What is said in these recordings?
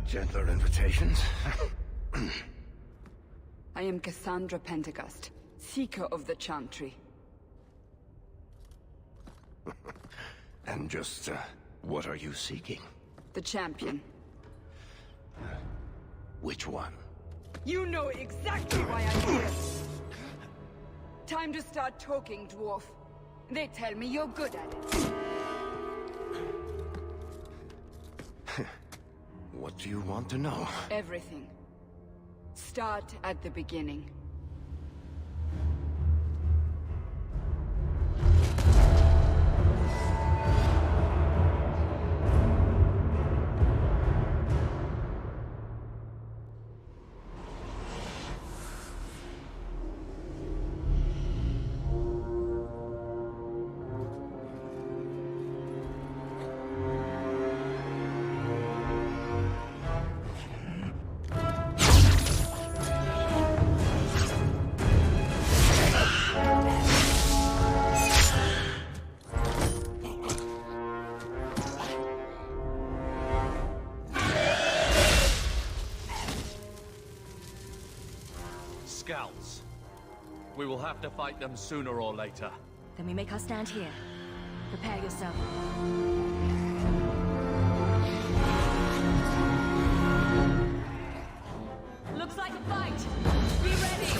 Gentler invitations? I am Cassandra Pentagust, Seeker of the Chantry. And just, what are you seeking? The champion. Which one? You know exactly why I'm here! Time to start talking, dwarf. They tell me you're good at it. What do you want to know? Everything. Start at the beginning. Scouts. We will have to fight them sooner or later. Then we make our stand here. Prepare yourself. Looks like a fight! Be ready!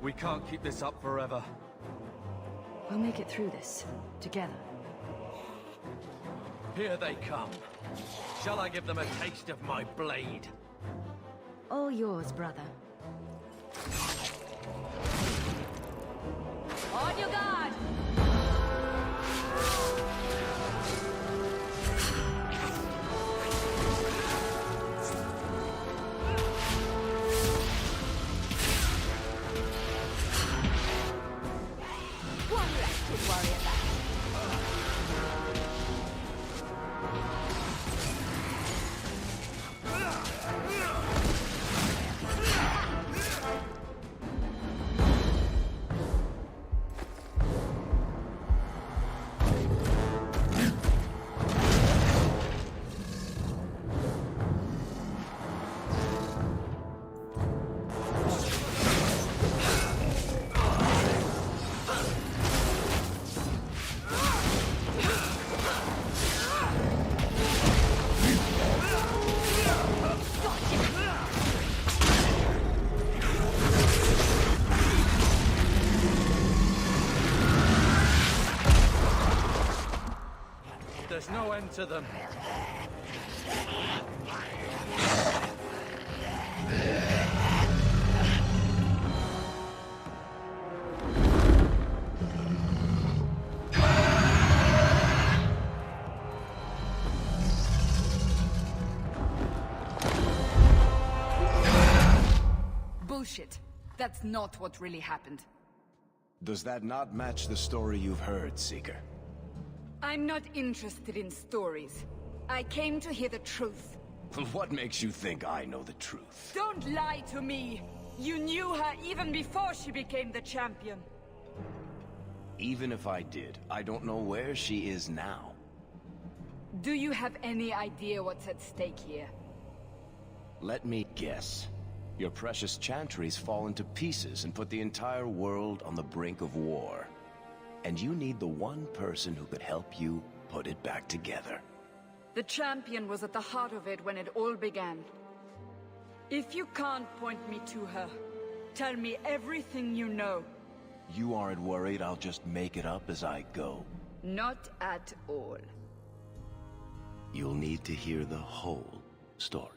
We can't keep this up forever. We'll make it through this. Together. Here they come. Shall I give them a taste of my blade? All yours, brother. On your guard! One less to worry about. There's no end to them. Bullshit. That's not what really happened. Does that not match the story you've heard, Seeker? I'm not interested in stories. I came to hear the truth. What makes you think I know the truth? Don't lie to me! You knew her even before she became the champion. Even if I did, I don't know where she is now. Do you have any idea what's at stake here? Let me guess. Your precious chantries fallen to pieces and put the entire world on the brink of war. And you need the one person who could help you put it back together. The champion was at the heart of it when it all began. If you can't point me to her, tell me everything you know. You aren't worried I'll just make it up as I go? Not at all. You'll need to hear the whole story.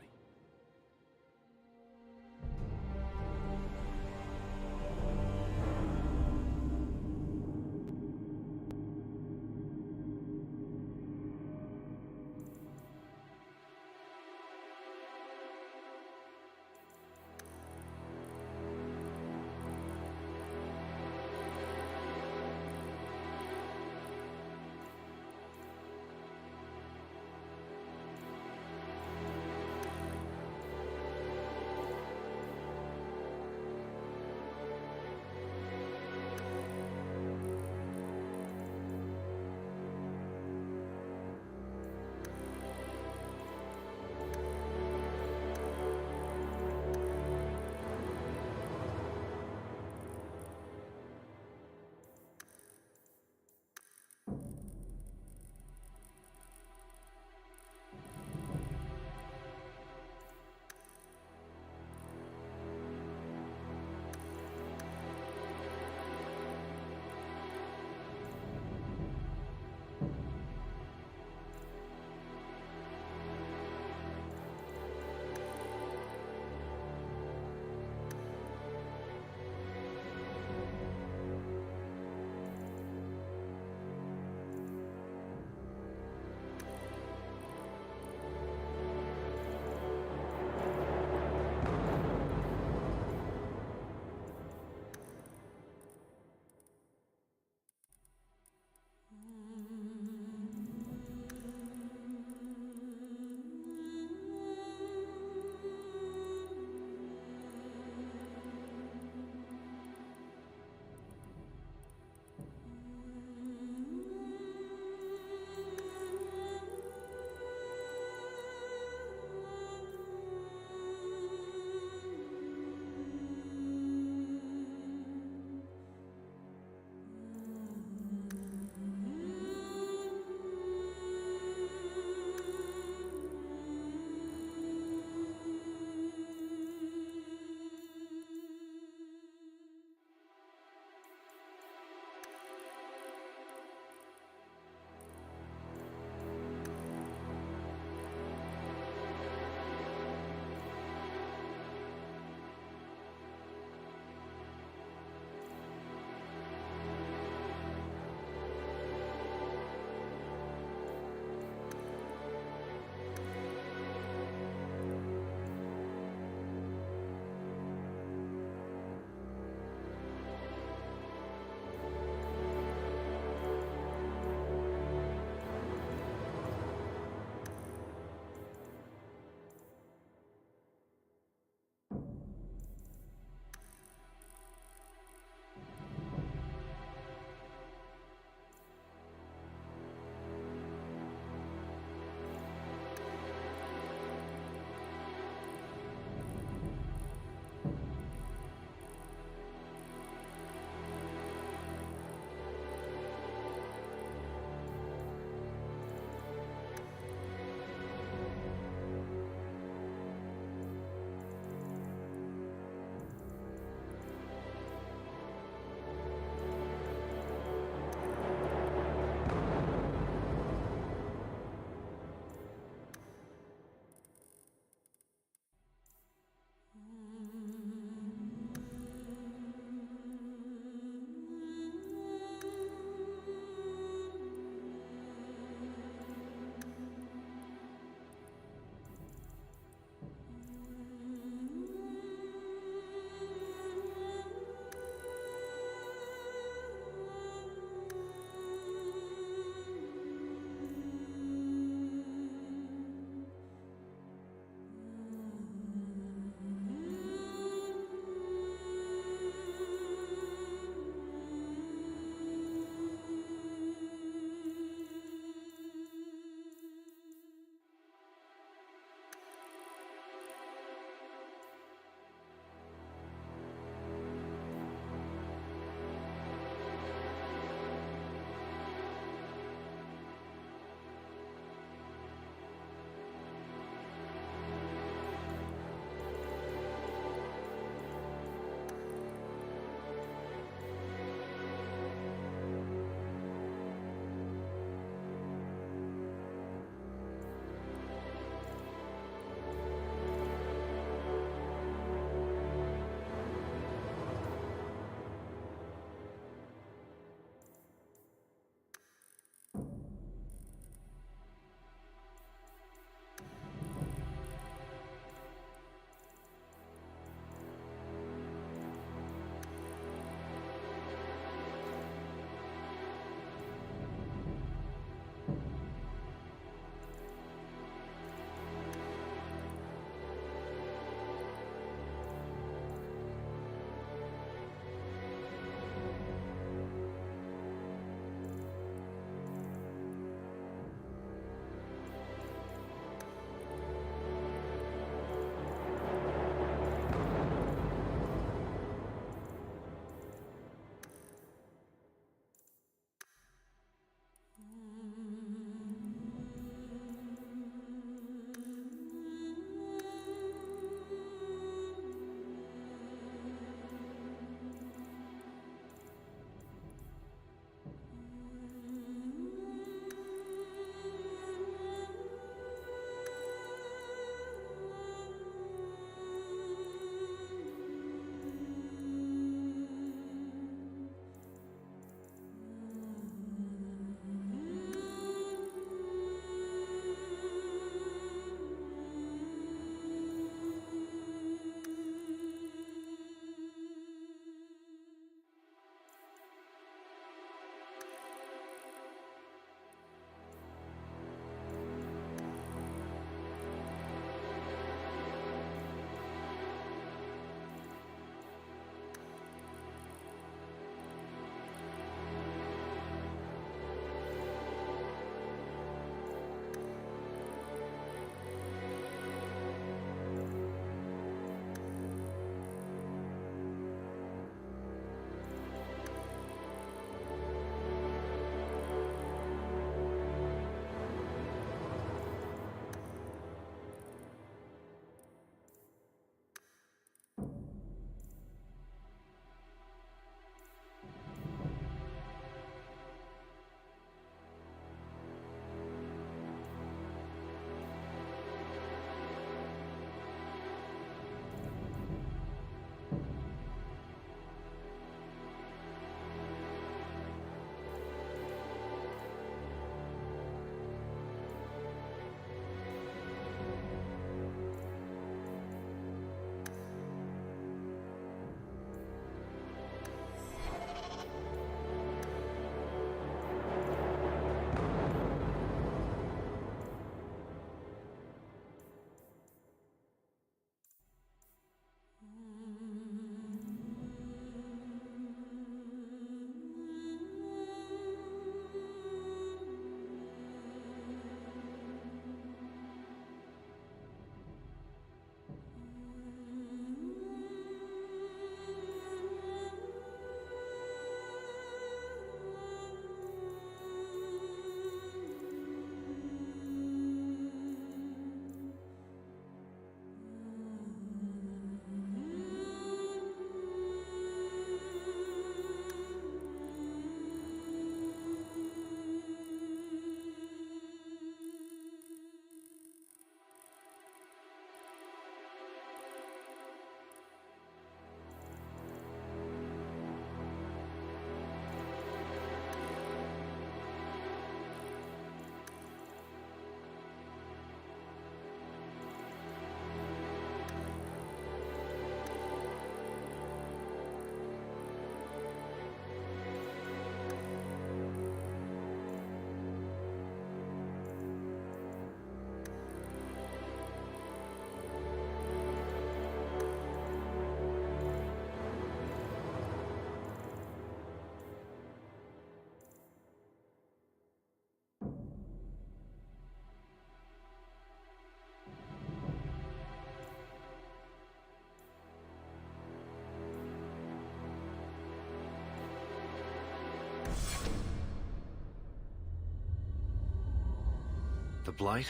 Blight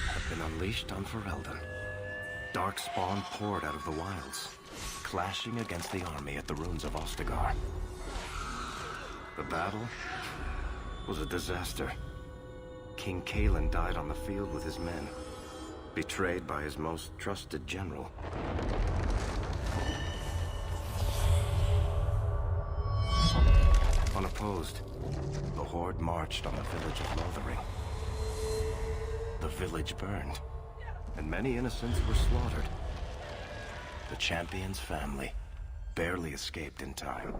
had been unleashed on Ferelden. Darkspawn poured out of the wilds, clashing against the army at the ruins of Ostagar. The battle was a disaster. King Cailan died on the field with his men, betrayed by his most trusted general. Unopposed, the Horde marched on the village of Lothering. The village burned, and many innocents were slaughtered. The champion's family barely escaped in time.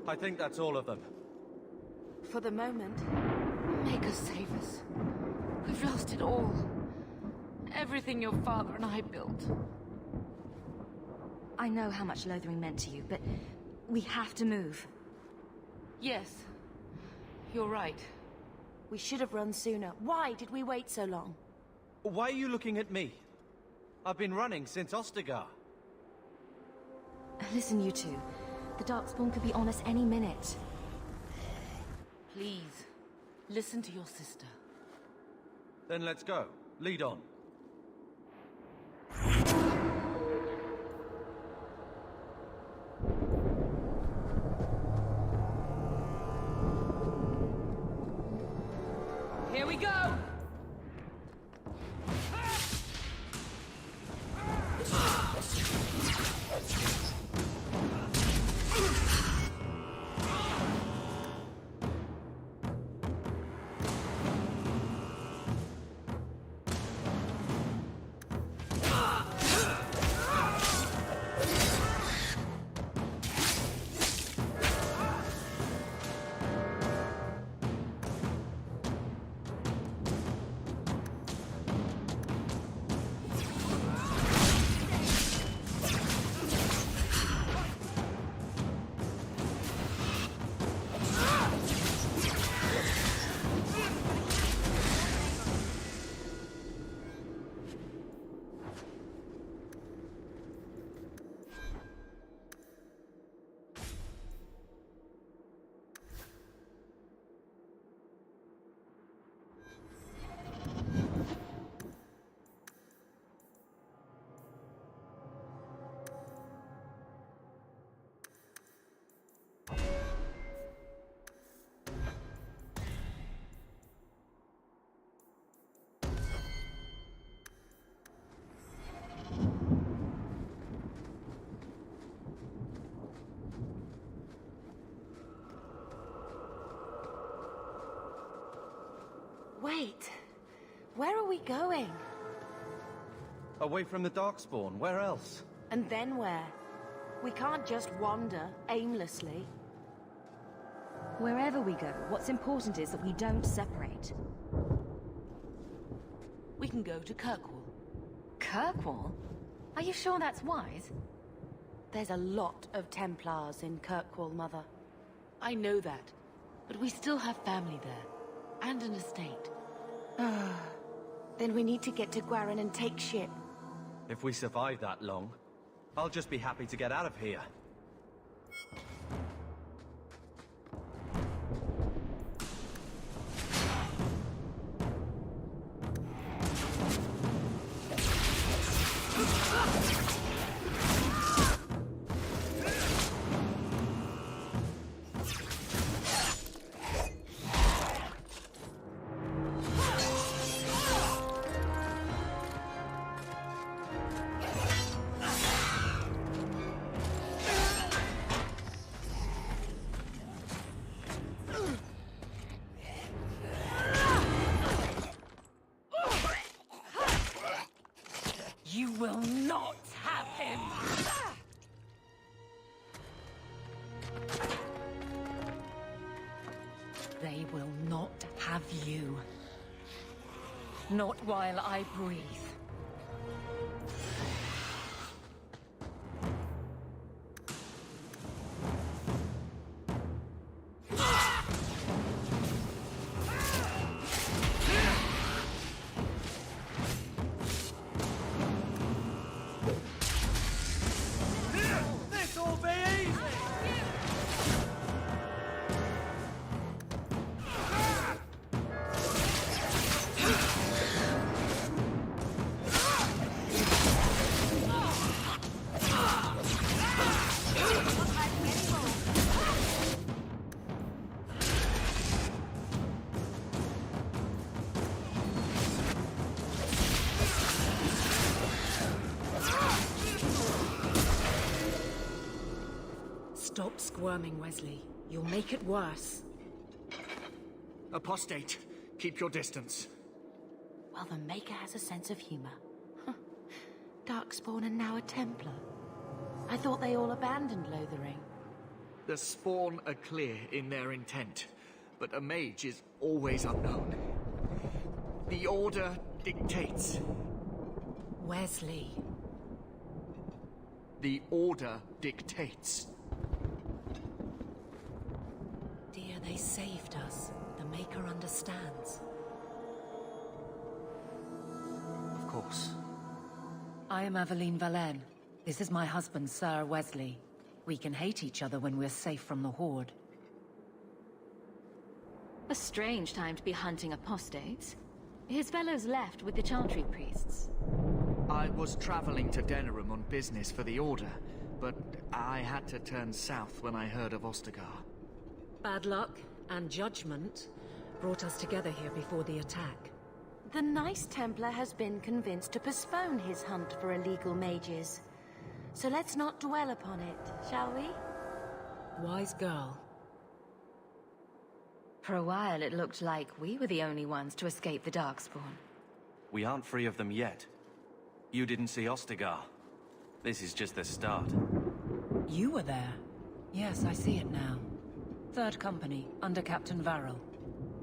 I think that's all of them. For the moment, make us save us. We've lost it all. Everything your father and I built. I know how much Lothering meant to you, but we have to move. Yes, you're right. We should have run sooner. Why did we wait so long? Why are you looking at me? I've been running since Ostagar. Listen, you two. The Darkspawn could be on us any minute. Please, listen to your sister. Then let's go. Lead on. Here we go! Wait, where are we going? Away from the Darkspawn, where else? And then where? We can't just wander aimlessly. Wherever we go, what's important is that we don't separate. We can go to Kirkwall. Kirkwall? Are you sure that's wise? There's a lot of Templars in Kirkwall, Mother. I know that, but we still have family there, and an estate. Then we need to get to Gwarin and take ship. If we survive that long, I'll just be happy to get out of here. You will not have him! They will not have you. Not while I breathe. Stop squirming, Wesley. You'll make it worse. Apostate, keep your distance. Well, the Maker has a sense of humor. Darkspawn and now a Templar. I thought they all abandoned Lothering. The Spawn are clear in their intent, but a mage is always unknown. The Order dictates. Wesley. The Order dictates. Dear, they saved us. The Maker understands. Of course. I am Aveline Valenne. This is my husband, Sir Wesley. We can hate each other when we're safe from the Horde. A strange time to be hunting apostates. His fellows left with the Chantry priests. I was traveling to Denerim on business for the Order, but I had to turn south when I heard of Ostagar. Bad luck and judgment brought us together here before the attack. The nice Templar has been convinced to postpone his hunt for illegal mages. So let's not dwell upon it, shall we? Wise girl. For a while it looked like we were the only ones to escape the Darkspawn. We aren't free of them yet. You didn't see Ostagar. This is just the start. You were there. Yes, I see it now. Third Company, under Captain Merrill.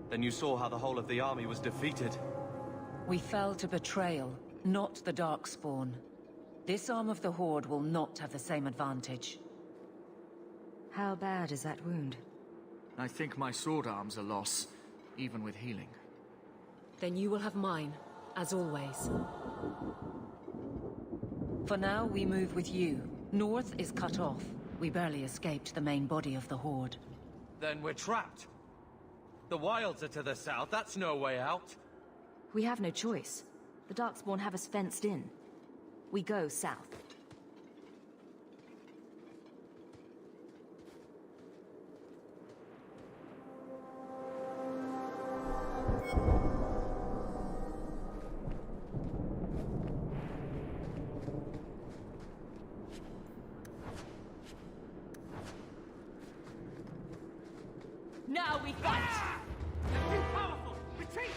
Then you saw how the whole of the army was defeated. We fell to betrayal, not the Darkspawn. This arm of the Horde will not have the same advantage. How bad is that wound? I think my sword arm's a loss, even with healing. Then you will have mine, as always. For now, we move with you. North is cut off. We barely escaped the main body of the Horde. Then we're trapped. The wilds are to the south, that's no way out. We have no choice. The Darkspawn have us fenced in. We go south. Now we fight! Too powerful! Retreat!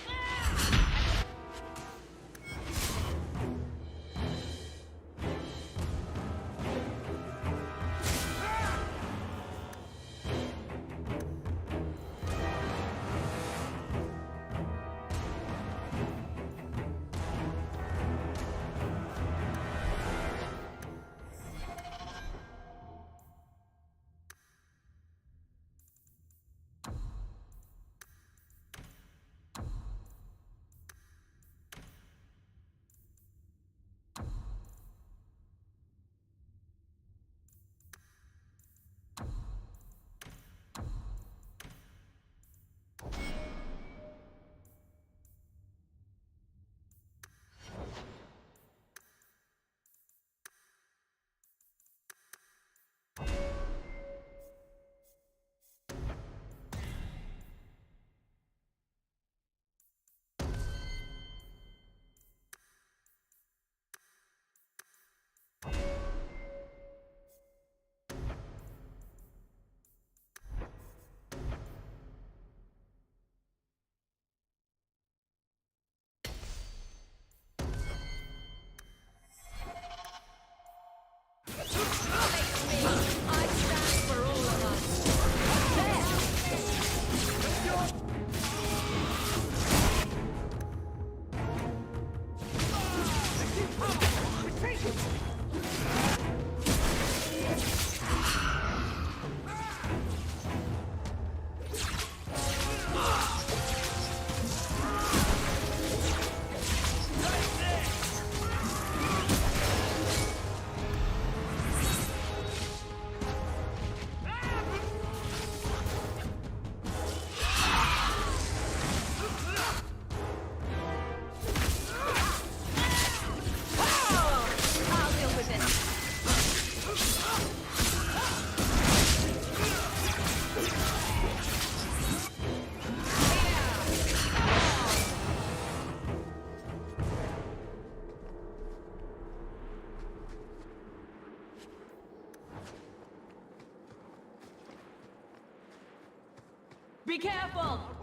Be careful!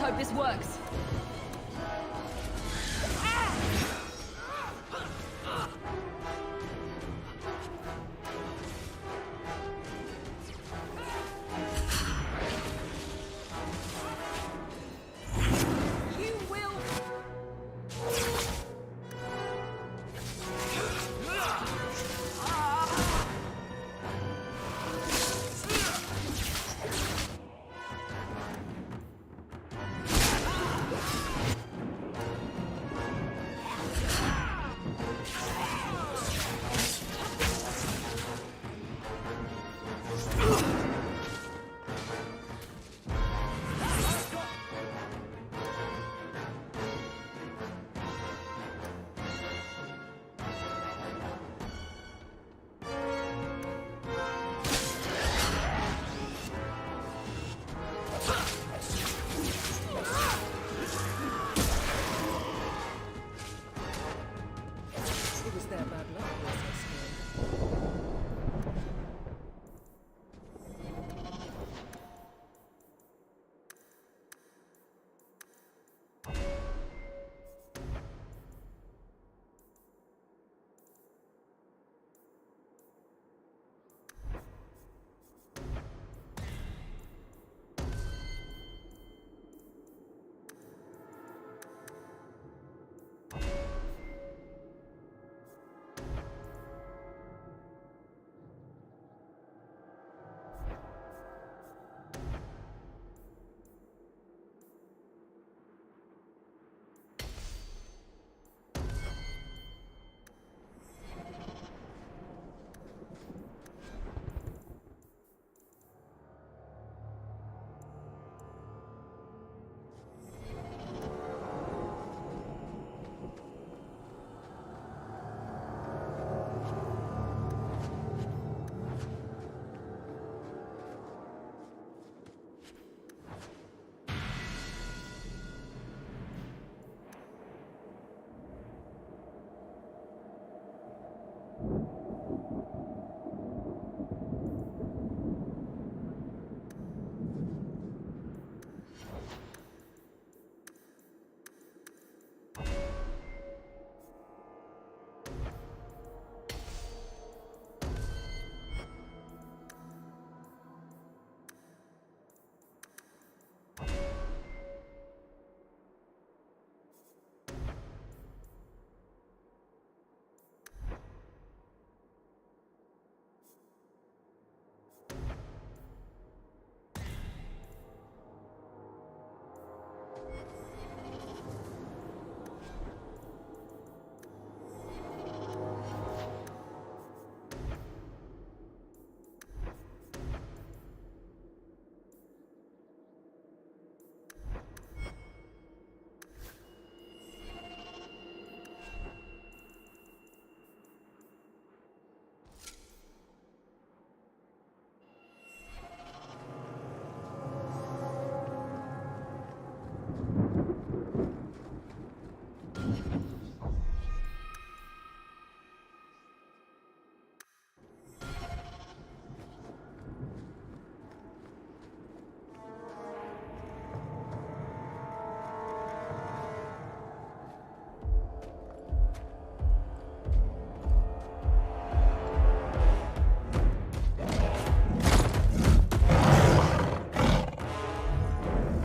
hope this works.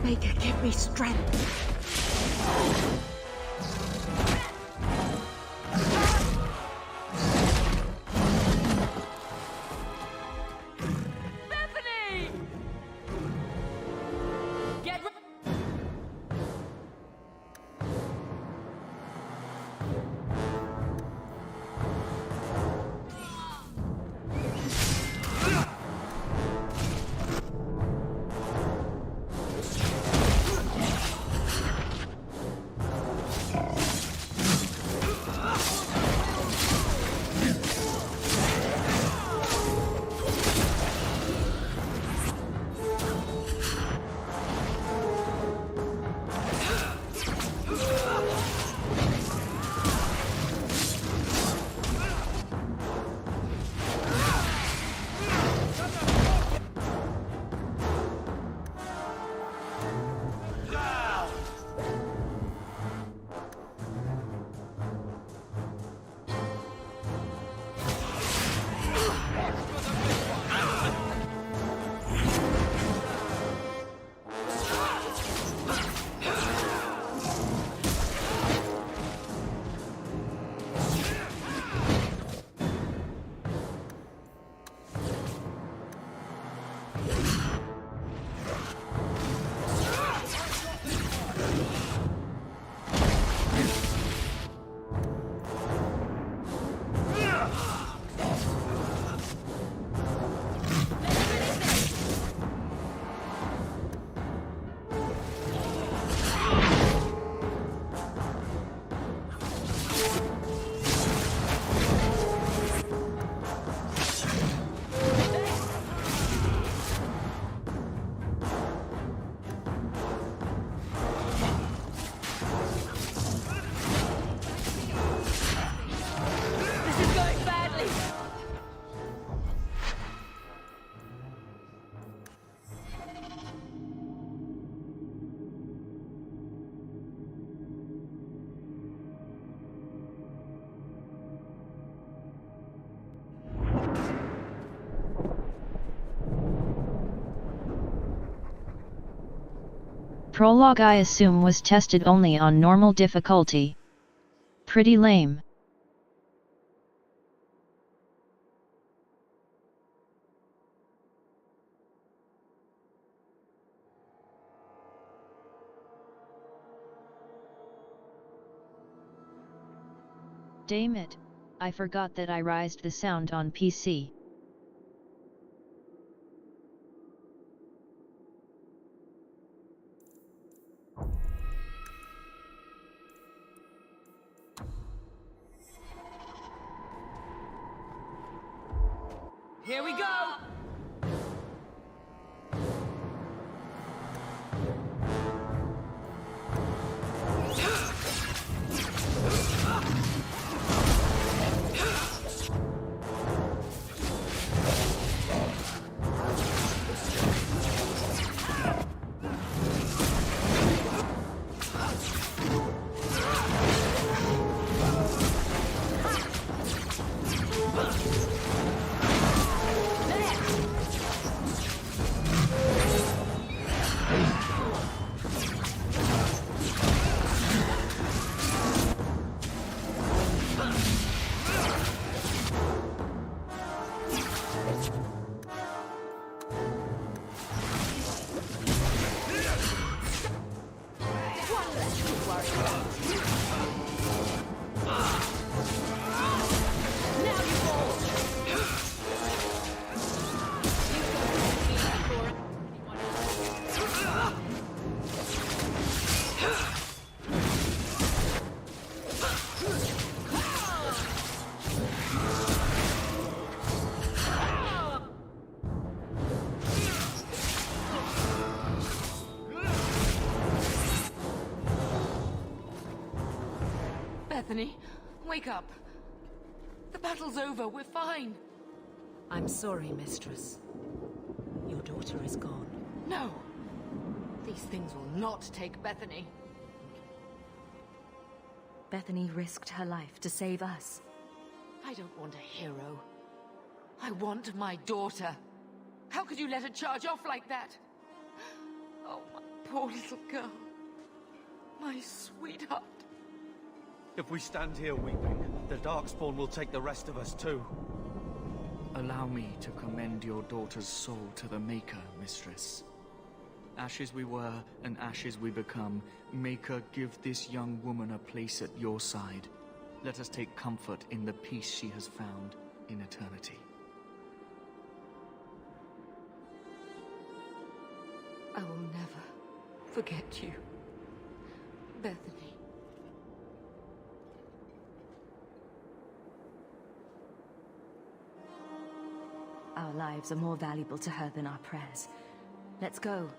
Maker, give me strength. Prologue I assume was tested only on normal difficulty. Pretty lame. Damn it, I forgot that I raised the sound on PC. Here we go! Bethany, wake up. The battle's over, we're fine. I'm sorry, mistress. Your daughter is gone. No! These things will not take Bethany. Bethany risked her life to save us. I don't want a hero. I want my daughter. How could you let her charge off like that? Oh, my poor little girl. My sweetheart. If we stand here weeping, the Darkspawn will take the rest of us too. Allow me to commend your daughter's soul to the Maker, mistress. Ashes we were, and ashes we become. Maker, give this young woman a place at your side. Let us take comfort in the peace she has found in eternity. I will never forget you, Bethany. Our lives are more valuable to her than our prayers. Let's go.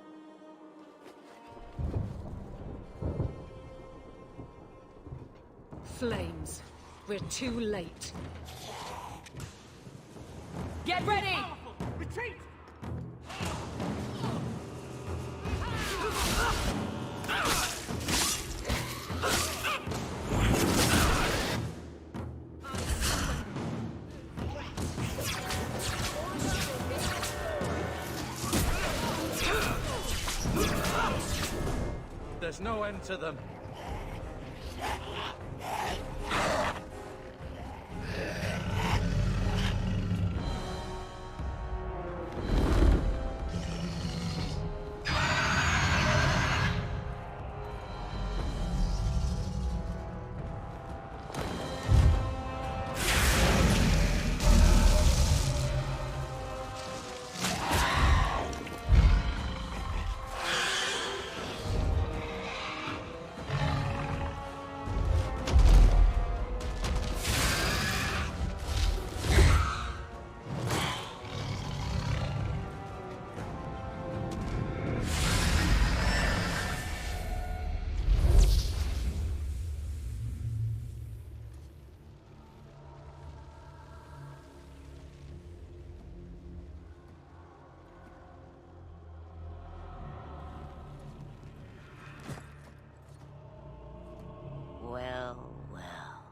Flames. We're too late. Get ready! Retreat! There's no end to them. Well, well.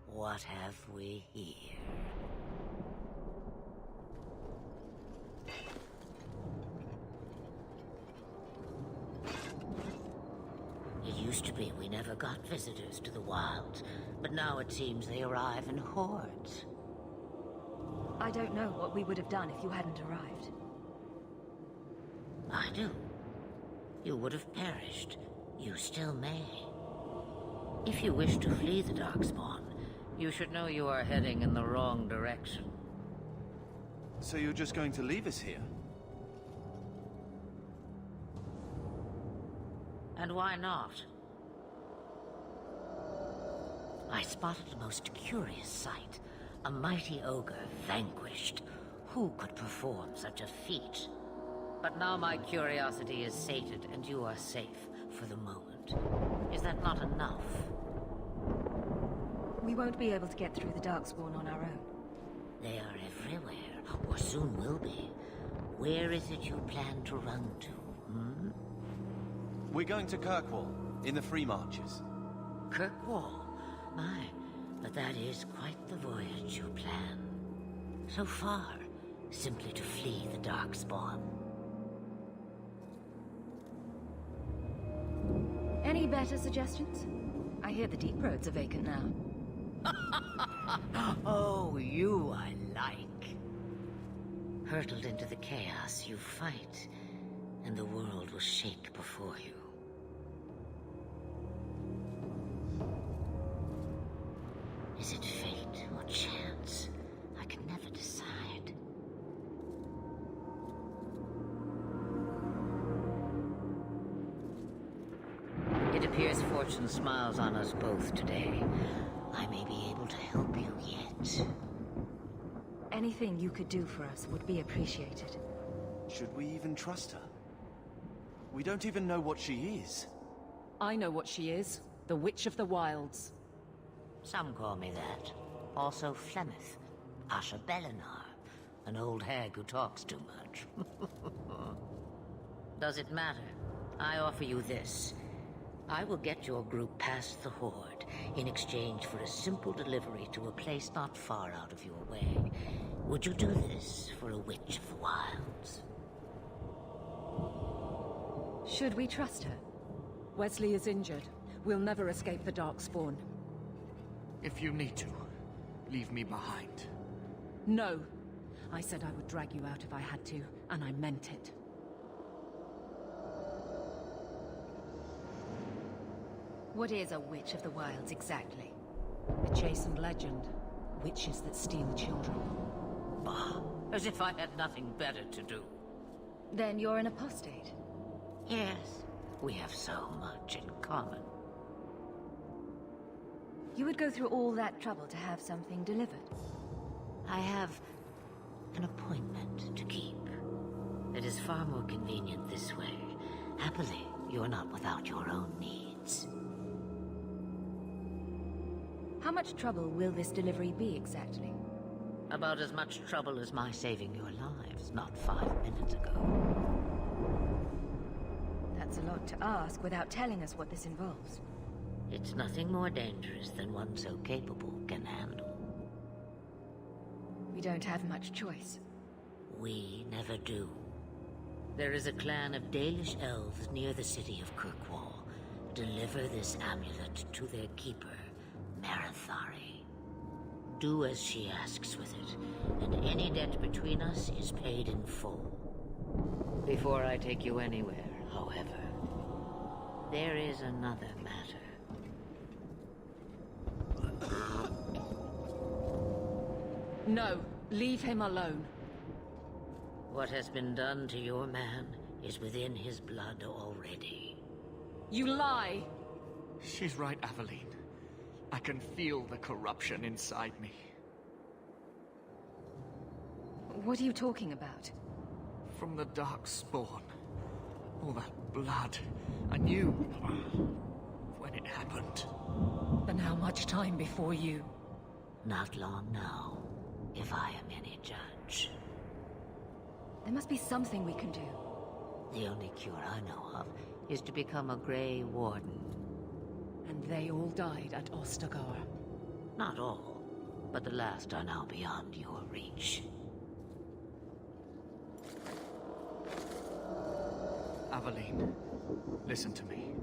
What have we here? It used to be we never got visitors to the wilds, but now it seems they arrive in hordes. I don't know what we would have done if you hadn't arrived. I do. You would have perished. You still may. If you wish to flee the Darkspawn, you should know you are heading in the wrong direction. So you're just going to leave us here? And why not? I spotted a most curious sight. A mighty ogre vanquished. Who could perform such a feat? But now my curiosity is sated and you are safe for the moment. Is that not enough? We won't be able to get through the Darkspawn on our own. They are everywhere, or soon will be. Where is it you plan to run to, hmm? We're going to Kirkwall, in the Free Marches. Kirkwall? My, but that is quite the voyage you plan. So far, simply to flee the Darkspawn. Any better suggestions? I hear the deep roads are vacant now. Oh, you I like. Hurtled into the chaos, you fight, and the world will shake before you. Is it fate or chance? I can never decide. It appears fortune smiles on us both today. I may be able to help you yet. Anything you could do for us would be appreciated. Should we even trust her? We don't even know what she is. I know what she is. The Witch of the Wilds. Some call me that. Also Flemeth, Asha Belinar, an old hag who talks too much. Does it matter? I offer you this. I will get your group past the Horde in exchange for a simple delivery to a place not far out of your way. Would you do this for a witch of the wilds? Should we trust her? Wesley is injured. We'll never escape the Darkspawn. If you need to, leave me behind. No. I said I would drag you out if I had to, and I meant it. What is a Witch of the Wilds exactly? A chastened legend. Witches that steal children. Bah, as if I had nothing better to do. Then you're an apostate? Yes, we have so much in common. You would go through all that trouble to have something delivered? I have an appointment to keep. It is far more convenient this way. Happily, you're not without your own needs. How much trouble will this delivery be exactly? About as much trouble as my saving your lives not 5 minutes ago. That's a lot to ask without telling us what this involves. It's nothing more dangerous than one so capable can handle. We don't have much choice. We never do. There is a clan of Dalish elves near the city of Kirkwall. Deliver this amulet to their keeper, Merrill. Do as she asks with it, and any debt between us is paid in full. Before I take you anywhere, however, there is another matter. No, leave him alone. What has been done to your man is within his blood already. You lie! She's right, Aveline. I can feel the corruption inside me. What are you talking about? From the Darkspawn. All that blood. I knew when it happened. And how much time before you? Not long now, if I am any judge. There must be something we can do. The only cure I know of is to become a Grey Warden. And they all died at Ostagar. Not all, but the last are now beyond your reach. Aveline, listen to me.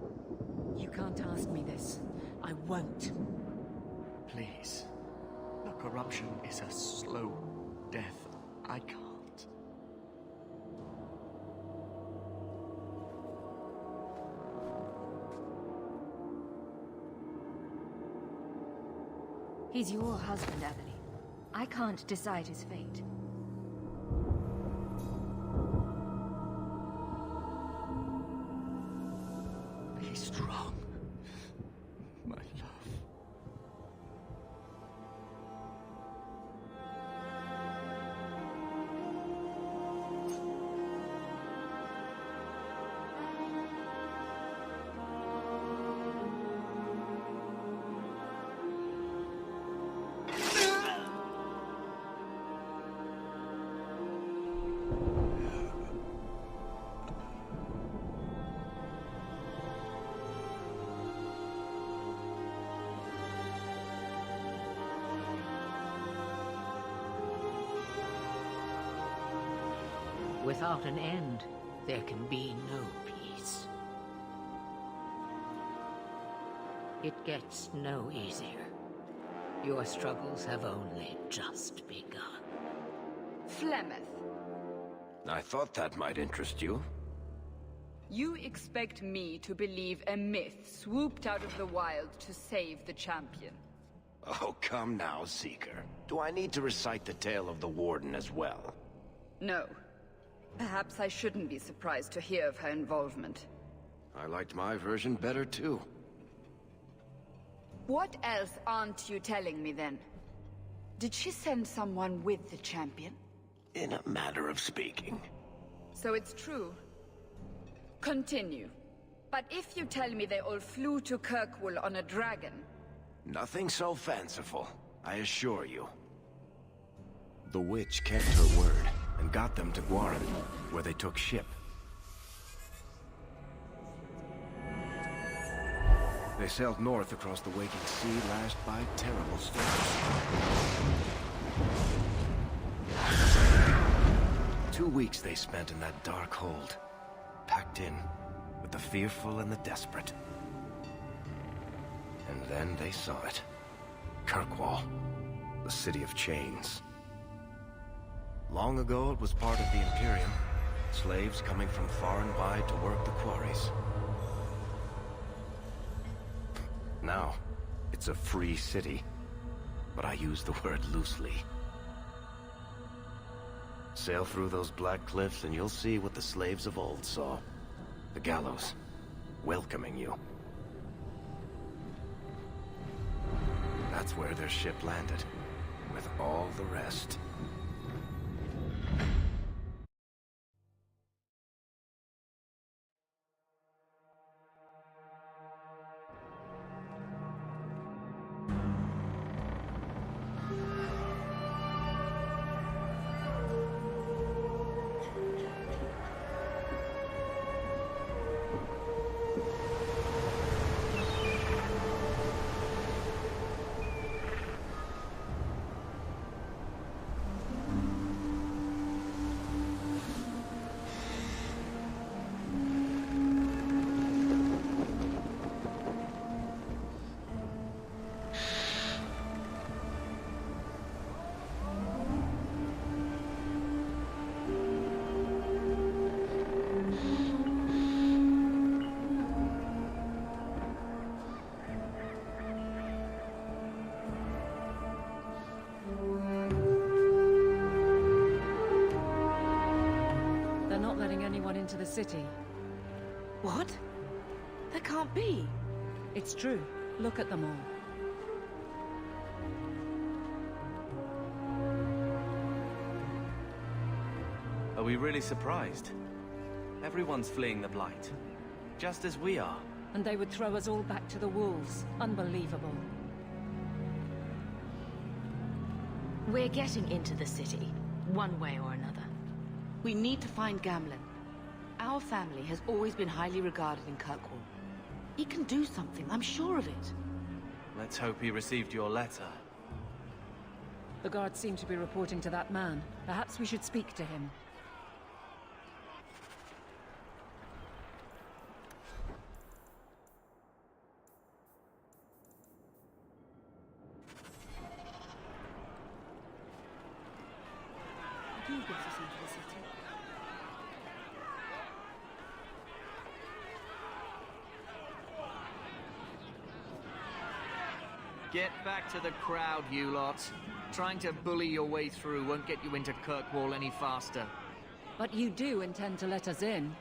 You can't ask me this. I won't. Please. The corruption is a slow death. I can't. He's your husband, Aveline. I can't decide his fate. Be strong, my love. Without an end, there can be no peace. It gets no easier. Your struggles have only just begun. Flemeth, I thought that might interest you. you expect me to believe a myth swooped out of the wild to save the champion? Oh, come now, Seeker. Do I need to recite the tale of the Warden as well? No. Perhaps I shouldn't be surprised to hear of her involvement. I liked my version better, too. What else aren't you telling me, then? Did she send someone with the champion? In a matter of speaking. So it's true. Continue. But if you tell me they all flew to Kirkwall on a dragon, Nothing so fanciful, I assure you. The witch kept her word and got them to Guaran, where they took ship. They sailed north across the waking sea, lashed by terrible storms. 2 weeks they spent in that dark hold, packed in with the fearful and the desperate. And then they saw it. Kirkwall, the city of chains. Long ago it was part of the Imperium, slaves coming from far and wide to work the quarries. Now, it's a free city, but I use the word loosely. Sail through those black cliffs and you'll see what the slaves of old saw. The gallows, welcoming you. That's where their ship landed, with all the rest. Into the city. What? That can't be. It's true. Look at them all. Are we really surprised? Everyone's fleeing the Blight. Just as we are. And they would throw us all back to the wolves. Unbelievable. We're getting into the city, one way or another. We need to find Gamlen. Our family has always been highly regarded in Kirkwall. He can do something, I'm sure of it. Let's hope he received your letter. The guards seem to be reporting to that man. Perhaps we should speak to him. Do get us into the city. Get back to the crowd, you lot. Trying to bully your way through won't get you into Kirkwall any faster. But you do intend to let us in.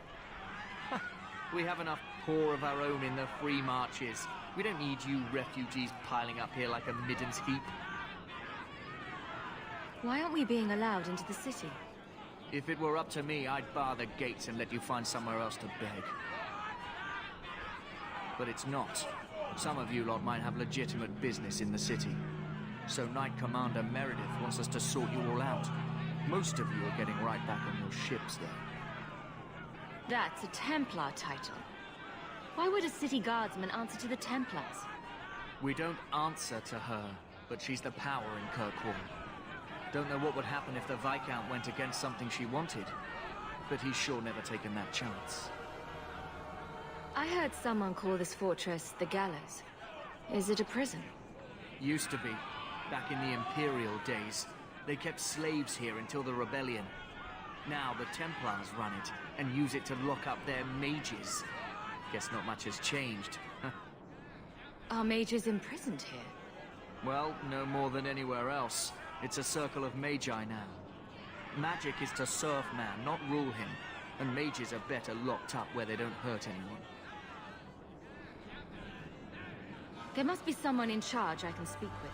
We have enough poor of our own in the free marches. We don't need you refugees piling up here like a middens heap. Why aren't we being allowed into the city? If it were up to me, I'd bar the gates and let you find somewhere else to beg. But it's not. Some of you lot might have legitimate business in the city. So Knight Commander Meredith wants us to sort you all out. Most of you are getting right back on your ships, though. That's a Templar title. Why would a city guardsman answer to the Templars? We don't answer to her, but she's the power in Kirkwall. Don't know what would happen if the Viscount went against something she wanted, but he's sure never taken that chance. I heard someone call this fortress the Gallows. Is it a prison? Used to be. Back in the Imperial days. They kept slaves here until the rebellion. Now the Templars run it, and use it to lock up their mages. Guess not much has changed. Are mages imprisoned here? Well, no more than anywhere else. It's a circle of magi now. Magic is to serve man, not rule him. And mages are better locked up where they don't hurt anyone. There must be someone in charge I can speak with.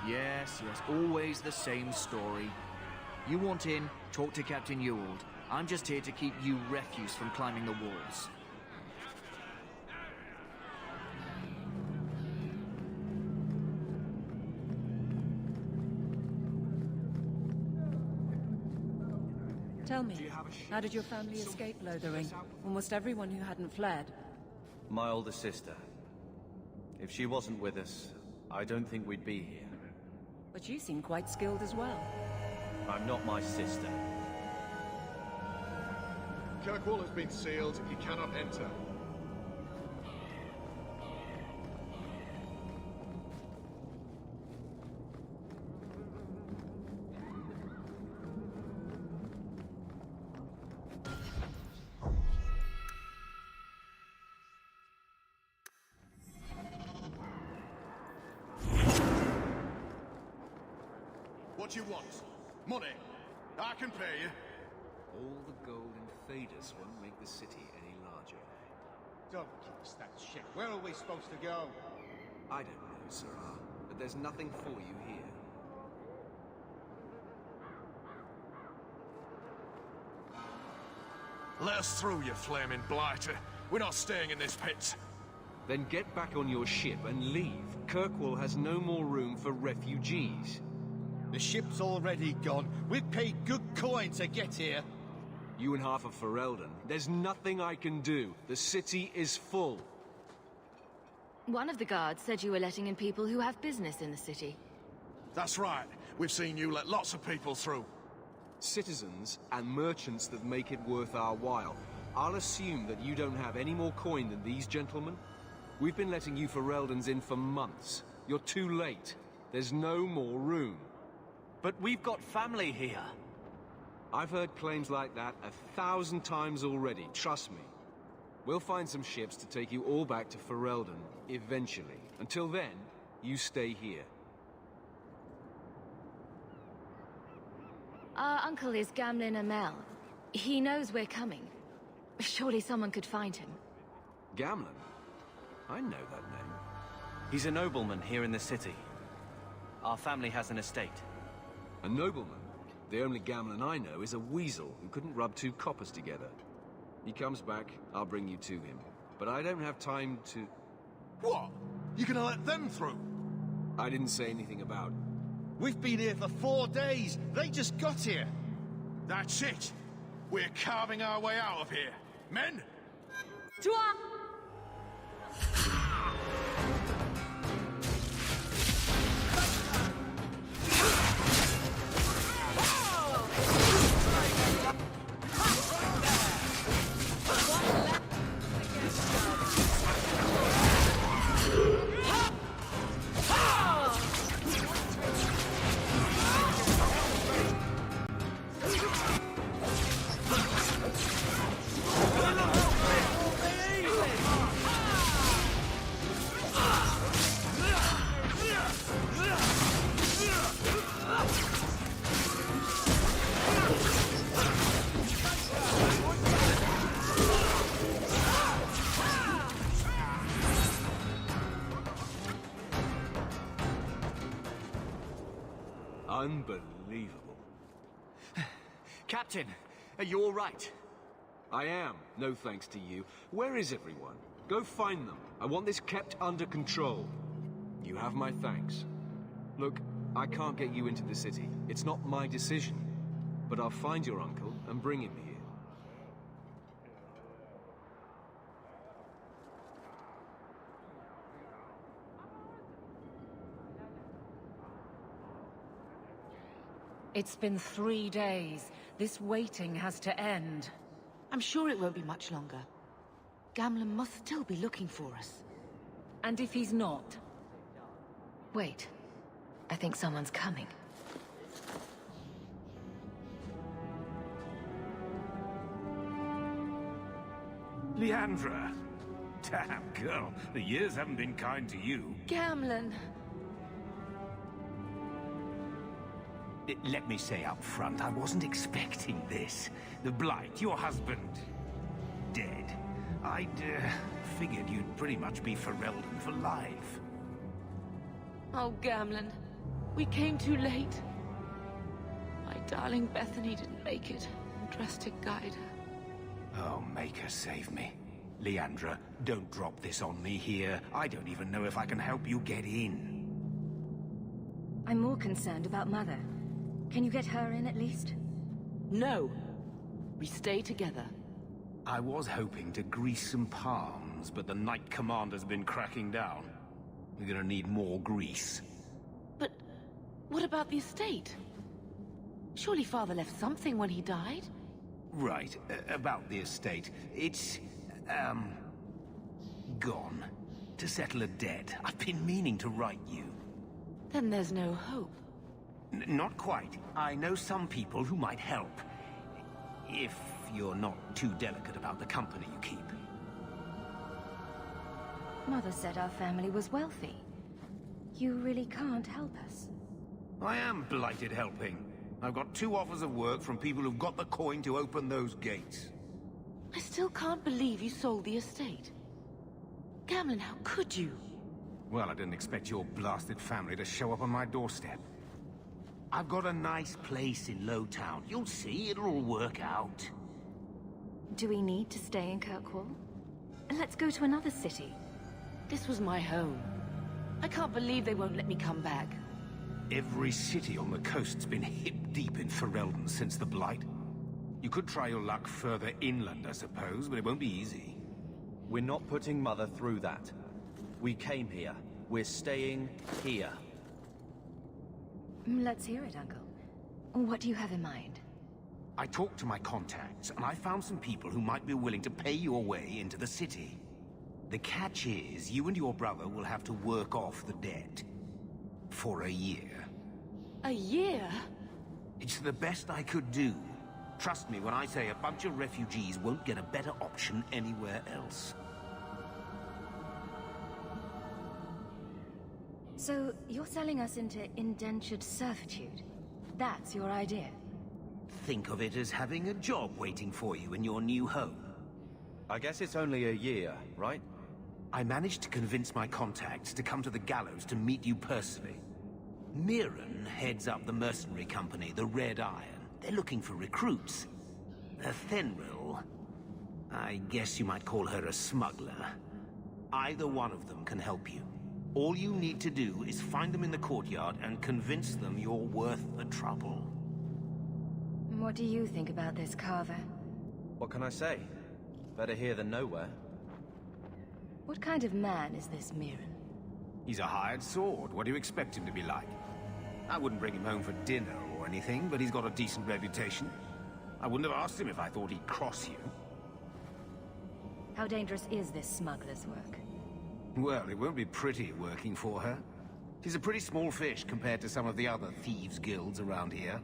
Yes, always the same story. You want in, talk to Captain Ewald. I'm just here to keep you refuse from climbing the walls. Tell me, how did your family escape Lothering? Almost everyone who hadn't fled. My older sister. If she wasn't with us, I don't think we'd be here. But you seem quite skilled as well. I'm not my sister. Kirkwall has been sealed. You cannot enter. What do you want? Money? I can pay you. All the gold in Thedas won't make the city any larger. Don't give us that shit. Where are we supposed to go? I don't know, Sirrah, but there's nothing for you here. Let us through, you flaming blighter. We're not staying in this pit. Then get back on your ship and leave. Kirkwall has no more room for refugees. The ship's already gone. We've paid good coin to get here. You and half of Ferelden. There's nothing I can do. The city is full. One of the guards said you were letting in people who have business in the city. That's right. We've seen you let lots of people through. Citizens and merchants that make it worth our while. I'll assume that you don't have any more coin than these gentlemen. We've been letting you Fereldans in for months. You're too late. There's no more room. But we've got family here. I've heard claims like that 1,000 times already, trust me. We'll find some ships to take you all back to Ferelden, eventually. Until then, you stay here. Our uncle is Gamlin Amel. He knows we're coming. Surely someone could find him. Gamlin? I know that name. He's a nobleman here in the city. Our family has an estate. A nobleman? The only Gamlin I know is a weasel who couldn't rub 2 coppers together. He comes back, I'll bring you to him. But I don't have time to... What? You gonna let them through? I didn't say anything about... We've been here for 4 days. They just got here. That's it. We're carving our way out of here. Men? Toi! Unbelievable. Captain, are you all right? I am, no thanks to you. Where is everyone? Go find them. I want this kept under control. You have my thanks. Look, I can't get you into the city. It's not my decision. But I'll find your uncle and bring him here. It's been 3 days. This waiting has to end. I'm sure it won't be much longer. Gamlin must still be looking for us. And if he's not? Wait. I think someone's coming. Leandra. Damn, girl. The years haven't been kind to you. Gamlin. Let me say up front, I wasn't expecting this. The Blight, your husband, dead. I'd figured you'd pretty much be Ferelden for life. Oh, Gamlin. We came too late. My darling Bethany didn't make it. Dressed to guide her. Oh, make her save me. Leandra, don't drop this on me here. I don't even know if I can help you get in. I'm more concerned about Mother. Can you get her in at least? No. We stay together. I was hoping to grease some palms, but the Knight Commander's been cracking down. We're gonna need more grease. But what about the estate? Surely Father left something when he died? Right, about the estate. It's, gone. To settle a debt. I've been meaning to write you. Then there's no hope. Not quite. I know some people who might help. If you're not too delicate about the company you keep. Mother said our family was wealthy. You really can't help us. I am blighted helping. I've got 2 offers of work from people who've got the coin to open those gates. I still can't believe you sold the estate. Gamlen, how could you? Well, I didn't expect your blasted family to show up on my doorstep. I've got a nice place in Lowtown. You'll see, it'll all work out. Do we need to stay in Kirkwall? Let's go to another city. This was my home. I can't believe they won't let me come back. Every city on the coast's been hip-deep in Ferelden since the Blight. You could try your luck further inland, I suppose, but it won't be easy. We're not putting Mother through that. We came here. We're staying here. Let's hear it, Uncle. What do you have in mind? I talked to my contacts, and I found some people who might be willing to pay your way into the city. The catch is, you and your brother will have to work off the debt. For a year. A year? It's the best I could do. Trust me when I say a bunch of refugees won't get a better option anywhere else. So, you're selling us into indentured servitude? That's your idea? Think of it as having a job waiting for you in your new home. I guess it's only a year, right? I managed to convince my contacts to come to the gallows to meet you personally. Merrill heads up the mercenary company, the Red Iron. They're looking for recruits. Fenrill, I guess you might call her a smuggler. Either one of them can help you. All you need to do is find them in the courtyard and convince them you're worth the trouble. What do you think about this, Carver? What can I say? Better here than nowhere. What kind of man is this Merrill? He's a hired sword. What do you expect him to be like? I wouldn't bring him home for dinner or anything, but he's got a decent reputation. I wouldn't have asked him if I thought he'd cross you. How dangerous is this smuggler's work? Well, it won't be pretty working for her. She's a pretty small fish compared to some of the other thieves' guilds around here.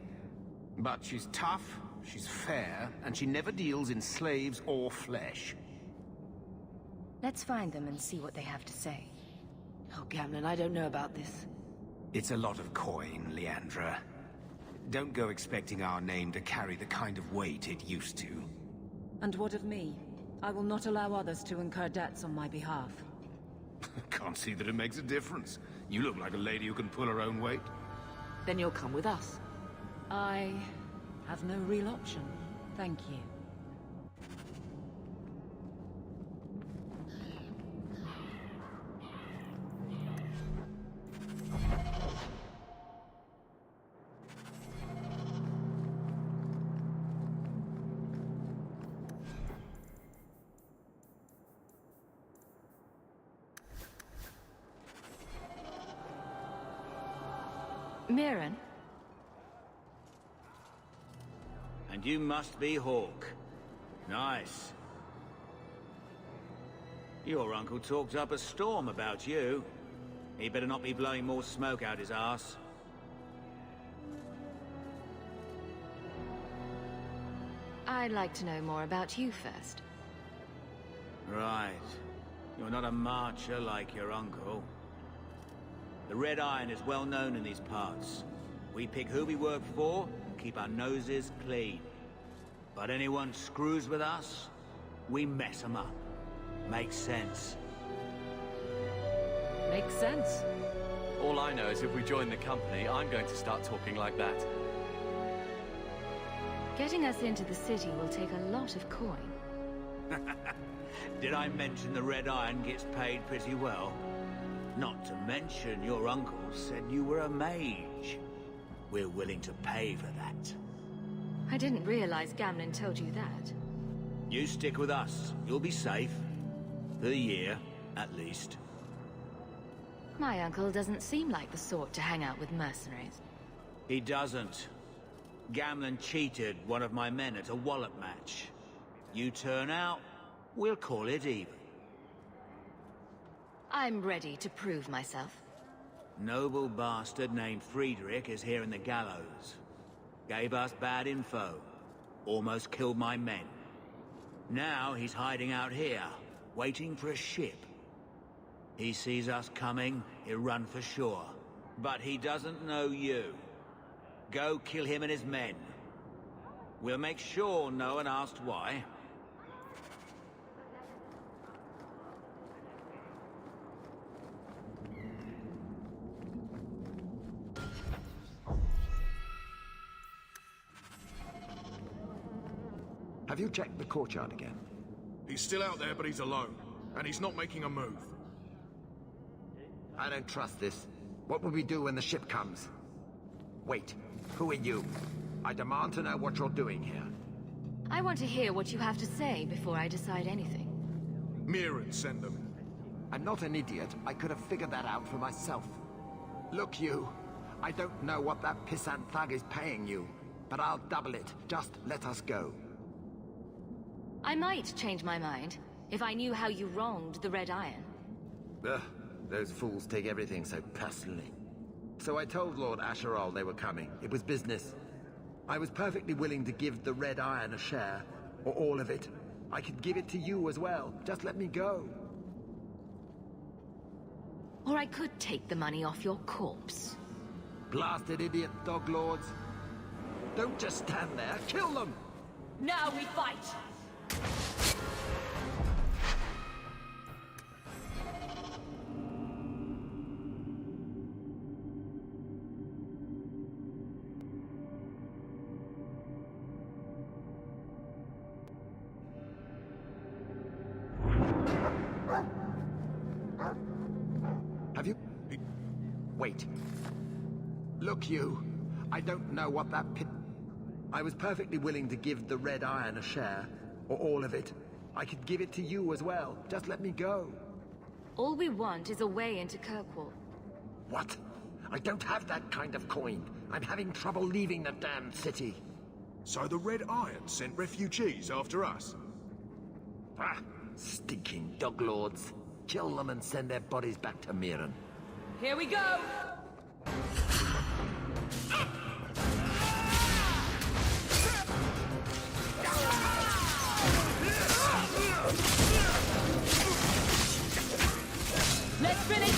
But she's tough, she's fair, and she never deals in slaves or flesh. Let's find them and see what they have to say. Oh, Gamlen, I don't know about this. It's a lot of coin, Leandra. Don't go expecting our name to carry the kind of weight it used to. And what of me? I will not allow others to incur debts on my behalf. Can't see that it makes a difference. You look like a lady who can pull her own weight. Then you'll come with us. I have no real option. Thank you. Mirren? And you must be Hawk. Nice. Your uncle talked up a storm about you. He better not be blowing more smoke out his arse. I'd like to know more about you first. Right. You're not a marcher like your uncle. The Red Iron is well known in these parts. We pick who we work for, and keep our noses clean. But anyone screws with us, we mess them up. Makes sense. Makes sense. All I know is if we join the company, I'm going to start talking like that. Getting us into the city will take a lot of coin. Did I mention the Red Iron gets paid pretty well? Not to mention your uncle said you were a mage. We're willing to pay for that. I didn't realize Gamlin told you that. You stick with us. You'll be safe. For a year, at least. My uncle doesn't seem like the sort to hang out with mercenaries. He doesn't. Gamlin cheated one of my men at a wallet match. You turn out, we'll call it even. I'm ready to prove myself. Noble bastard named Friedrich is here in the gallows. Gave us bad info. Almost killed my men. Now he's hiding out here, waiting for a ship. He sees us coming, he'll run for shore. But he doesn't know you. Go kill him and his men. We'll make sure no one asked why. Have you checked the courtyard again? He's still out there, but he's alone. And he's not making a move. I don't trust this. What will we do when the ship comes? Wait, who are you? I demand to know what you're doing here. I want to hear what you have to say before I decide anything. Merrill sent them. I'm not an idiot. I could have figured that out for myself. Look, you. I don't know what that pissant thug is paying you, but I'll double it. Just let us go. I might change my mind, if I knew how you wronged the Red Iron. Ugh, those fools take everything so personally. So I told Lord Asherall they were coming. It was business. I was perfectly willing to give the Red Iron a share, or all of it. I could give it to you as well. Just let me go. Or I could take the money off your corpse. Blasted idiot dog lords. Don't just stand there. Kill them! Now we fight! Have you... Wait. Look, you. I don't know what that pit... I was perfectly willing to give the Red Iron a share, or all of it. I could give it to you as well. Just let me go. All we want is a way into Kirkwall. What? I don't have that kind of coin. I'm having trouble leaving the damn city. So the Red Iron sent refugees after us? Ah, stinking dog lords. Kill them and send their bodies back to Merrill. Here we go! Let's finish it!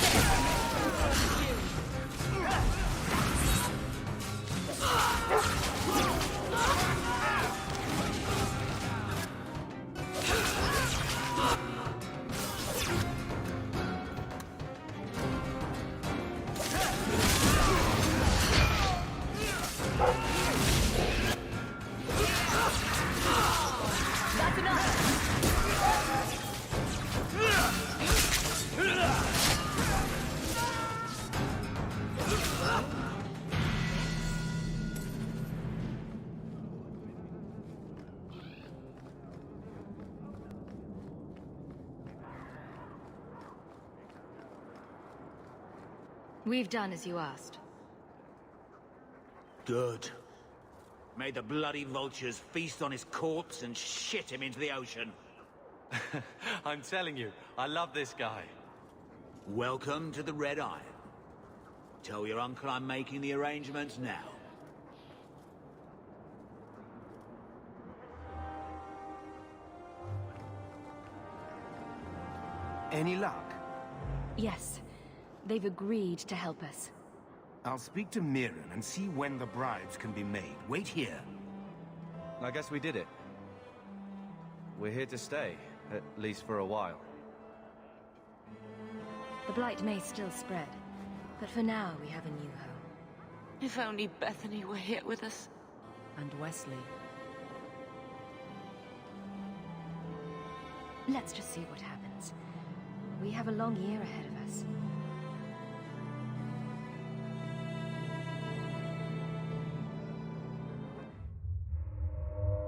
That's enough! We've done as you asked. Good. May the bloody vultures feast on his corpse and shit him into the ocean. I'm telling you, I love this guy. Welcome to the Red Iron. Tell your uncle I'm making the arrangements now. Any luck? Yes. They've agreed to help us. I'll speak to Merrill and see when the bribes can be made. Wait here. I guess we did it. We're here to stay, at least for a while. The Blight may still spread, but for now we have a new home. If only Bethany were here with us. And Wesley. Let's just see what happens. We have a long year ahead of us.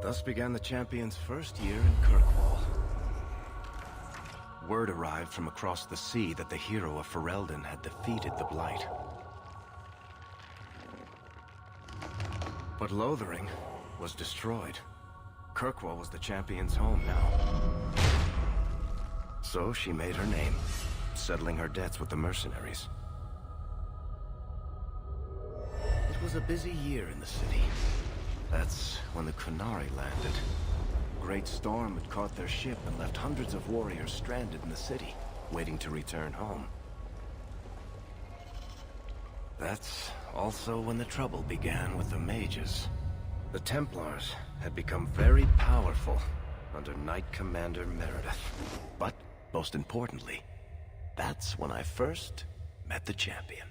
Thus began the champion's first year in Kirkwall. Word arrived from across the sea that the hero of Ferelden had defeated the Blight. But Lothering was destroyed. Kirkwall was the champion's home now. So she made her name, settling her debts with the mercenaries. It was a busy year in the city. That's when the Kunari landed. A great storm had caught their ship and left hundreds of warriors stranded in the city, waiting to return home. That's also when the trouble began with the mages. The Templars had become very powerful under Knight Commander Meredith. But, most importantly, that's when I first met the champion.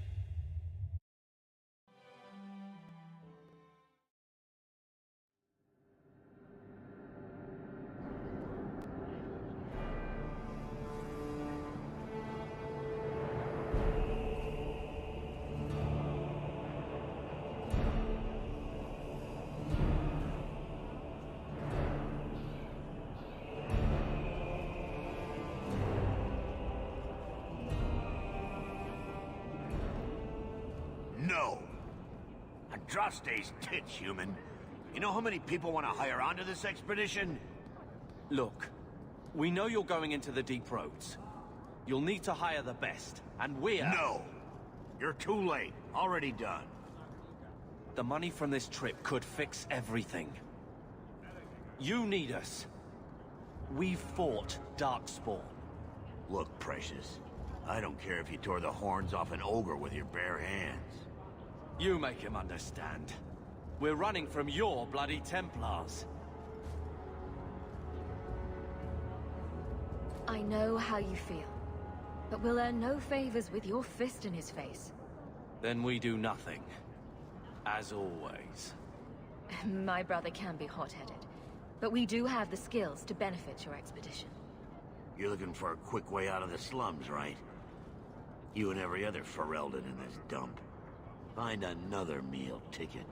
No! Andraste's tits, human. You know how many people want to hire onto this expedition? Look, we know you're going into the deep roads. You'll need to hire the best, and we're... No! You're too late. Already done. The money from this trip could fix everything. You need us. We've fought Darkspawn. Look, Precious. I don't care if you tore the horns off an ogre with your bare hands. You make him understand. We're running from your bloody Templars. I know how you feel, but we'll earn no favors with your fist in his face. Then we do nothing. As always. My brother can be hot-headed, but we do have the skills to benefit your expedition. You're looking for a quick way out of the slums, right? You and every other Ferelden in this dump. Find another meal ticket.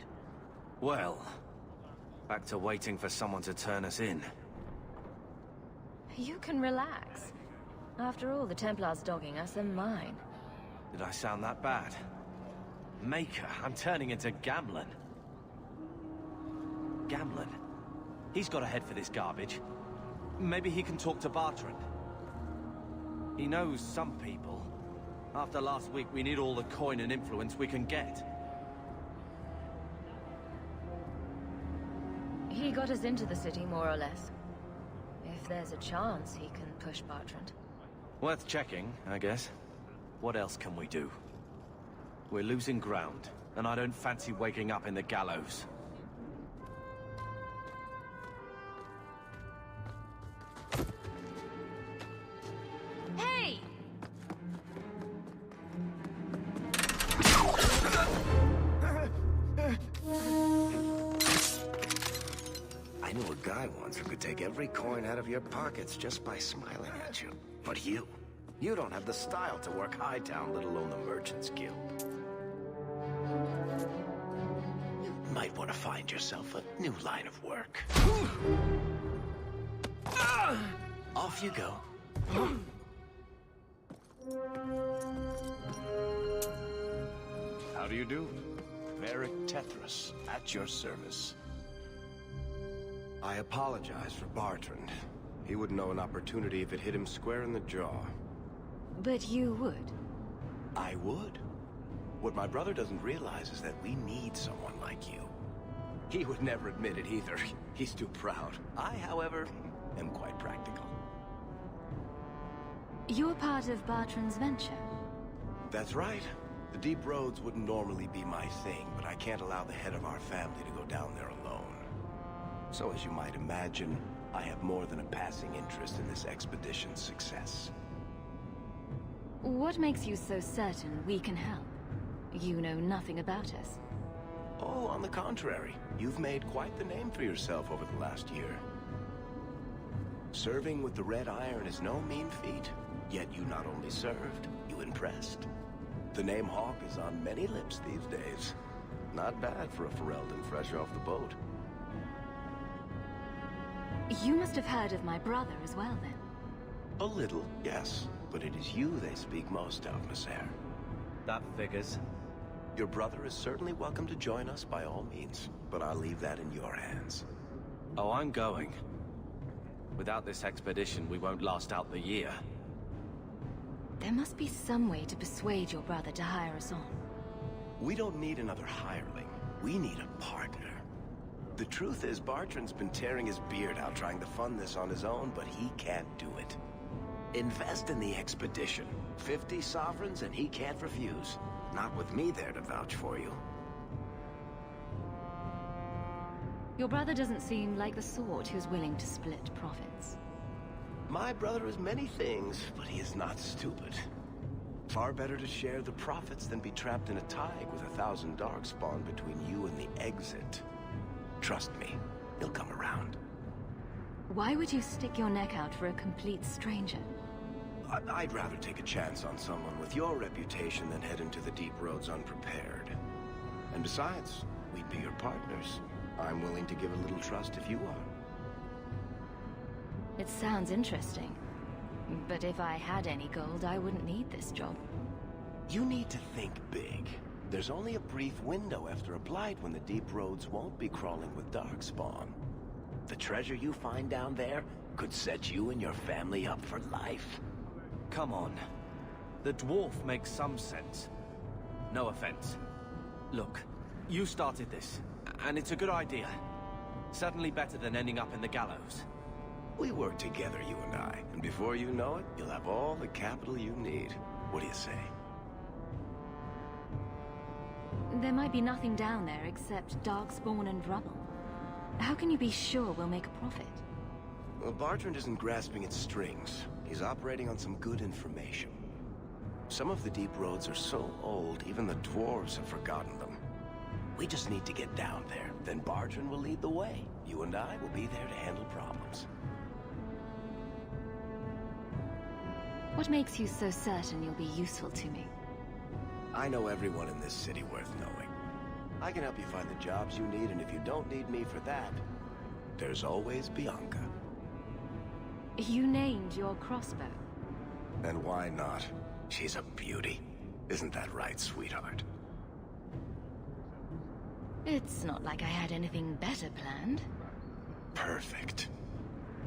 Well, back to waiting for someone to turn us in. You can relax. After all, the Templars dogging us are mine. Did I sound that bad? Maker, I'm turning into Gamlen. Gamlen? He's got a head for this garbage. Maybe he can talk to Bertrand. He knows some people. After last week, we need all the coin and influence we can get. He got us into the city, more or less. If there's a chance, he can push Bertrand. Worth checking, I guess. What else can we do? We're losing ground, and I don't fancy waking up in the gallows. Hey! I knew a guy once who could take every coin out of your pockets just by smiling at you. But you don't have the style to work Hightown, let alone the Merchants Guild. You might want to find yourself a new line of work. Off you go. How do you do? Varric Tethras, at your service. I apologize for Bertrand. He wouldn't know an opportunity if it hit him square in the jaw. But you would. I would. What my brother doesn't realize is that we need someone like you. He would never admit it either. He's too proud. I, however, am quite practical. You're part of Bertrand's venture. That's right. The deep roads wouldn't normally be my thing, but I can't allow the head of our family to go down there alone. So as you might imagine, I have more than a passing interest in this expedition's success. What makes you so certain we can help? You know nothing about us. Oh, on the contrary. You've made quite the name for yourself over the last year. Serving with the Red Iron is no mean feat. Yet you not only served, you impressed. The name Hawk is on many lips these days. Not bad for a Ferelden fresh off the boat. You must have heard of my brother as well, then. A little, yes. But it is you they speak most of, Monsieur. That figures. Your brother is certainly welcome to join us by all means, but I'll leave that in your hands. Oh, I'm going. Without this expedition, we won't last out the year. There must be some way to persuade your brother to hire us on. We don't need another hireling. We need a partner. The truth is, Bartrand's been tearing his beard out trying to fund this on his own, but he can't do it. Invest in the expedition. 50 sovereigns and he can't refuse. Not with me there to vouch for you. Your brother doesn't seem like the sort who's willing to split profits. My brother is many things, but he is not stupid. Far better to share the profits than be trapped in a tide with 1,000 darkspawn between you and the exit. Trust me, he'll come around. Why would you stick your neck out for a complete stranger? I'd rather take a chance on someone with your reputation than head into the deep roads unprepared. And besides, we'd be your partners. I'm willing to give a little trust if you are. It sounds interesting. But if I had any gold, I wouldn't need this job. You need to think big. There's only a brief window after a blight when the deep roads won't be crawling with darkspawn. The treasure you find down there could set you and your family up for life. Come on. The dwarf makes some sense. No offense. Look, you started this, and it's a good idea. Certainly better than ending up in the gallows. We work together, you and I, and before you know it, you'll have all the capital you need. What do you say? There might be nothing down there except darkspawn and rubble. How can you be sure we'll make a profit? Well, Bartrand isn't grasping at strings. He's operating on some good information. Some of the deep roads are so old, even the dwarves have forgotten them. We just need to get down there. Then Bartrand will lead the way. You and I will be there to handle problems. What makes you so certain you'll be useful to me? I know everyone in this city worth knowing. I can help you find the jobs you need, and if you don't need me for that, there's always Bianca. You named your crossbow. And why not? She's a beauty. Isn't that right, sweetheart? It's not like I had anything better planned. Perfect.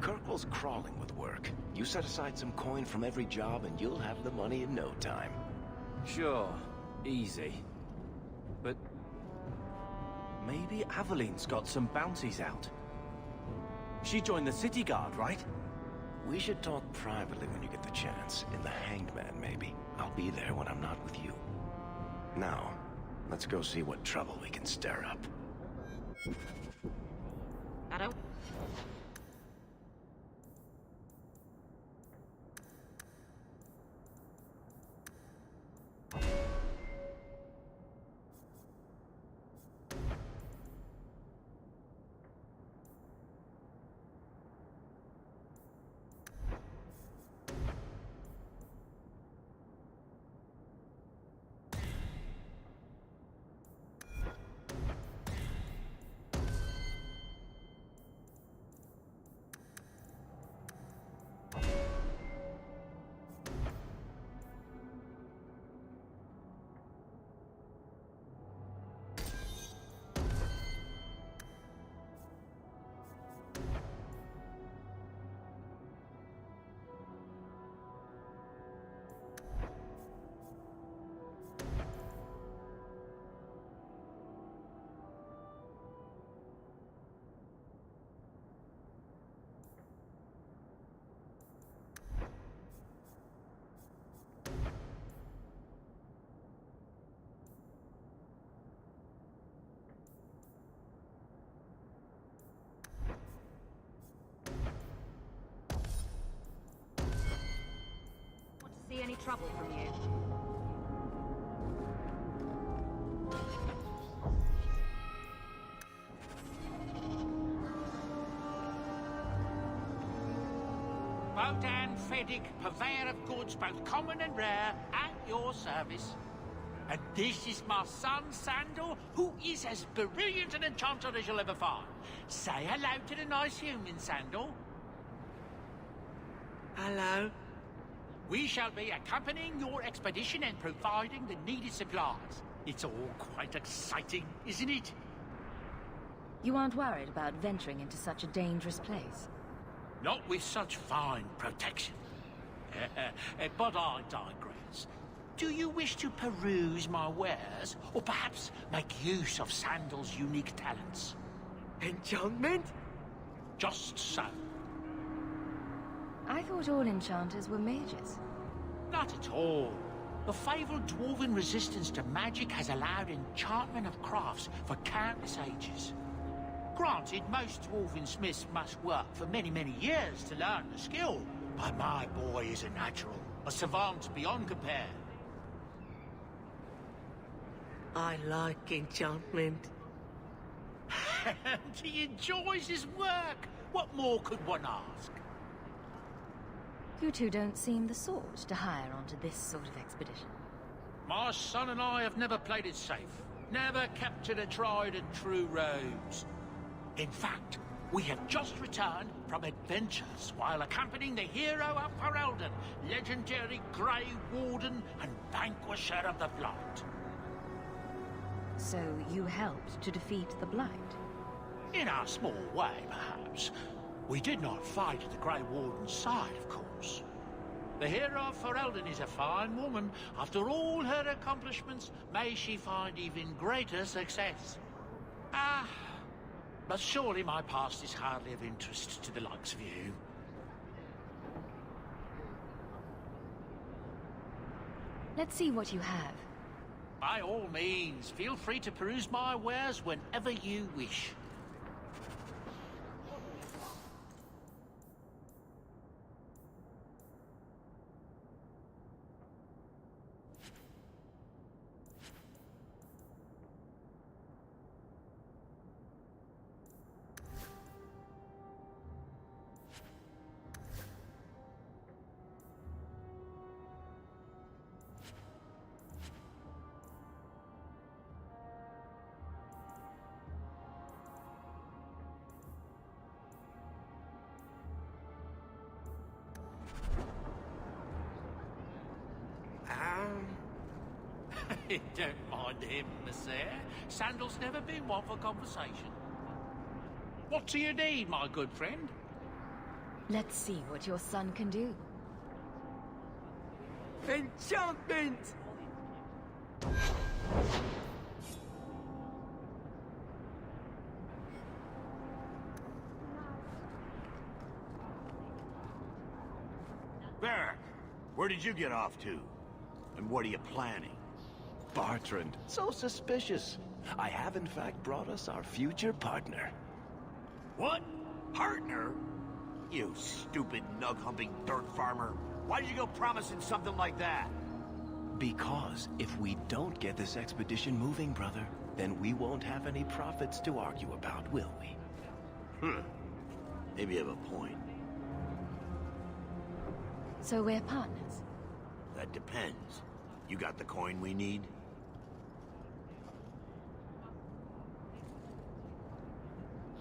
Kirkwall's crawling with work. You set aside some coin from every job and you'll have the money in no time. Sure. Easy. But maybe Aveline's got some bounties out. She joined the city guard, right? We should talk privately when you get the chance. In the Hanged Man, maybe. I'll be there when I'm not with you. Now, let's go see what trouble we can stir up. Hello? See any trouble from you? Bodan Feddick, purveyor of goods both common and rare, at your service. And this is my son, Sandal, who is as brilliant an enchanter as you'll ever find. Say hello to the nice human, Sandal. Hello. We shall be accompanying your expedition and providing the needed supplies. It's all quite exciting, isn't it? You aren't worried about venturing into such a dangerous place? Not with such fine protection. But I digress. Do you wish to peruse my wares, or perhaps make use of Sandal's unique talents? Enchantment? Just so. I thought all enchanters were mages. Not at all. The fabled dwarven resistance to magic has allowed enchantment of crafts for countless ages. Granted, most dwarven smiths must work for many, many years to learn the skill, but my boy is a natural, a savant beyond compare. I like enchantment. He enjoys his work. What more could one ask? You two don't seem the sort to hire onto this sort of expedition. My son and I have never played it safe. Never kept to the tried and true roads. In fact, we have just returned from adventures while accompanying the hero of Ferelden, legendary Grey Warden and vanquisher of the Blight. So you helped to defeat the Blight? In our small way, perhaps. We did not fight at the Grey Warden's side, of course. The hero of Ferelden is a fine woman. After all her accomplishments, may she find even greater success. But surely my past is hardly of interest to the likes of you. Let's see what you have. By all means, feel free to peruse my wares whenever you wish. Don't mind him, Monsieur. Sandal's never been one for conversation. What do you need, my good friend? Let's see what your son can do. Enchantment! Varric, where did you get off to? And what are you planning? Bartrand, so suspicious. I have in fact brought us our future partner. What? Partner? You stupid nug-humping dirt farmer. Why did you go promising something like that? Because if we don't get this expedition moving, brother, then we won't have any profits to argue about, will we? Maybe you have a point. So we're partners? That depends. You got the coin we need?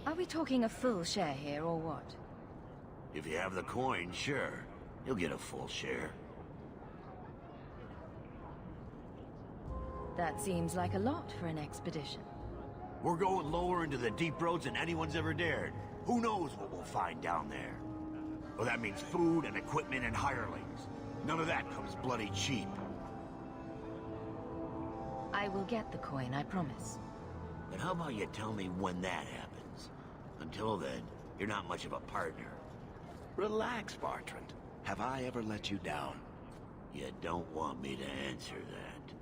Are we talking a full share here, or what? If you have the coin, sure. You'll get a full share. That seems like a lot for an expedition. We're going lower into the deep roads than anyone's ever dared. Who knows what we'll find down there? Well, that means food and equipment and hirelings. None of that comes bloody cheap. I will get the coin, I promise. Then how about you tell me when that happens? Until then, you're not much of a partner. Relax, Bartrand. Have I ever let you down? You don't want me to answer that.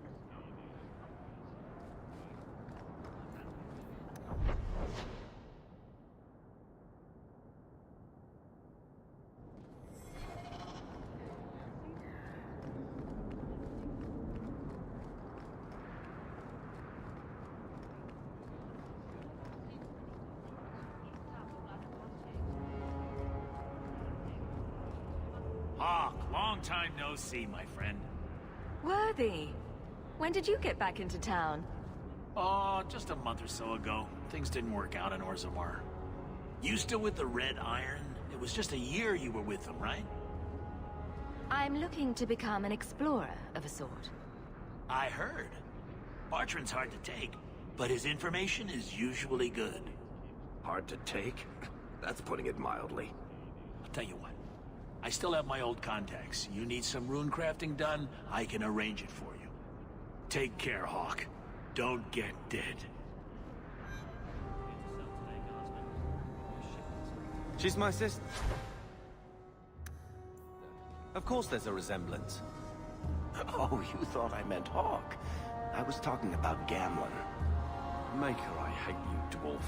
Hawk, long time no see, my friend. Worthy! When did you get back into town? Oh, just a month or so ago. Things didn't work out in Orzammar. You still with the Red Iron? It was just a year you were with them, right? I'm looking to become an explorer of a sort. I heard. Bartrand's hard to take, but his information is usually good. Hard to take? That's putting it mildly. I'll tell you what. I still have my old contacts. You need some rune crafting done, I can arrange it for you. Take care, Hawk. Don't get dead. She's my sister. Of course there's a resemblance. Oh, you thought I meant Hawk. I was talking about Gamlen. Maker, I hate you, dwarf.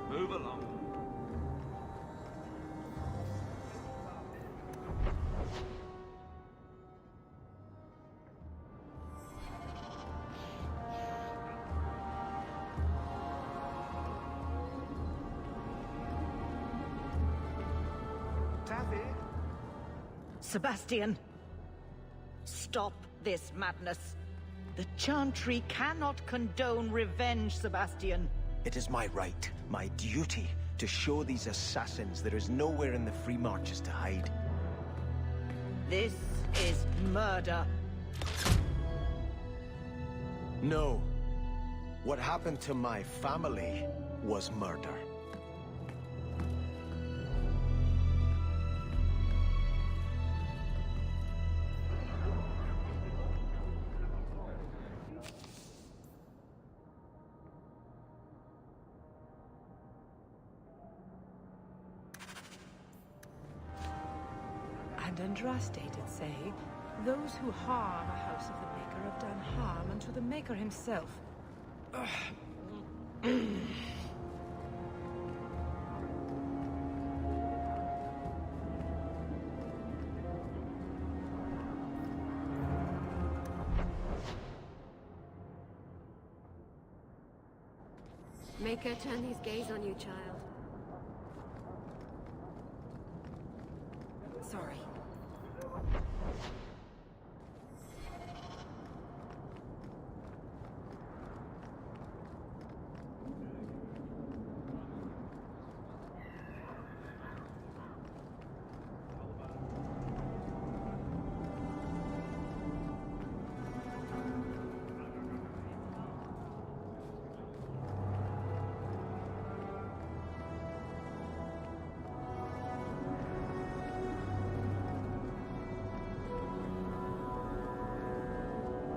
Move along. Sebastian! Stop this madness. The Chantry cannot condone revenge, Sebastian. It is my right, my duty, to show these assassins there is nowhere in the Free Marches to hide. This is murder. No. What happened to my family was murder. And Andraste did say, those who harm a house of the Maker have done harm unto the Maker himself. Maker, turn his gaze on you, child. Sorry.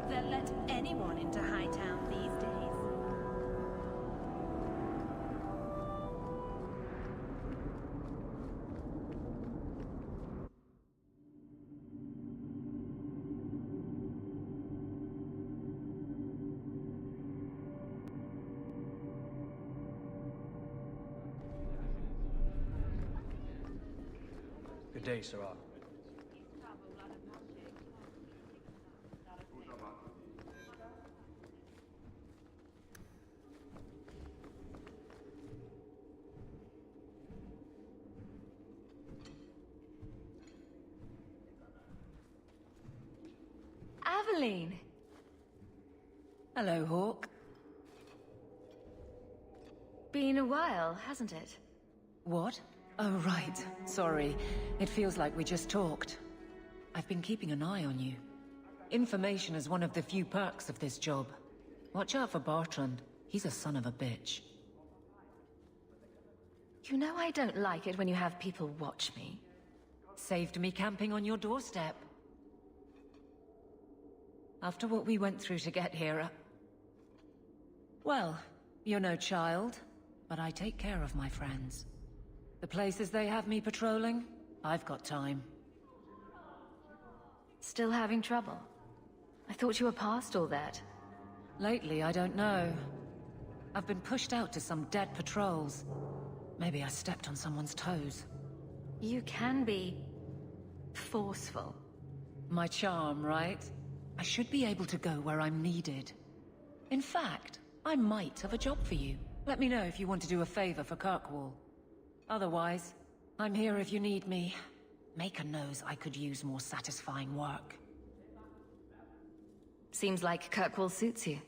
They'll let anyone into Hightown these days. Good day, Sirrah. Aveline! Hello, Hawk. Been a while, hasn't it? What? Oh, right. Sorry. It feels like we just talked. I've been keeping an eye on you. Information is one of the few perks of this job. Watch out for Bartrand. He's a son of a bitch. You know I don't like it when you have people watch me. Saved me camping on your doorstep. After what we went through to get here, well, you're no child, but I take care of my friends. The places they have me patrolling, I've got time. Still having trouble? I thought you were past all that. Lately, I don't know. I've been pushed out to some dead patrols. Maybe I stepped on someone's toes. You can be forceful. My charm, right? I should be able to go where I'm needed. In fact, I might have a job for you. Let me know if you want to do a favor for Kirkwall. Otherwise, I'm here if you need me. Maker knows I could use more satisfying work. Seems like Kirkwall suits you.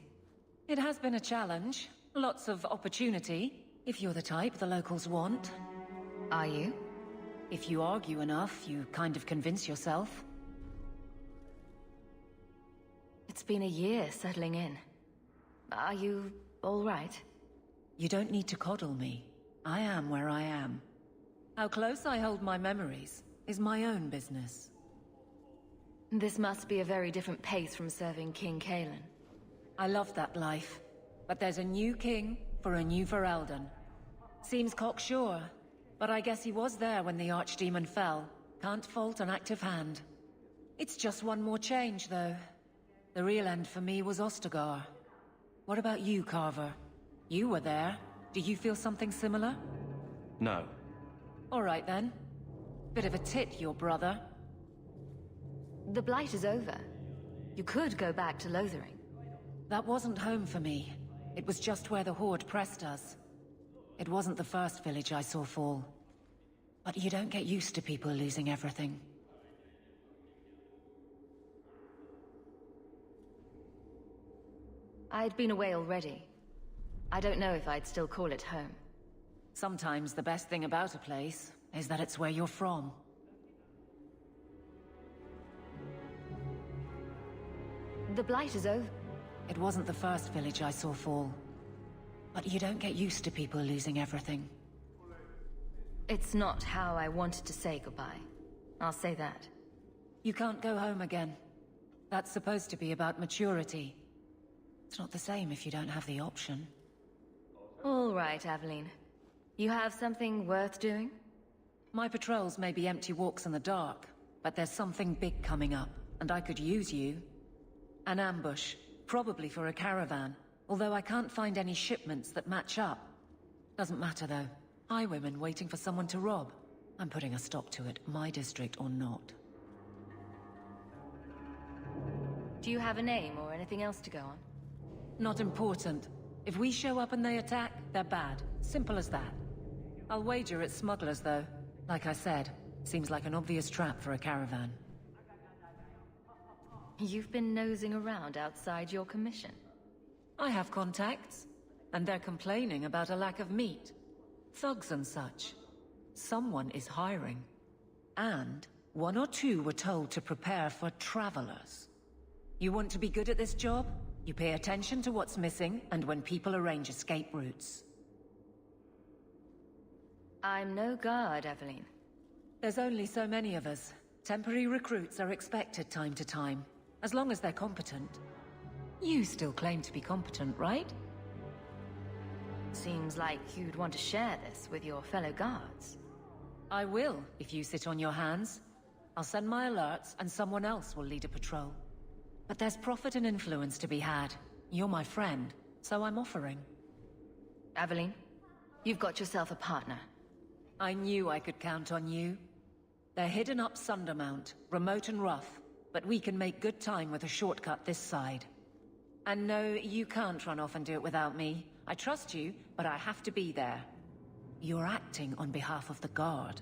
It has been a challenge. Lots of opportunity, if you're the type the locals want. Are you? If you argue enough, you kind of convince yourself. It's been a year settling in. Are you all right? You don't need to coddle me. I am where I am. How close I hold my memories is my own business. This must be a very different pace from serving King Kalen. I love that life. But there's a new king for a new Ferelden. Seems cocksure, but I guess he was there when the Archdemon fell. Can't fault an active hand. It's just one more change, though. The real end for me was Ostagar. What about you, Carver? You were there. Do you feel something similar? No. All right, then. Bit of a tit, your brother. The Blight is over. You could go back to Lothering. That wasn't home for me. It was just where the Horde pressed us. It wasn't the first village I saw fall. But you don't get used to people losing everything. I'd been away already. I don't know if I'd still call it home. Sometimes the best thing about a place is that it's where you're from. The Blight is over. It wasn't the first village I saw fall. But you don't get used to people losing everything. It's not how I wanted to say goodbye. I'll say that. You can't go home again. That's supposed to be about maturity. It's not the same if you don't have the option. All right, Aveline. You have something worth doing? My patrols may be empty walks in the dark, but there's something big coming up, and I could use you. An ambush, probably for a caravan, although I can't find any shipments that match up. Doesn't matter though. Highwaymen waiting for someone to rob. I'm putting a stop to it, my district or not. Do you have a name or anything else to go on? Not important. If we show up and they attack, they're bad. Simple as that. I'll wager it's smugglers though. Like I said, seems like an obvious trap for a caravan. You've been nosing around outside your commission. I have contacts, and they're complaining about a lack of meat. Thugs and such. Someone is hiring. And one or two were told to prepare for travelers. You want to be good at this job? You pay attention to what's missing, and when people arrange escape routes. I'm no guard, Aveline. There's only so many of us. Temporary recruits are expected time to time, as long as they're competent. You still claim to be competent, right? Seems like you'd want to share this with your fellow guards. I will, if you sit on your hands. I'll send my alerts, and someone else will lead a patrol. But there's profit and influence to be had. You're my friend, so I'm offering. Aveline, you've got yourself a partner. I knew I could count on you. They're hidden up Sundermount, remote and rough, but we can make good time with a shortcut this side. And no, you can't run off and do it without me. I trust you, but I have to be there. You're acting on behalf of the Guard.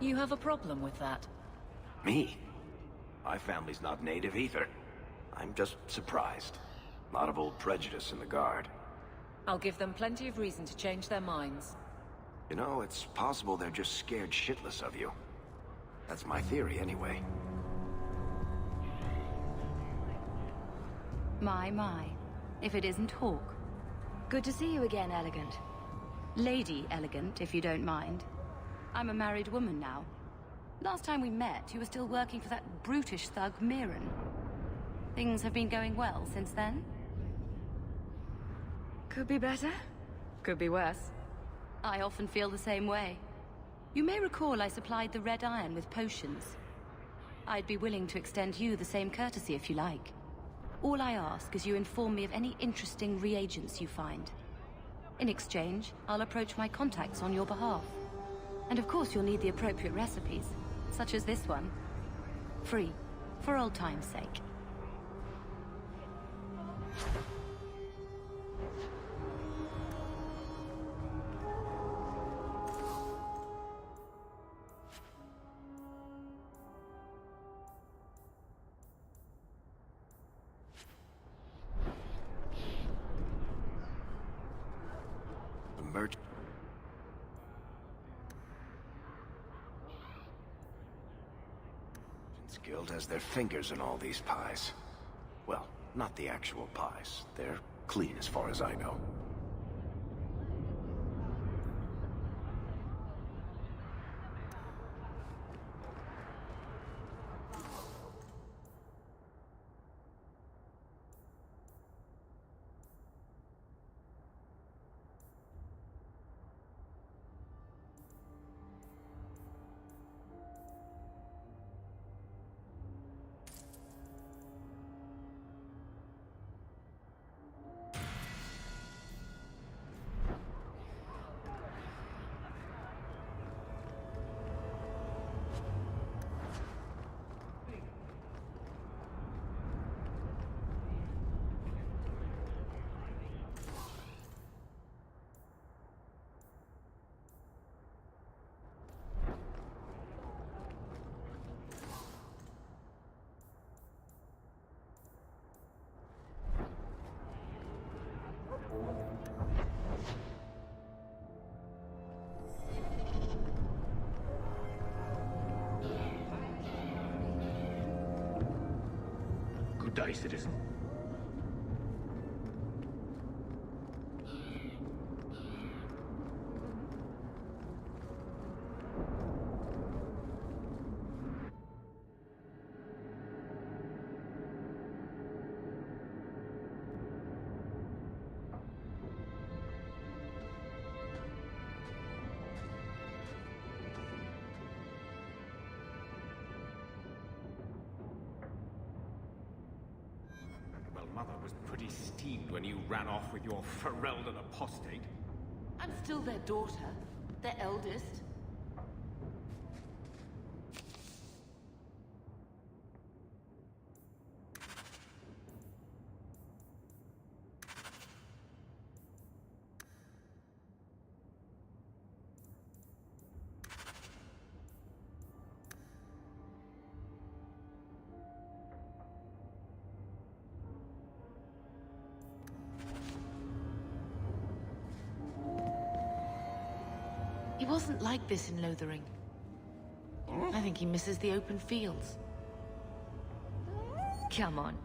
You have a problem with that? Me? My family's not native either. I'm just surprised. A lot of old prejudice in the Guard. I'll give them plenty of reason to change their minds. You know, it's possible they're just scared shitless of you. That's my theory, anyway. My. If it isn't Hawk. Good to see you again, Elegant. Lady Elegant, if you don't mind. I'm a married woman now. Last time we met, you were still working for that brutish thug, Merrill. Things have been going well since then? Could be better. Could be worse. I often feel the same way. You may recall I supplied the Red Iron with potions. I'd be willing to extend you the same courtesy if you like. All I ask is you inform me of any interesting reagents you find. In exchange, I'll approach my contacts on your behalf. And of course you'll need the appropriate recipes, such as this one. Free, for old time's sake. Guild has their fingers in all these pies. Well, not the actual pies. They're clean as far as I know. Good day, citizen. Mother was pretty steamed when you ran off with your Ferelden apostate. I'm still their daughter, their eldest. He wasn't like this in Lothering. I think he misses the open fields. Come on.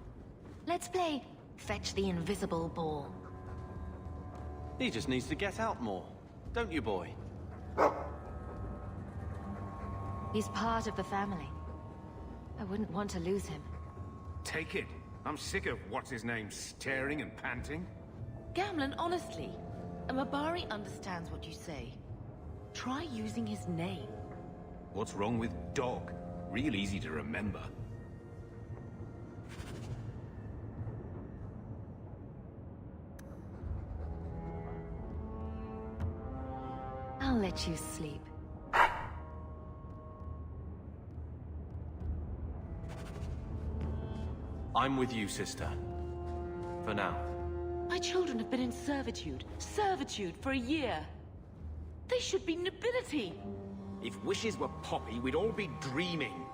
Let's play Fetch the Invisible Ball. He just needs to get out more, don't you, boy? He's part of the family. I wouldn't want to lose him. Take it. I'm sick of what's-his-name staring and panting. Gamlen, honestly, a Mabari understands what you say. Try using his name. What's wrong with dog? Real easy to remember. I'll let you sleep. I'm with you, sister. For now. My children have been in servitude for a year. They should be nobility. If wishes were poppy, we'd all be dreaming.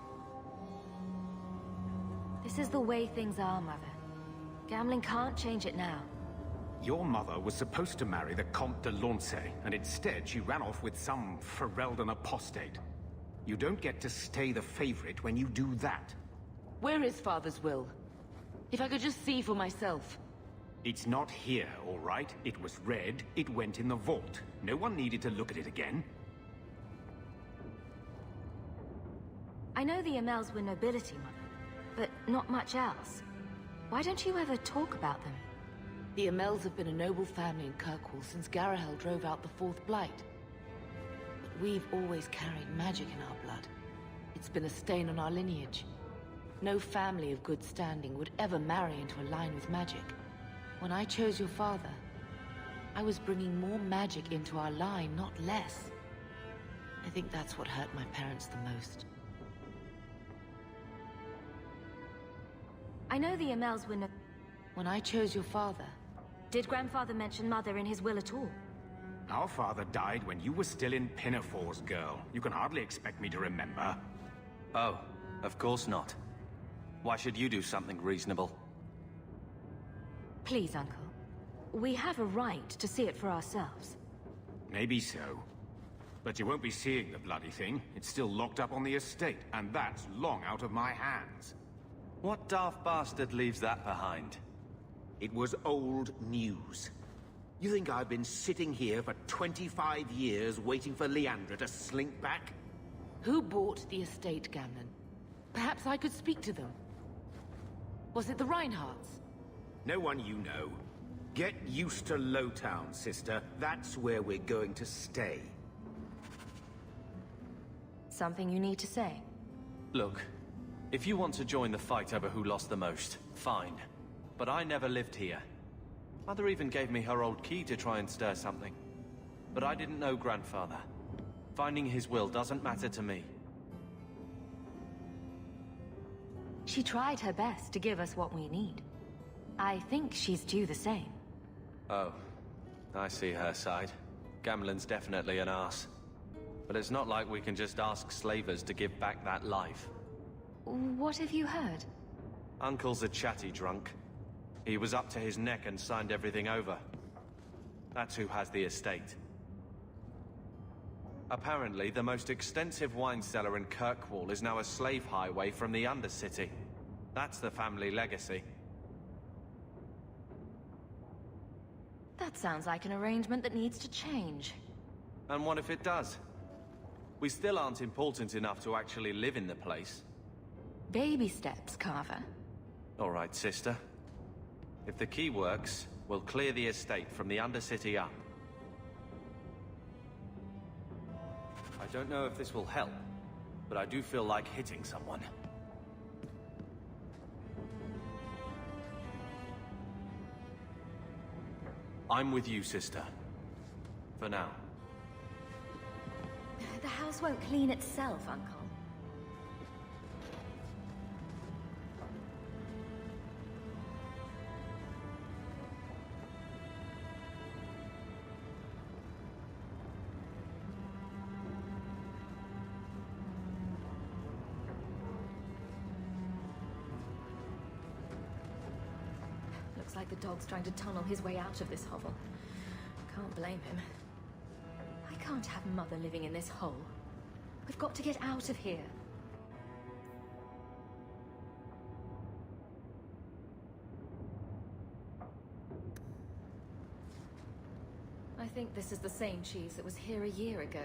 This is the way things are, Mother. Gambling can't change it now. Your mother was supposed to marry the Comte de Launcey, and instead she ran off with some Ferelden apostate. You don't get to stay the favorite when you do that. Where is Father's will? If I could just see for myself. It's not here, all right? It was read, it went in the vault. No one needed to look at it again. I know the Amels were nobility, Mother, but not much else. Why don't you ever talk about them? The Amels have been a noble family in Kirkwall since Garahel drove out the Fourth Blight. But we've always carried magic in our blood. It's been a stain on our lineage. No family of good standing would ever marry into a line with magic. When I chose your father, I was bringing more magic into our line, not less. I think that's what hurt my parents the most. I know the Amels were When I chose your father... Did Grandfather mention Mother in his will at all? Our father died when you were still in Pinafores, girl. You can hardly expect me to remember. Oh, of course not. Why should you do something reasonable? Please, Uncle. We have a right to see it for ourselves. Maybe so. But you won't be seeing the bloody thing. It's still locked up on the estate, and that's long out of my hands. What daft bastard leaves that behind? It was old news. You think I've been sitting here for 25 years waiting for Leandra to slink back? Who bought the estate, Gamlen? Perhaps I could speak to them. Was it the Reinhardts? No one you know. Get used to Lowtown, sister. That's where we're going to stay. Something you need to say? Look, if you want to join the fight over who lost the most, fine. But I never lived here. Mother even gave me her old key to try and stir something. But I didn't know Grandfather. Finding his will doesn't matter to me. She tried her best to give us what we need. I think she's due the same. Oh, I see her side. Gamlen's definitely an arse. But it's not like we can just ask slavers to give back that life. What have you heard? Uncle's a chatty drunk. He was up to his neck and signed everything over. That's who has the estate. Apparently, the most extensive wine cellar in Kirkwall is now a slave highway from the Undercity. That's the family legacy. That sounds like an arrangement that needs to change. And what if it does? We still aren't important enough to actually live in the place. Baby steps, Carver. All right, sister. If the key works, we'll clear the estate from the Undercity up. I don't know if this will help, but I do feel like hitting someone. I'm with you, sister. For now. The house won't clean itself, Uncle. Looks like the dog's trying to tunnel his way out of this hovel. Can't blame him. I can't have Mother living in this hole. We've got to get out of here. I think this is the same cheese that was here a year ago.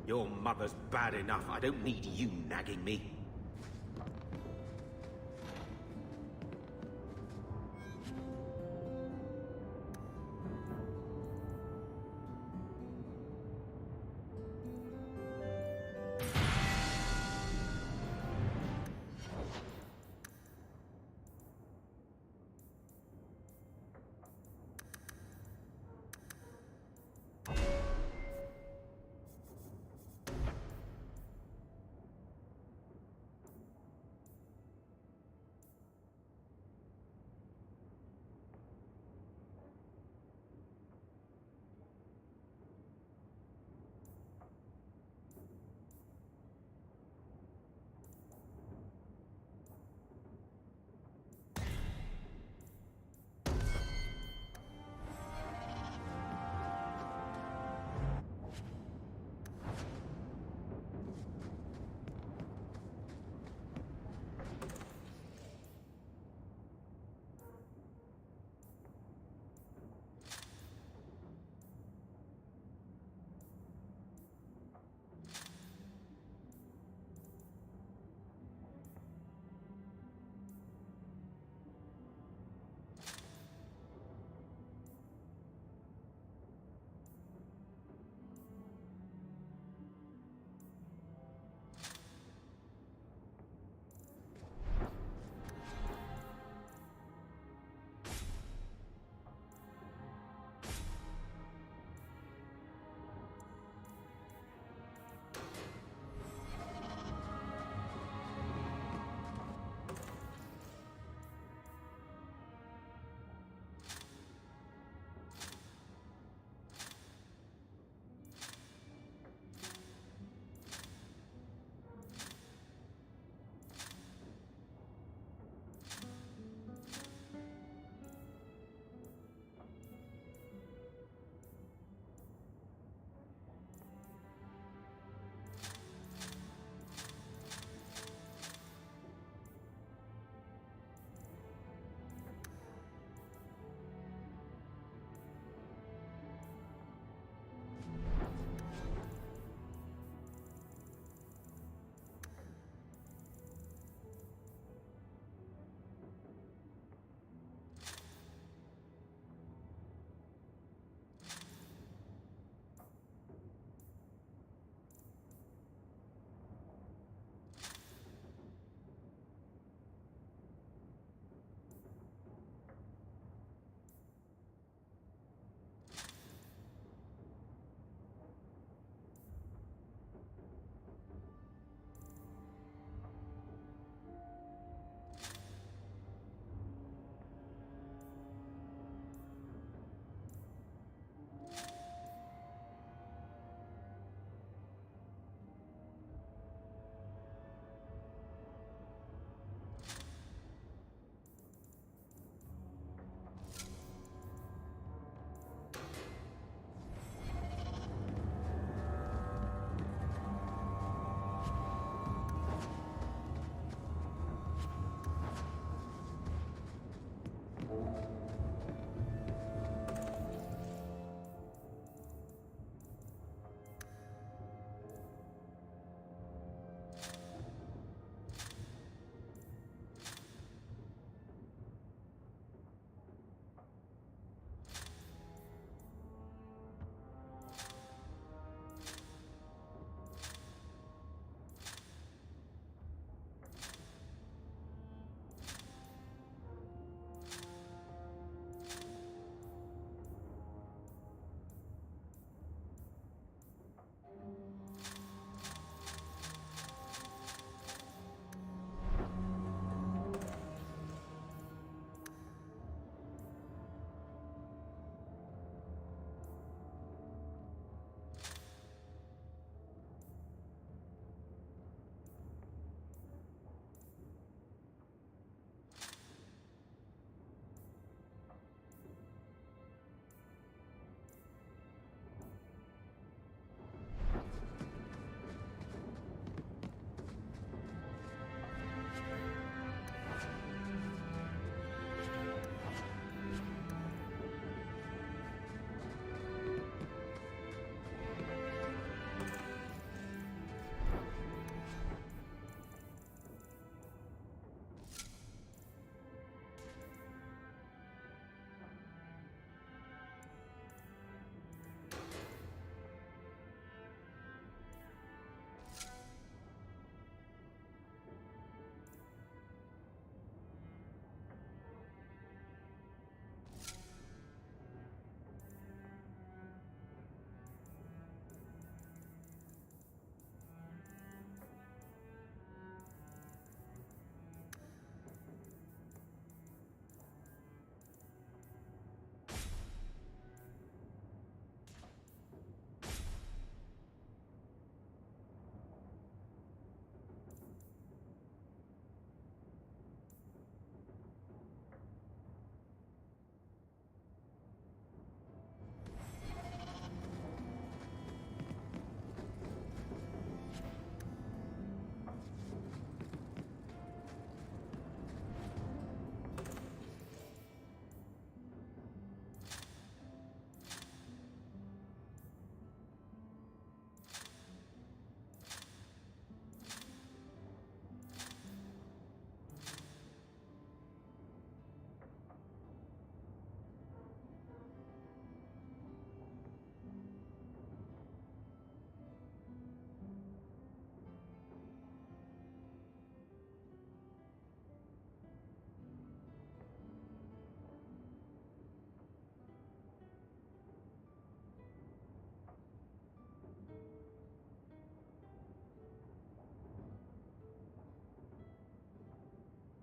Your mother's bad enough. I don't need you nagging me.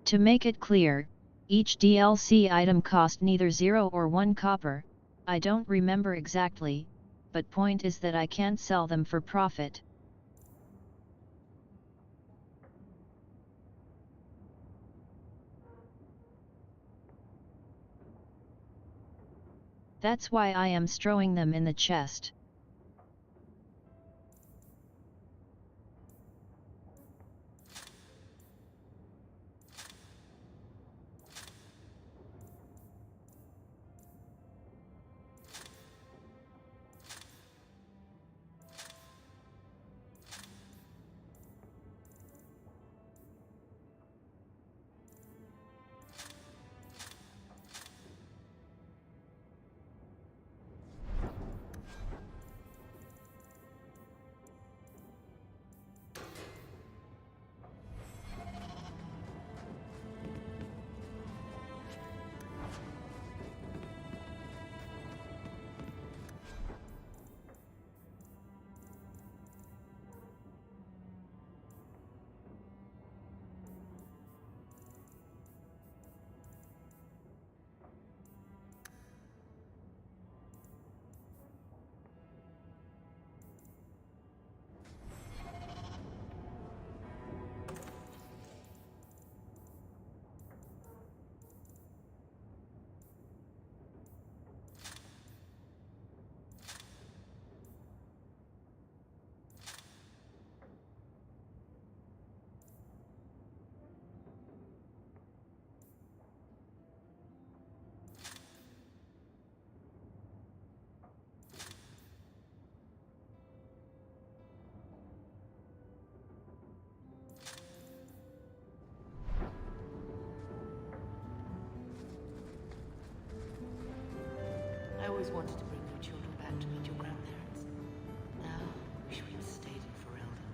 To make it clear, each DLC item cost neither 0 or 1 copper, I don't remember exactly, but point is that I can't sell them for profit. That's why I am throwing them in the chest. I always wanted to bring your children back to meet your grandparents. Now, I wish we'd stayed in Ferelden.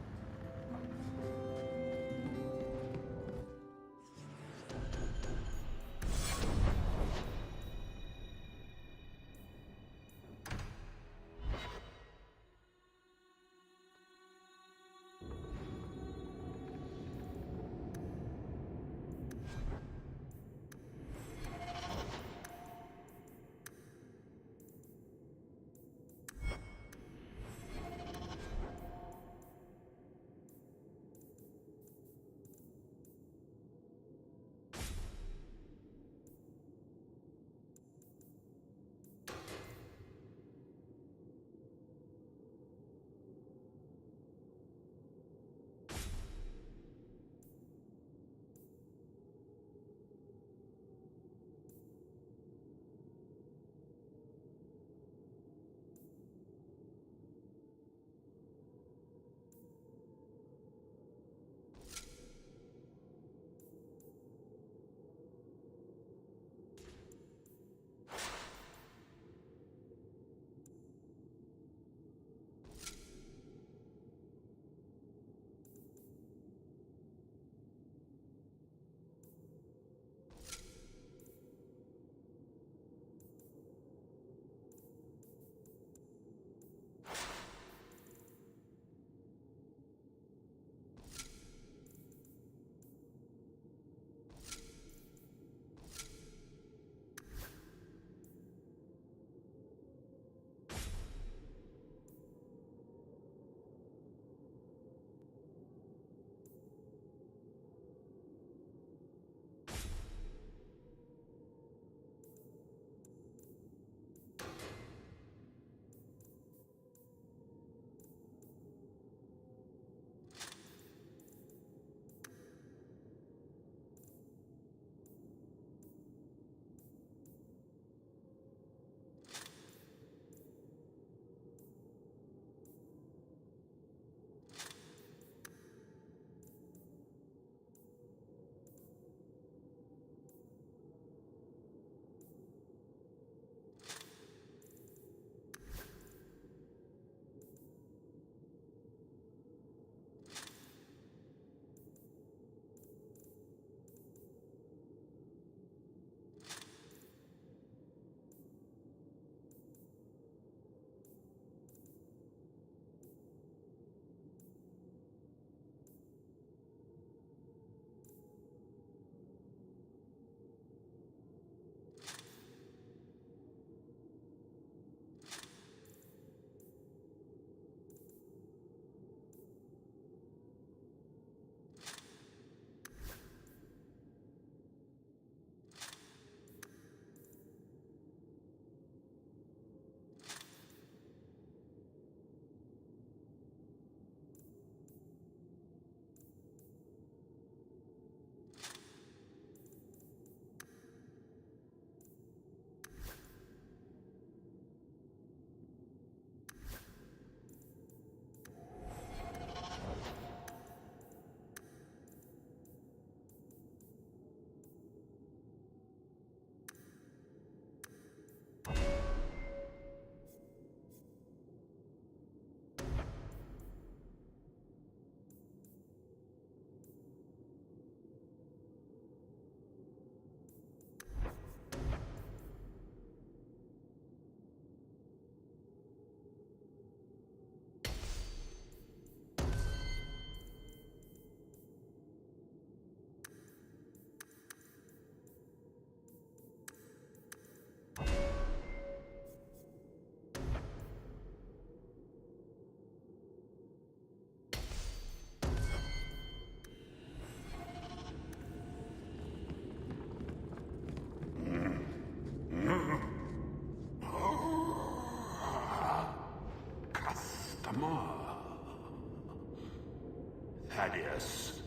Thaddeus,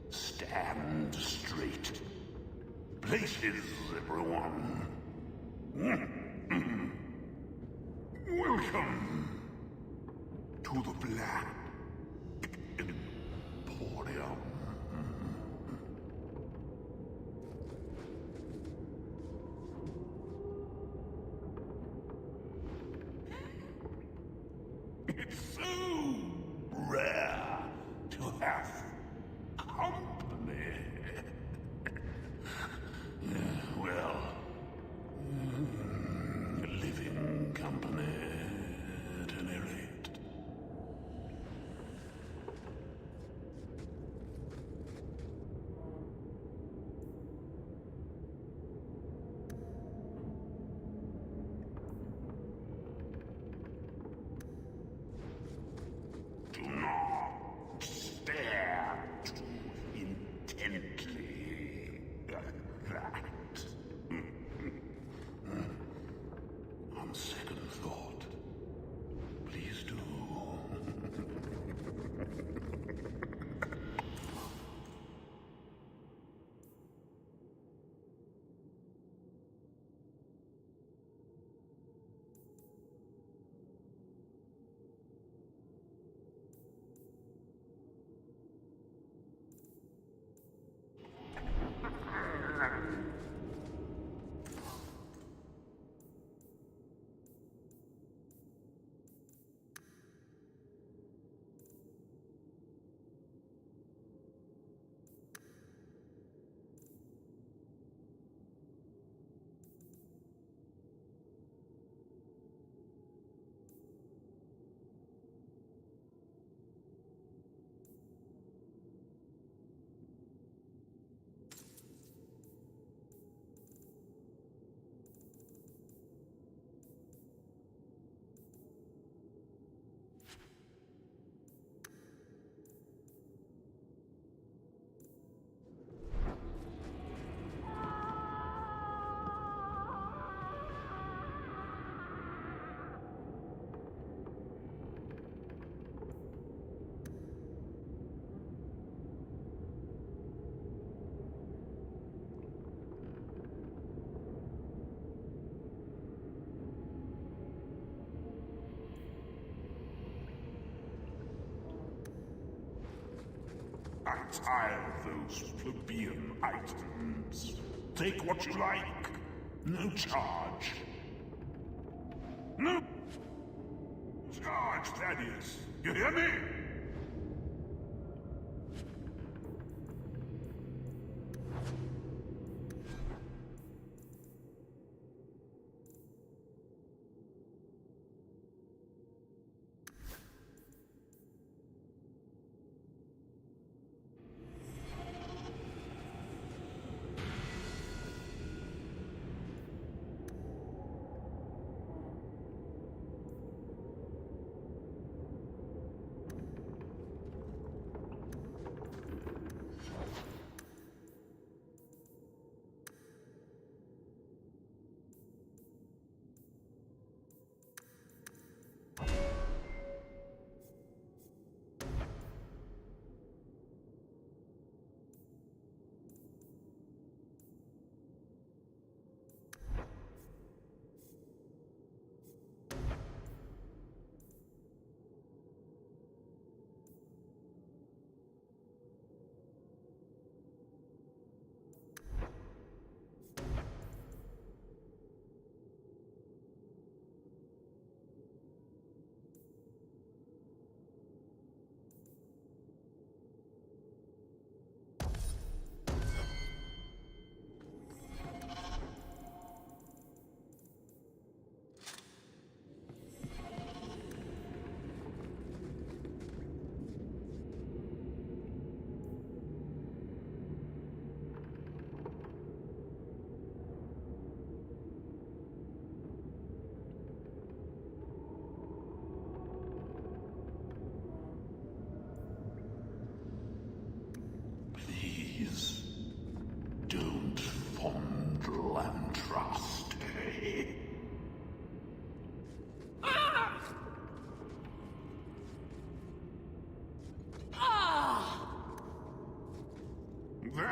stand straight. Places, everyone. Welcome to the Black Emporium. It's so rare to have company. Well, living company at any rate. Do not stare too intently at that. On second thought, please do. I tire of those plebeian items. Take what you like. No charge. No charge, Thaddeus. You hear me?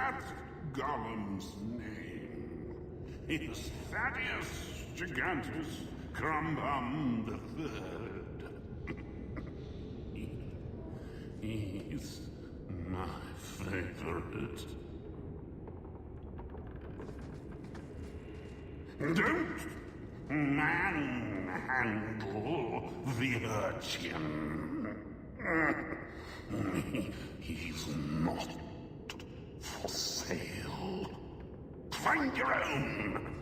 That's Gollum's name. It's Thaddeus Gigantus Crumbum the Third. He's my favorite. Don't manhandle the urchin. He's not for sale. Find your own.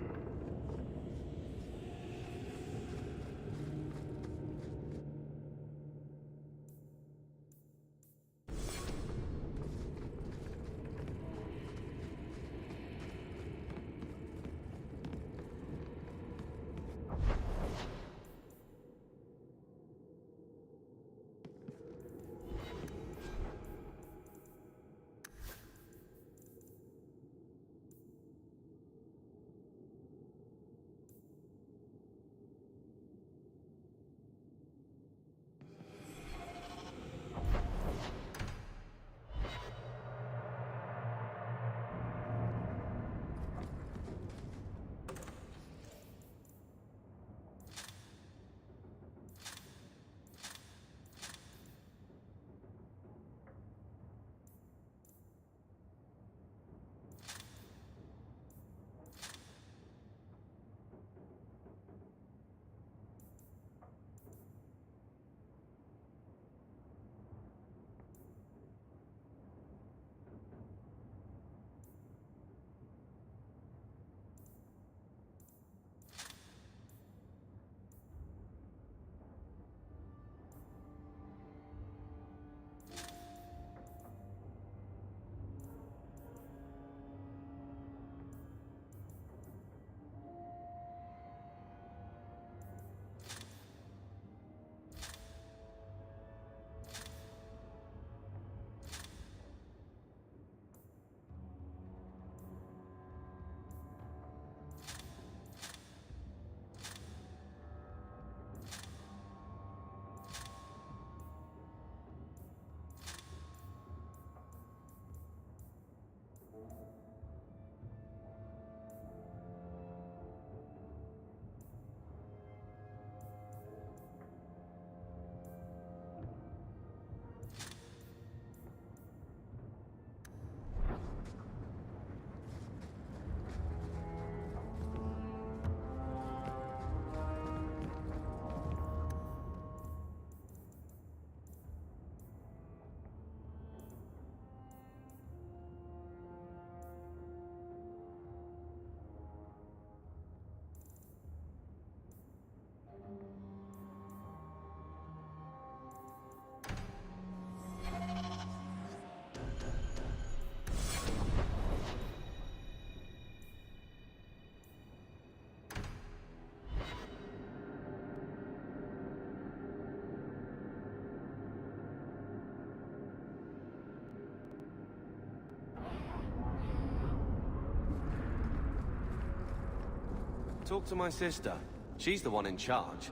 Talk to my sister. She's the one in charge.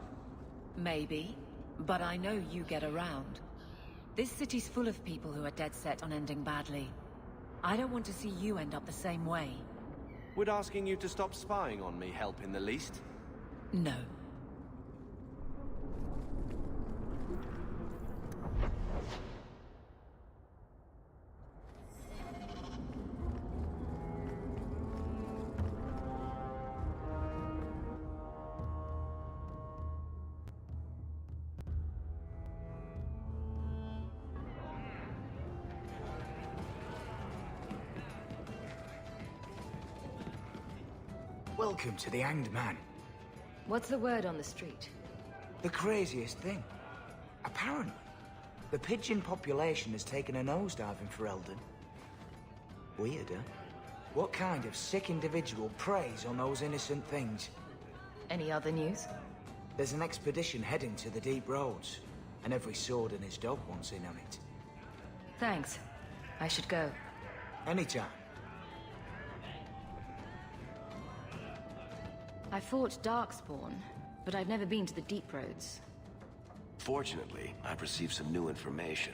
Maybe, but I know you get around. This city's full of people who are dead set on ending badly. I don't want to see you end up the same way. Would asking you to stop spying on me help in the least? No. Welcome to the Hanged Man. What's the word on the street? The craziest thing. Apparently, the pigeon population has taken a nosedive in Ferelden. Weird, huh? What kind of sick individual preys on those innocent things? Any other news? There's an expedition heading to the deep roads, and every sword and his dog wants in on it. Thanks. I should go. Anytime. I fought Darkspawn, but I've never been to the deep roads. Fortunately, I've received some new information.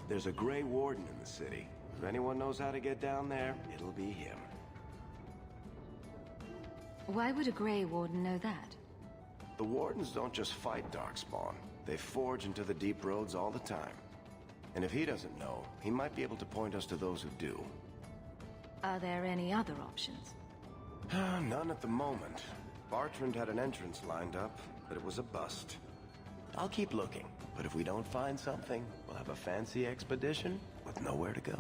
There's a Grey Warden in the city, If anyone knows how to get down there, it'll be him. Why would a Grey Warden know that? The Wardens don't just fight Darkspawn. They forge into the deep roads all the time. And if he doesn't know, he might be able to point us to those who do. Are there any other options? None at the moment. Bartrand had an entrance lined up, but it was a bust. I'll keep looking, but if we don't find something, we'll have a fancy expedition with nowhere to go.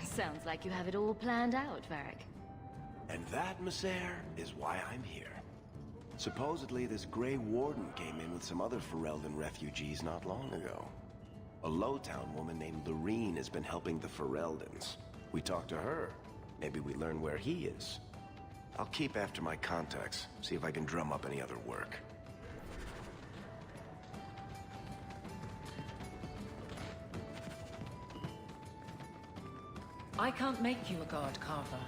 Sounds like you have it all planned out, Varric. And that, Messer, is why I'm here. Supposedly, this Grey Warden came in with some other Ferelden refugees not long ago. A Lowtown woman named Lorene has been helping the Fereldans. We talked to her. Maybe we learn where he is. I'll keep after my contacts, see if I can drum up any other work. I can't make you a guard, Carver.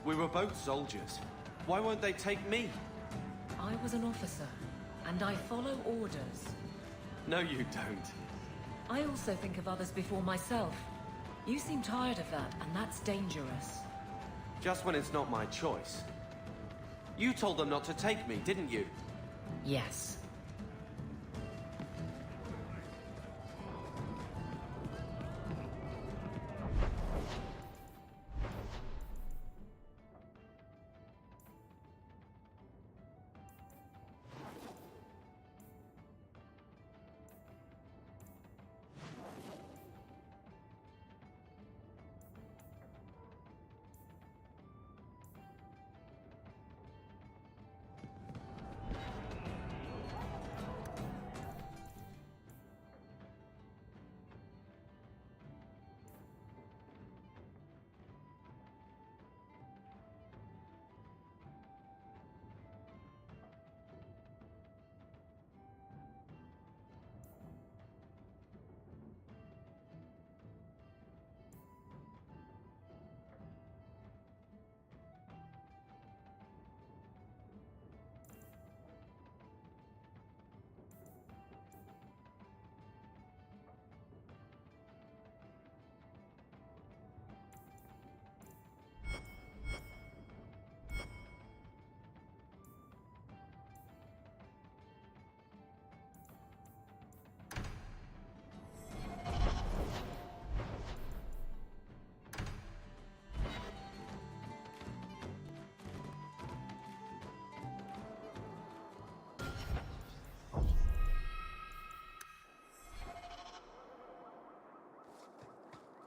We were both soldiers. Why won't they take me? I was an officer, and I follow orders. No, you don't. I also think of others before myself. You seem tired of that, and that's dangerous. Just when it's not my choice. You told them not to take me, didn't you? Yes.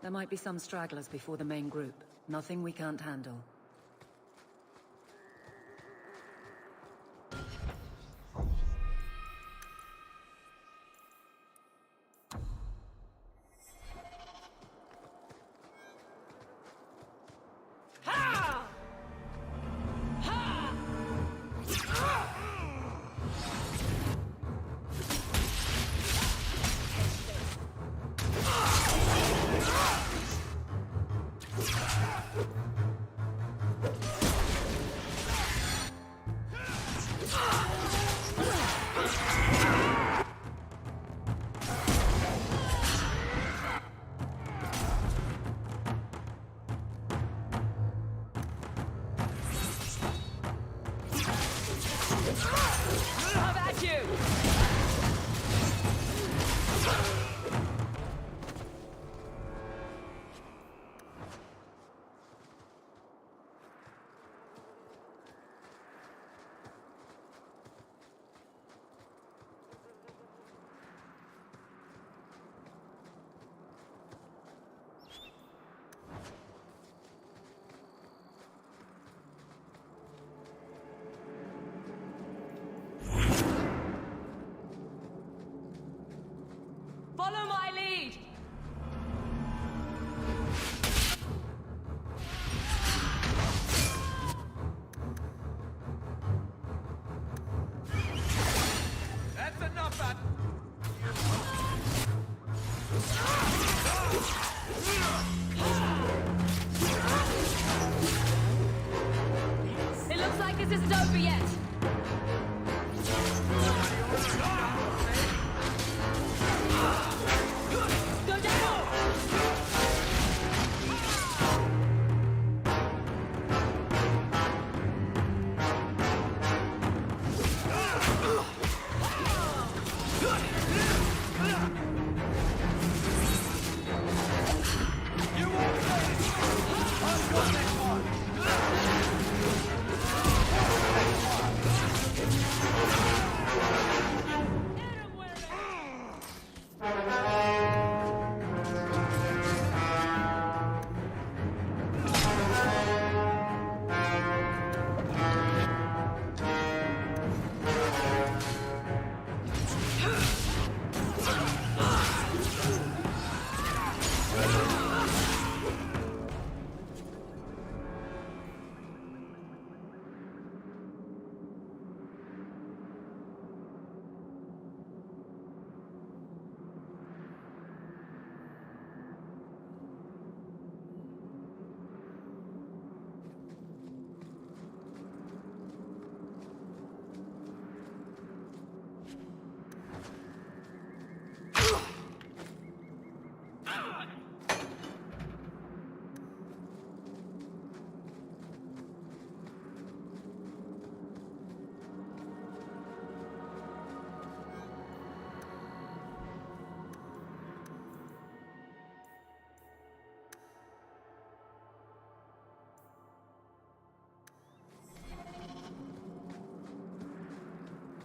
There might be some stragglers before the main group. Nothing we can't handle. How about you? Follow my lead! That's enough, man! It looks like this isn't over yet!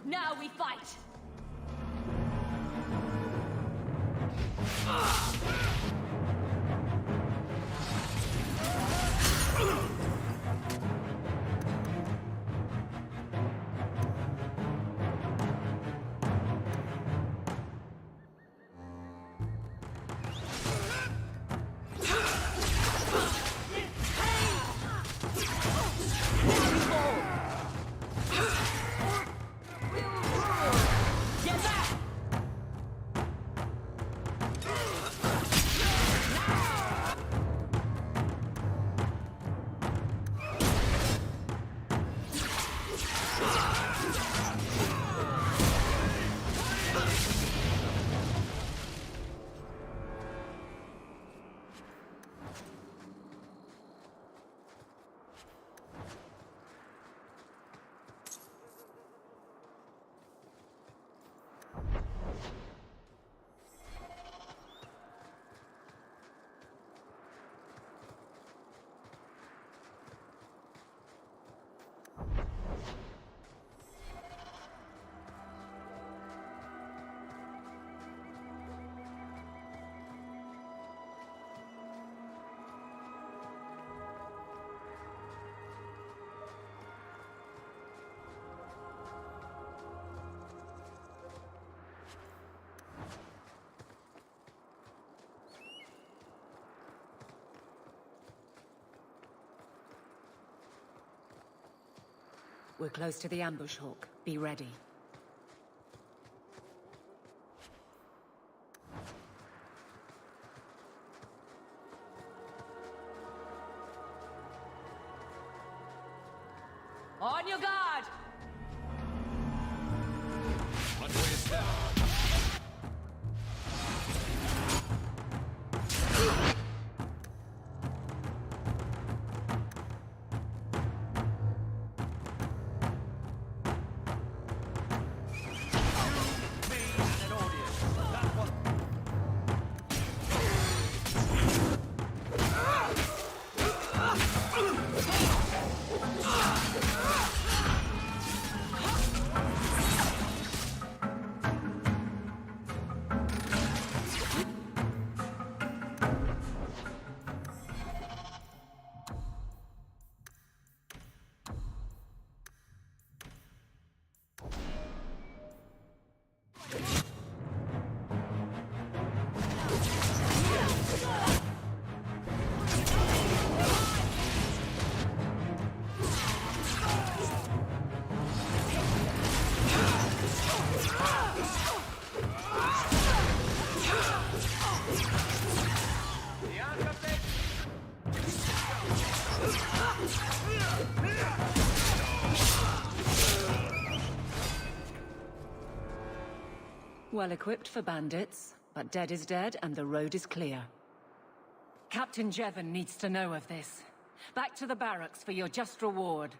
Now we fight! We're close to the ambush hook. Be ready. On your guard! What way is that? Well equipped for bandits, but dead is dead and the road is clear. Captain Jevon needs to know of this. Back to the barracks for your just reward.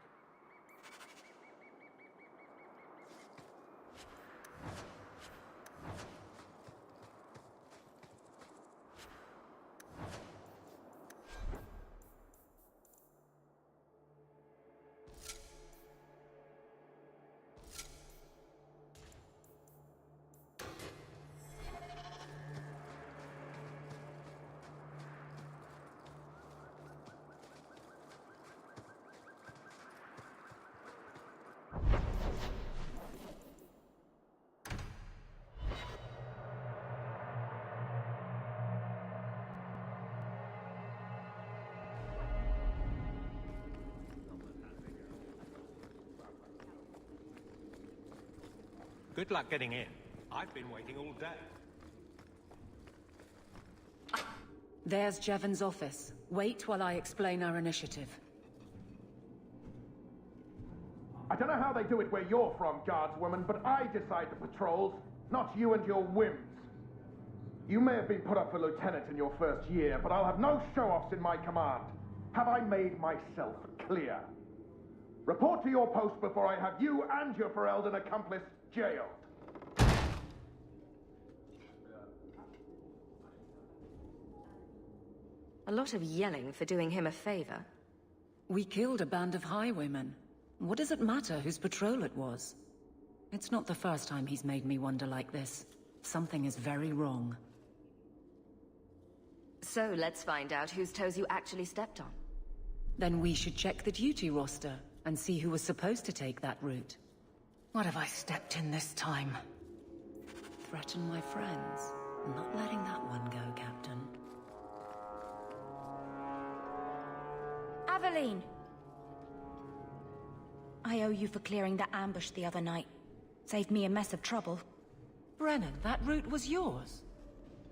Good luck getting in. I've been waiting all day. There's Jevon's office. Wait while I explain our initiative. I don't know how they do it where you're from, guardswoman, but I decide the patrols, not you and your whims. You may have been put up for lieutenant in your first year, but I'll have no show-offs in my command. Have I made myself clear? Report to your post before I have you and your Ferelden accomplice jailed. A lot of yelling for doing him a favor. We killed a band of highwaymen. What does it matter whose patrol it was? It's not the first time he's made me wonder like this. Something is very wrong. So let's find out whose toes you actually stepped on. Then we should check the duty roster and see who was supposed to take that route. What have I stepped in this time? Threaten my friends. I'm not letting that one go, Captain. Aveline! I owe you for clearing that ambush the other night. Saved me a mess of trouble. Brennan, that route was yours?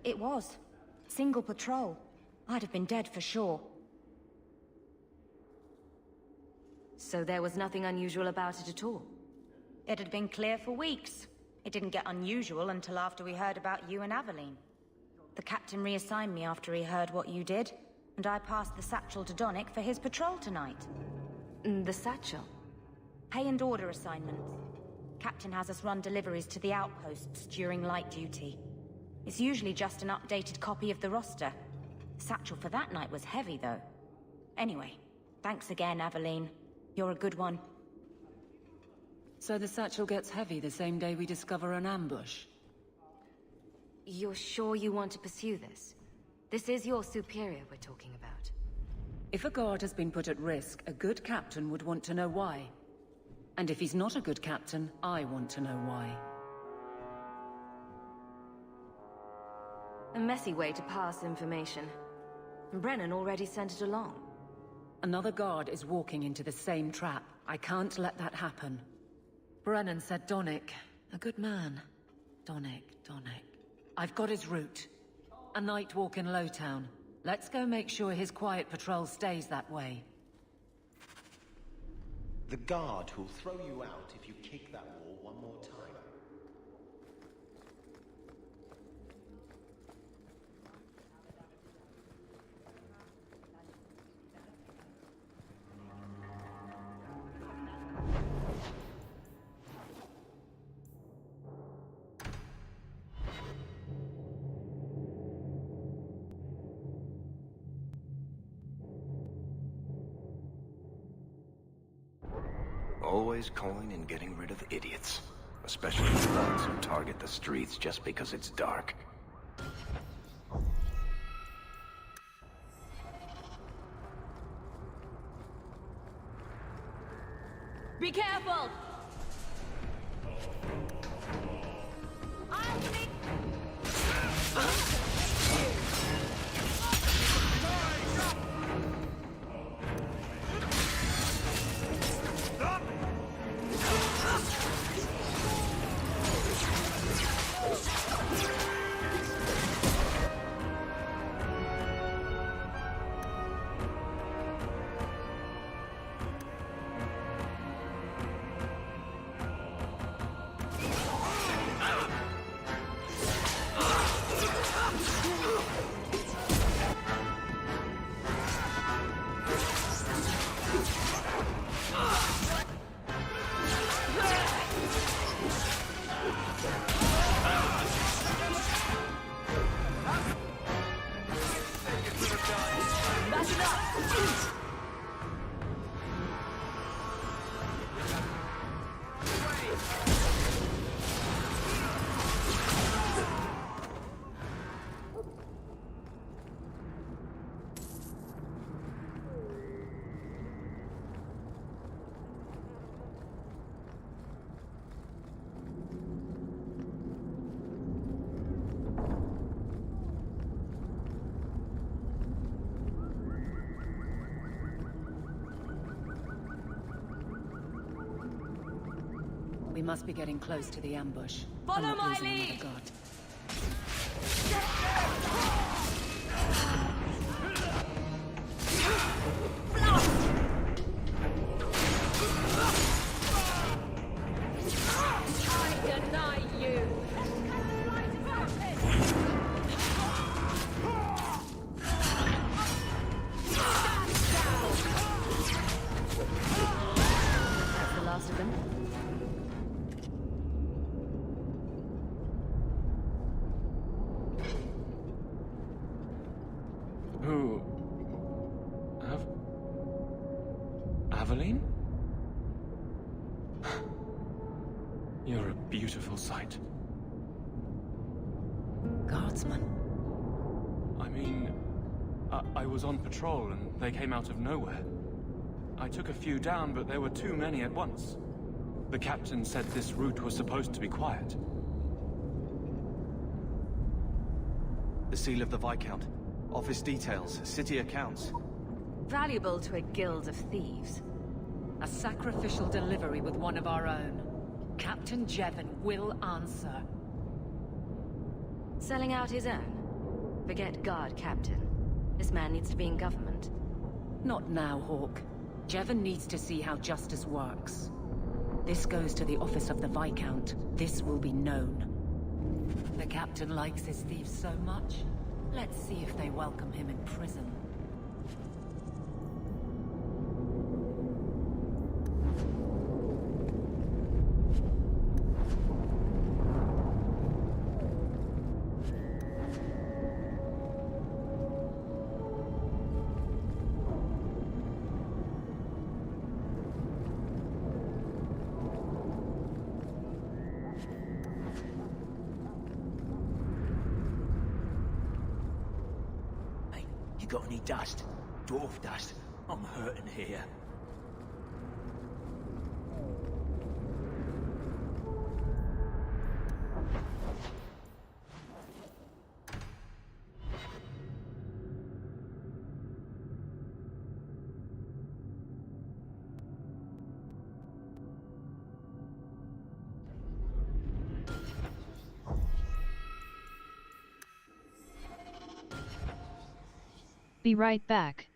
It was. Single patrol. I'd have been dead for sure. So there was nothing unusual about it at all? It had been clear for weeks. It didn't get unusual until after we heard about you and Aveline. The captain reassigned me after he heard what you did, and I passed the satchel to Donnick for his patrol tonight. The satchel? Pay and order assignments. Captain has us run deliveries to the outposts during light duty. It's usually just an updated copy of the roster. The satchel for that night was heavy, though. Anyway, thanks again, Aveline. You're a good one. So the satchel gets heavy the same day we discover an ambush? You're sure you want to pursue this? This is your superior we're talking about. If a guard has been put at risk, a good captain would want to know why. And if he's not a good captain, I want to know why. A messy way to pass information. Brennan already sent it along. Another guard is walking into the same trap. I can't let that happen. Brennan said Donnick. A good man. Donnick. I've got his route. A night walk in Lowtown. Let's go make sure his quiet patrol stays that way. The guard who'll throw you out if you kick that wall one more time. Always coin and getting rid of idiots. Especially the ones who target the streets just because it's dark. Be careful! We must be getting close to the ambush. Follow I'm not my losing lead! another guard. I deny you! That's the last of them. Who? Aveline? You're a beautiful sight. Guardsmen? I mean, I was on patrol and they came out of nowhere. I took a few down, but there were too many at once. The captain said this route was supposed to be quiet. The seal of the Viscount. Office details, city accounts. Valuable to a guild of thieves. A sacrificial delivery with one of our own. Captain Jevon will answer. Selling out his own? Forget guard captain. This man needs to be in government. Not now, Hawk. Jevon needs to see how justice works. This goes to the office of the Viscount. This will be known. The captain likes his thieves so much. Let's see if they welcome him in prison. You got any dust? Dwarf dust? I'm hurting here. Be right back.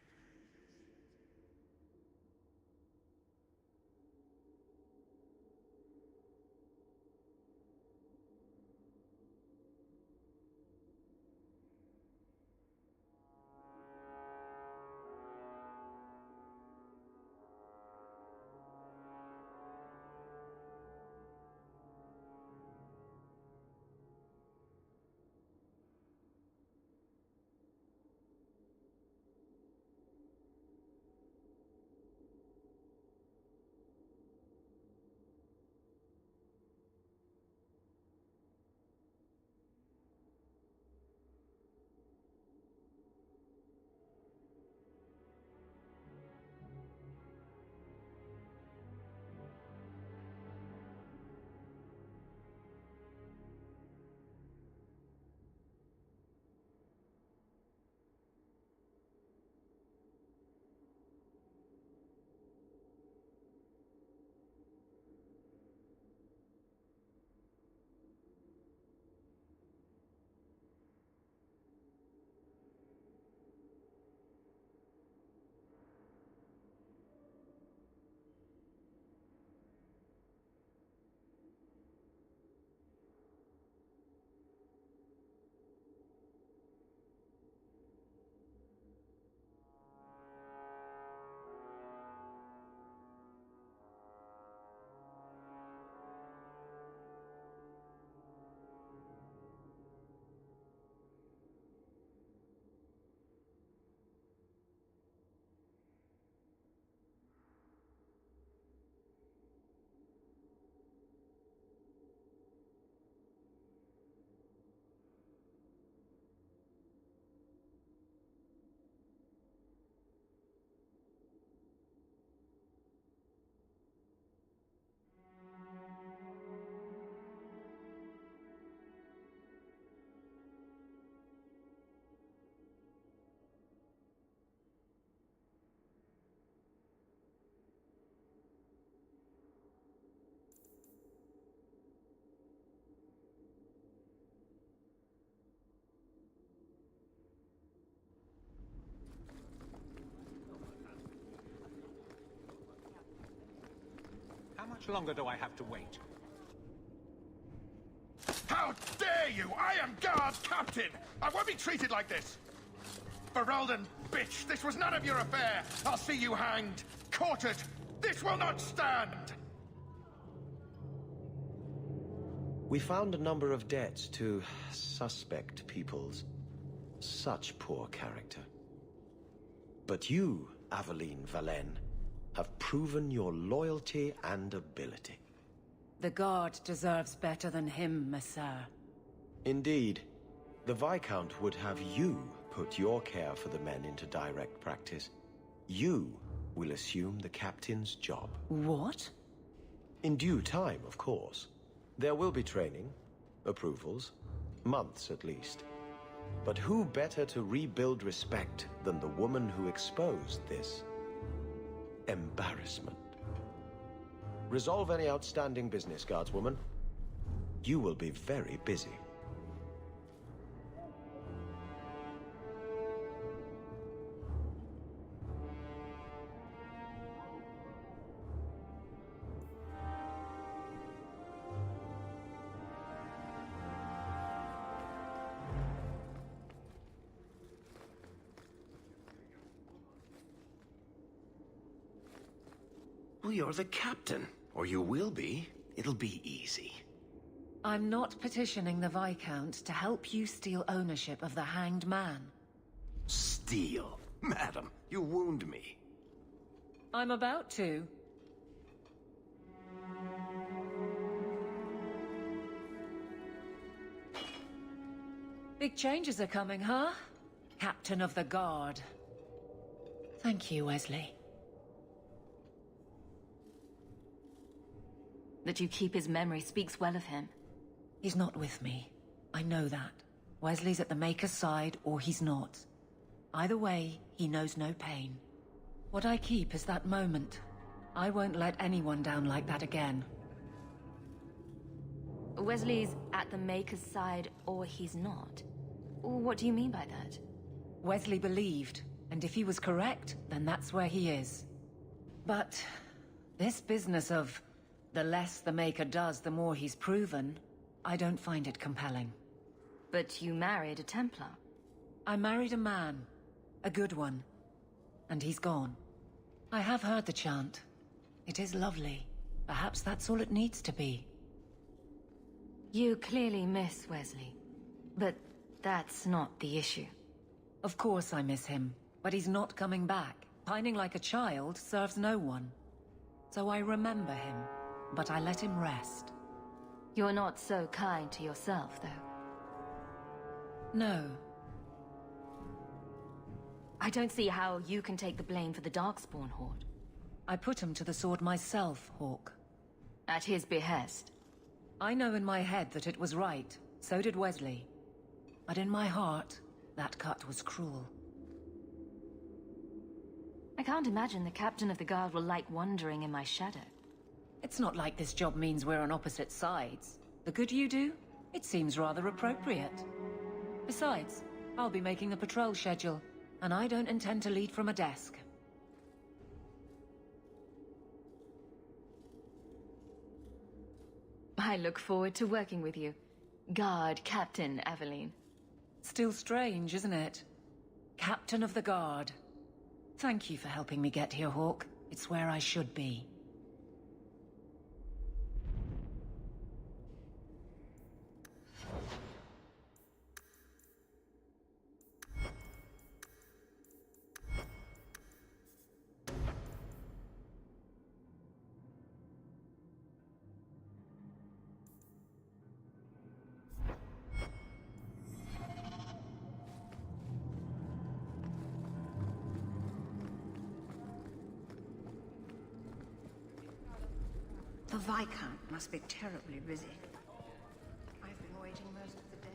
How much longer do I have to wait? How dare you! I am guard captain! I won't be treated like this! Ferelden, bitch, this was none of your affair! I'll see you hanged, quartered! This will not stand! We found a number of debts to suspect peoples. Such poor character. But you, Aveline Valen, have proven your loyalty and ability. The Guard deserves better than him, Messere. Indeed. The Viscount would have you put your care for the men into direct practice. You will assume the captain's job. What? In due time, of course. There will be training, approvals, months at least. But who better to rebuild respect than the woman who exposed this embarrassment? Resolve any outstanding business, guardswoman. You will be very busy. Well, you're the captain. Or you will be. It'll be easy. I'm not petitioning the Viscount to help you steal ownership of the Hanged Man. Steal? Madam, you wound me. I'm about to. Big changes are coming, huh? Captain of the Guard. Thank you, Wesley. That you keep his memory speaks well of him. He's not with me. I know that. Wesley's at the Maker's side, or he's not. Either way, he knows no pain. What I keep is that moment. I won't let anyone down like that again. Wesley's at the Maker's side, or he's not. What do you mean by that? Wesley believed, and if he was correct, then that's where he is. But this business of the less the Maker does, the more he's proven, I don't find it compelling. But you married a Templar. I married a man. A good one. And he's gone. I have heard the chant. It is lovely. Perhaps that's all it needs to be. You clearly miss Wesley. But that's not the issue. Of course I miss him. But he's not coming back. Pining like a child serves no one. So I remember him. But I let him rest. You're not so kind to yourself, though. No. I don't see how you can take the blame for the Darkspawn Horde. I put him to the sword myself, Hawk. At his behest. I know in my head that it was right. So did Wesley. But in my heart, that cut was cruel. I can't imagine the Captain of the Guard will like wandering in my shadow. It's not like this job means we're on opposite sides. The good you do, it seems rather appropriate. Besides, I'll be making the patrol schedule, and I don't intend to lead from a desk. I look forward to working with you. Guard Captain Aveline. Still strange, isn't it? Captain of the Guard. Thank you for helping me get here, Hawk. It's where I should be. The Viscount must be terribly busy. I've been waiting most of the day.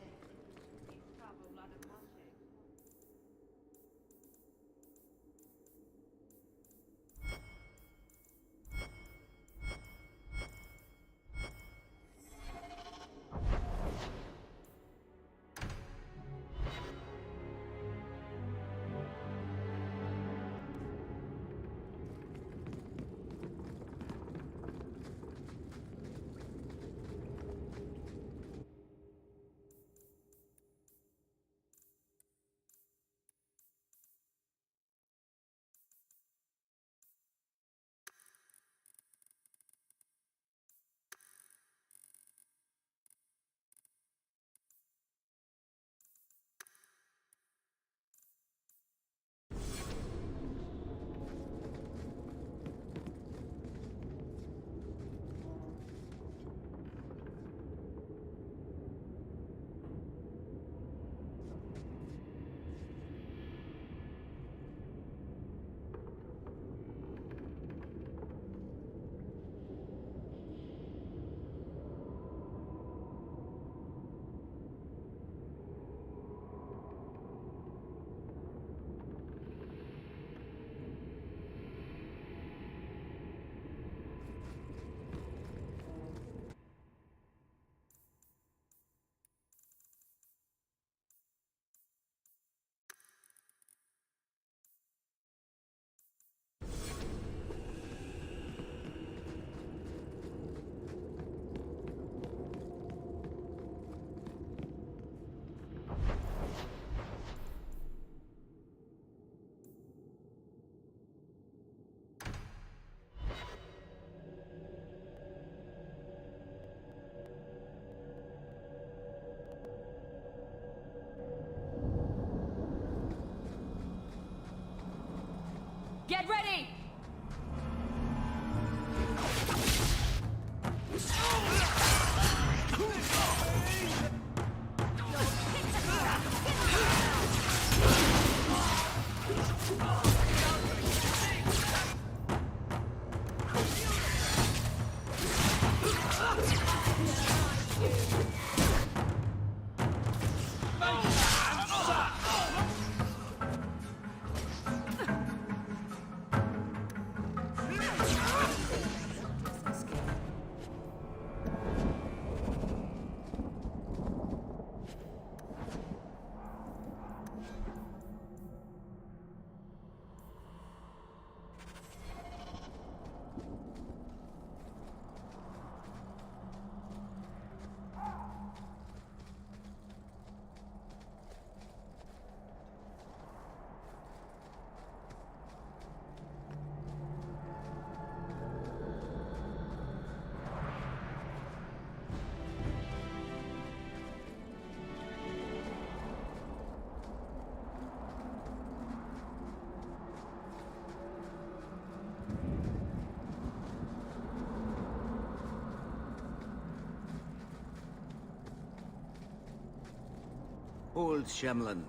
Old Shemlin,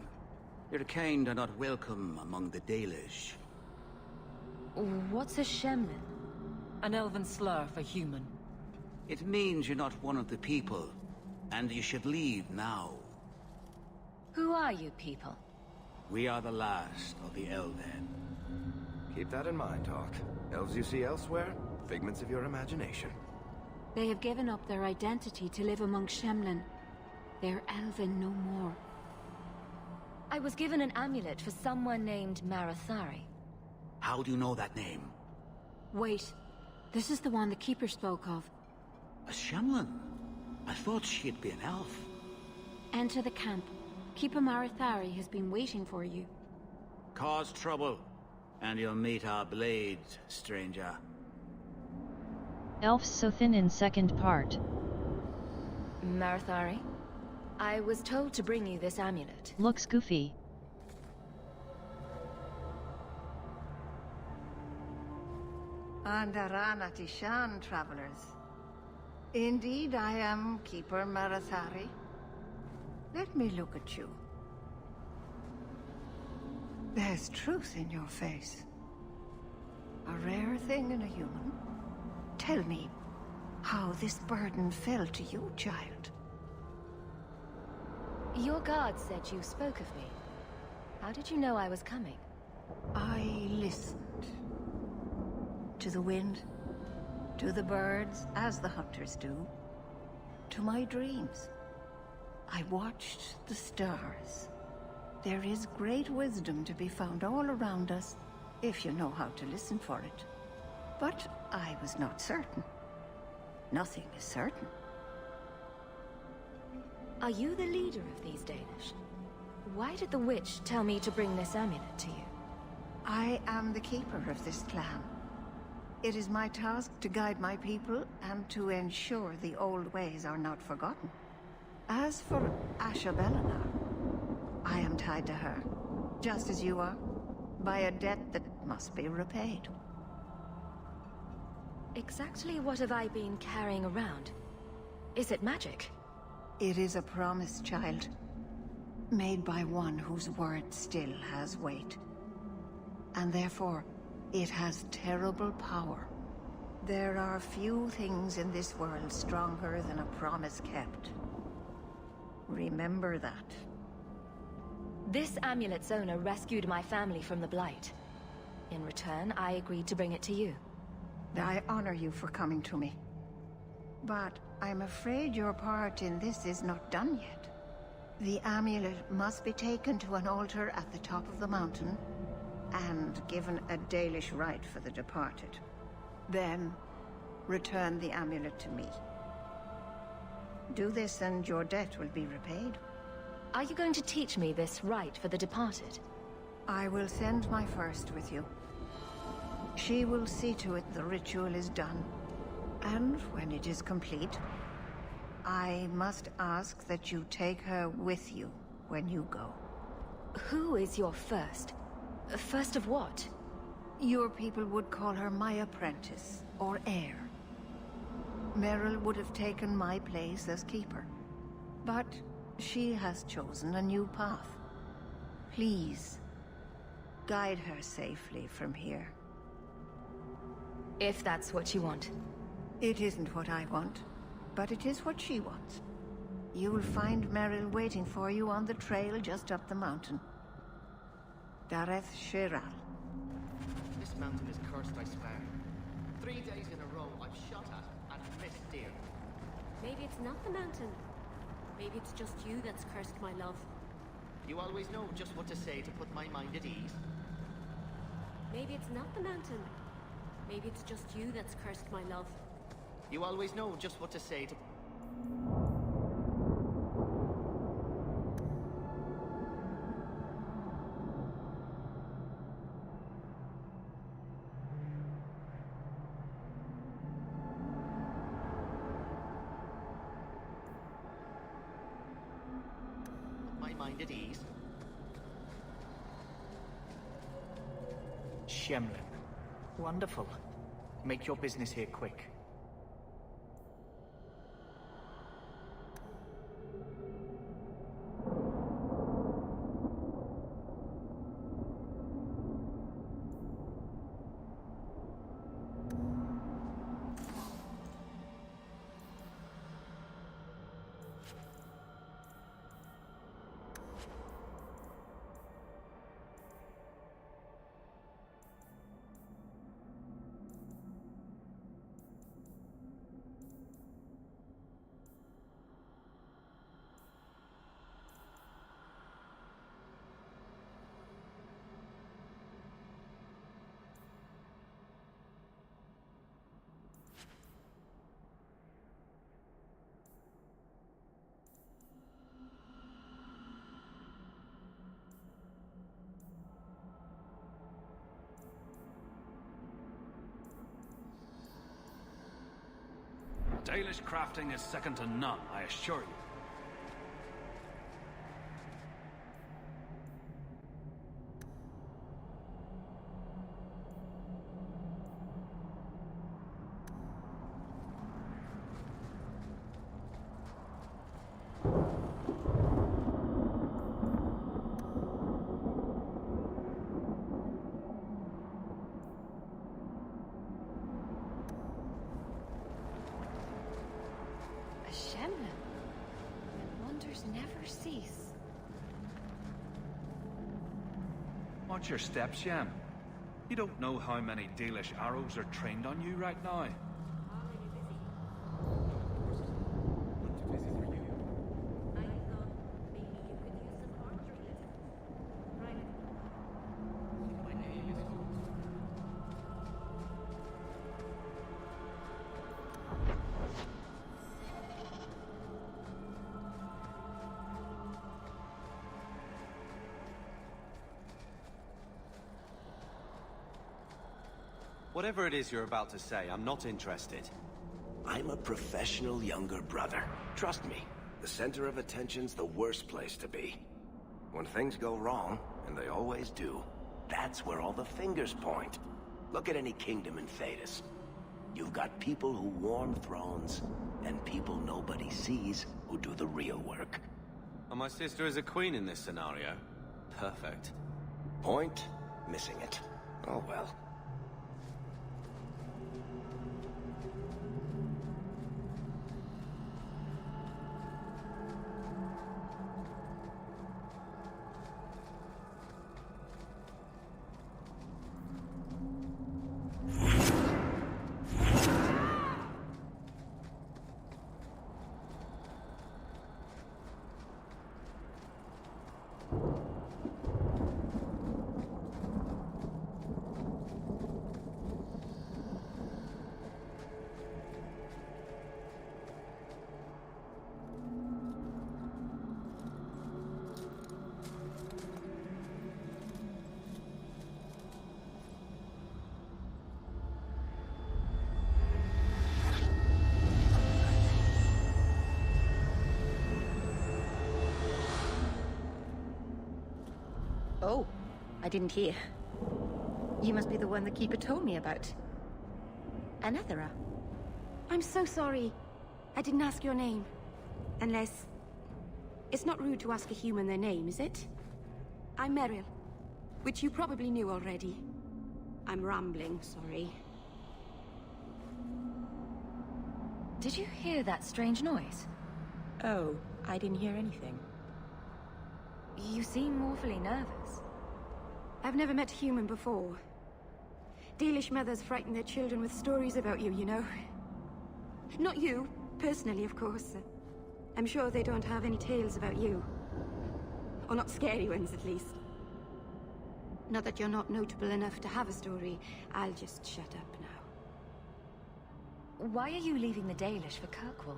your kind are not welcome among the Dalish. What's a Shemlin? An elven slur for human. It means you're not one of the people, and you should leave now. Who are you people? We are the last of the Elven. Keep that in mind, Hawk. Elves you see elsewhere, figments of your imagination. They have given up their identity to live among Shemlin. They're elven no more. I was given an amulet for someone named Marathari. How do you know that name? Wait, this is the one the Keeper spoke of. A Shemlin? I thought she'd be an elf. Enter the camp. Keeper Marathari has been waiting for you. Cause trouble, and you'll meet our blades, stranger. Elf Sothin in second part. Marathari? I was told to bring you this amulet. Looks goofy. Andaran Atishan, travelers. Indeed, I am Keeper Marathari. Let me look at you. There's truth in your face. A rare thing in a human. Tell me how this burden fell to you, child. Your guard said you spoke of me. How did you know I was coming? I listened. To the wind, to the birds, as the hunters do, to my dreams. I watched the stars. There is great wisdom to be found all around us, if you know how to listen for it. But I was not certain. Nothing is certain. Are you the leader of these Danish? Why did the witch tell me to bring this amulet to you? I am the keeper of this clan. It is my task to guide my people and to ensure the old ways are not forgotten. As for Asha Belena, I am tied to her, just as you are, by a debt that must be repaid. Exactly what have I been carrying around? Is it magic? It is a promise, child. Made by one whose word still has weight. And therefore, it has terrible power. There are few things in this world stronger than a promise kept. Remember that. This amulet's owner rescued my family from the Blight. In return, I agreed to bring it to you. I honor you for coming to me. But I'm afraid your part in this is not done yet. The amulet must be taken to an altar at the top of the mountain and given a Dalish rite for the departed. Then, return the amulet to me. Do this and your debt will be repaid. Are you going to teach me this rite for the departed? I will send my first with you. She will see to it the ritual is done. And when it is complete, I must ask that you take her with you when you go. Who is your first? First of what? Your people would call her my apprentice, or heir. Merrill would have taken my place as keeper. But she has chosen a new path. Please, guide her safely from here. If that's what you want. It isn't what I want, but it is what she wants. You will find Merrill waiting for you on the trail just up the mountain. Dareth Shiral. This mountain is cursed, I swear. 3 days in a row I've shot at and missed deer. Maybe it's not the mountain. Maybe it's just you that's cursed, my love. You always know just what to say to put my mind at ease. Maybe it's not the mountain. Maybe it's just you that's cursed, my love. You always know just what to say to... my mind at ease. Shemlin. Wonderful. Make your business here quick. Dalish crafting is second to none, I assure you. Watch your steps, Shem. You don't know how many Dalish arrows are trained on you right now. Whatever it is you're about to say, I'm not interested. I'm a professional younger brother. Trust me, the center of attention's the worst place to be. When things go wrong, and they always do, that's where all the fingers point. Look at any kingdom in Thedas. You've got people who warm thrones, and people nobody sees who do the real work. And my sister is a queen in this scenario. Perfect. Point, missing it. Oh well. Oh, I didn't hear. You must be the one the Keeper told me about. Anethera. I'm so sorry. I didn't ask your name. Unless... It's not rude to ask a human their name, is it? I'm Merrill, which you probably knew already. I'm rambling, sorry. Did you hear that strange noise? Oh, I didn't hear anything. You seem awfully nervous. I've never met a human before. Dalish mothers frighten their children with stories about you, you know. Not you, personally, of course. I'm sure they don't have any tales about you. Or not scary ones, at least. Not that you're not notable enough to have a story. I'll just shut up now. Why are you leaving the Dalish for Kirkwall?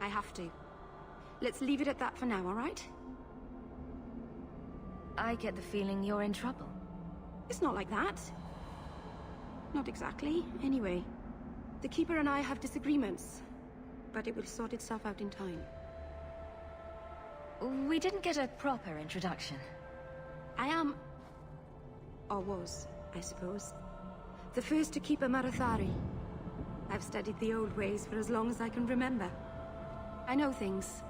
I have to. Let's leave it at that for now, all right? I get the feeling you're in trouble. It's not like that. Not exactly, anyway. The Keeper and I have disagreements, but it will sort itself out in time. We didn't get a proper introduction. I am... or was, I suppose. The first to keep a Marathari. I've studied the old ways for as long as I can remember. I know things.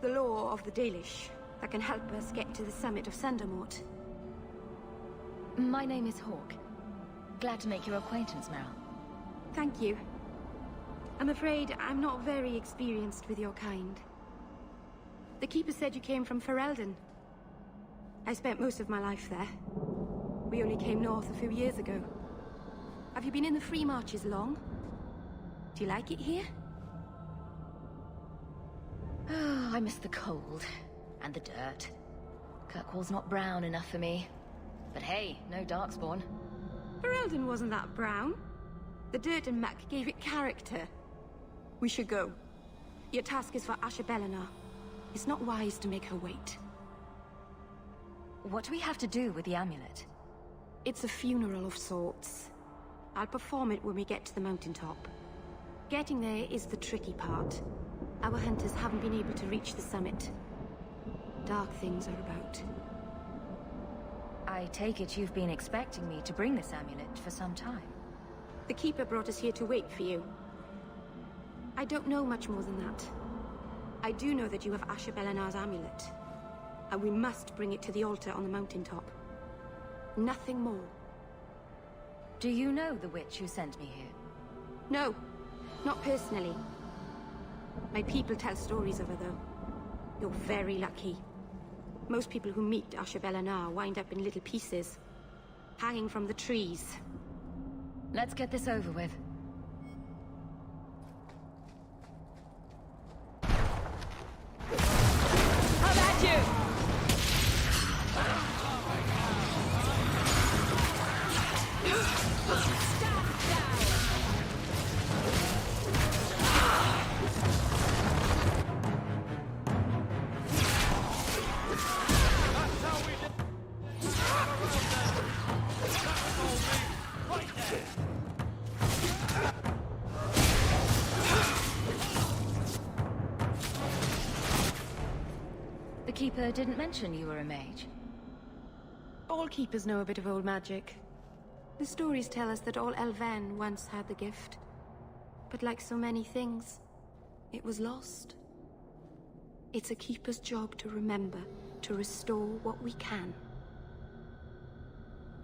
The law of the Dalish that can help us get to the summit of Sandermort. My name is Hawk. Glad to make your acquaintance, Merrill. Thank you. I'm afraid I'm not very experienced with your kind. The Keeper said you came from Ferelden. I spent most of my life there. We only came north a few years ago. Have you been in the Free Marches long? Do you like it here? Oh, I miss the cold. And the dirt. Kirkwall's not brown enough for me. But hey, no Darkspawn. Ferelden wasn't that brown. The dirt and muck gave it character. We should go. Your task is for Asher Bellinar. It's not wise to make her wait. What do we have to do with the amulet? It's a funeral of sorts. I'll perform it when we get to the mountaintop. Getting there is the tricky part. Our hunters haven't been able to reach the summit. Dark things are about. I take it you've been expecting me to bring this amulet for some time. The Keeper brought us here to wait for you. I don't know much more than that. I do know that you have Asher Belenar's amulet, and we must bring it to the altar on the mountaintop. Nothing more. Do you know the witch who sent me here? No, not personally. My people tell stories of her, though. You're very lucky. Most people who meet Asher Belenar wind up in little pieces, hanging from the trees. Let's get this over with. How about you? The Keeper didn't mention you were a mage. All keepers know a bit of old magic. The stories tell us that all Elven once had the gift. But like so many things, it was lost. It's a keeper's job to remember, to restore what we can.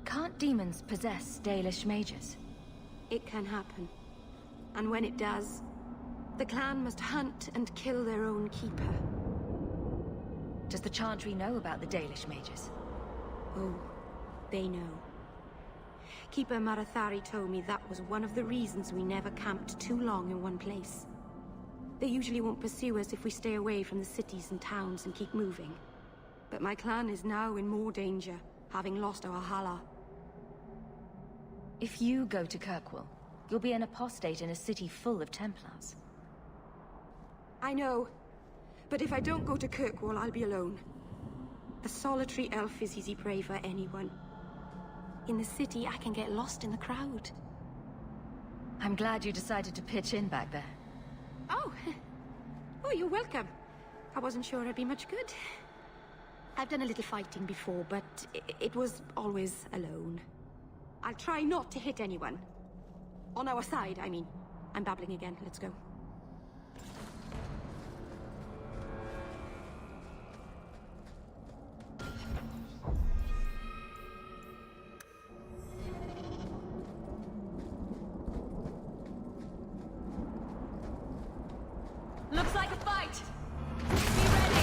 Can't demons possess Dalish mages? It can happen. And when it does, the clan must hunt and kill their own keeper. Does the Chantry know about the Dalish mages? Oh, they know. Keeper Marathari told me that was one of the reasons we never camped too long in one place. They usually won't pursue us if we stay away from the cities and towns and keep moving. But my clan is now in more danger, having lost our Hala. If you go to Kirkwall, you'll be an apostate in a city full of Templars. I know. But if I don't go to Kirkwall, I'll be alone. A solitary elf is easy prey for anyone. In the city, I can get lost in the crowd. I'm glad you decided to pitch in back there. Oh! Oh, you're welcome. I wasn't sure I'd be much good. I've done a little fighting before, but it was always alone. I'll try not to hit anyone. On our side, I mean. I'm babbling again. Let's go. Looks like a fight! Be ready!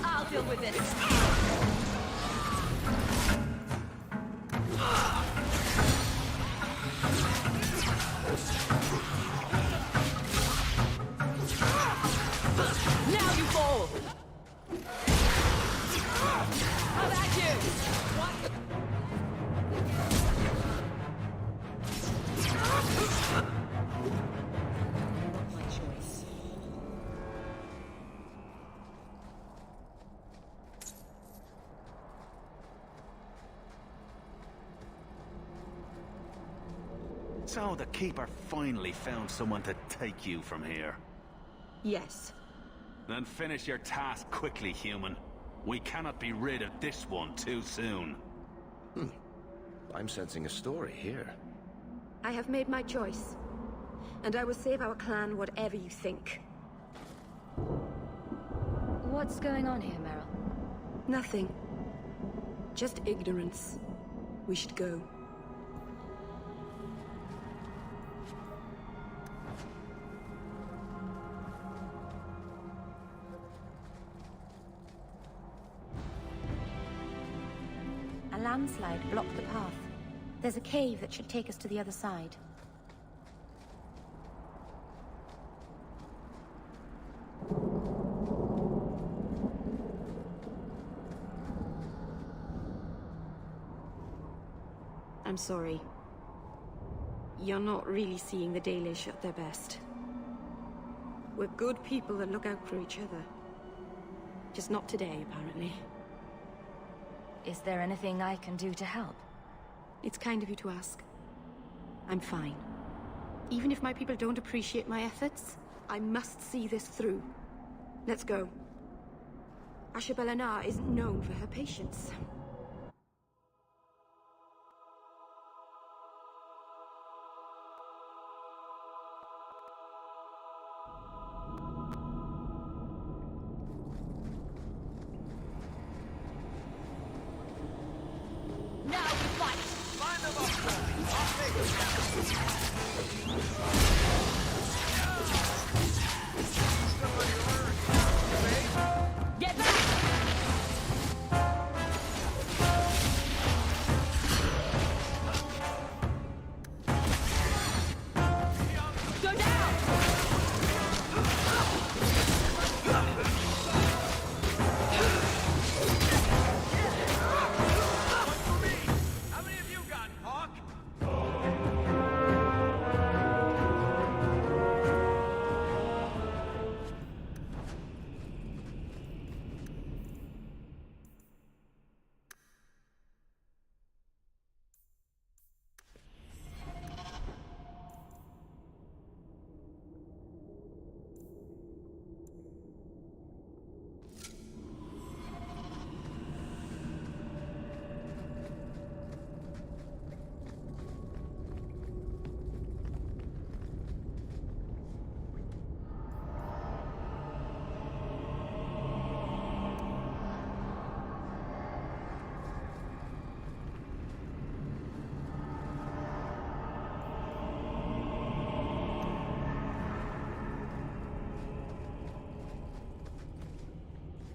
I'll deal with this. Now you fall! How about you? What? My choice. So the Keeper finally found someone to take you from here. Yes. Then finish your task quickly, human. We cannot be rid of this one too soon. I'm sensing a story here. I have made my choice. And I will save our clan whatever you think. What's going on here, Merrill? Nothing. Just ignorance. We should go. A landslide blocked the path. There's a cave that should take us to the other side. I'm sorry. You're not really seeing the Dalish at their best. We're good people that look out for each other. Just not today, apparently. Is there anything I can do to help? It's kind of you to ask. I'm fine. Even if my people don't appreciate my efforts, I must see this through. Let's go. Ashabelana isn't known for her patience.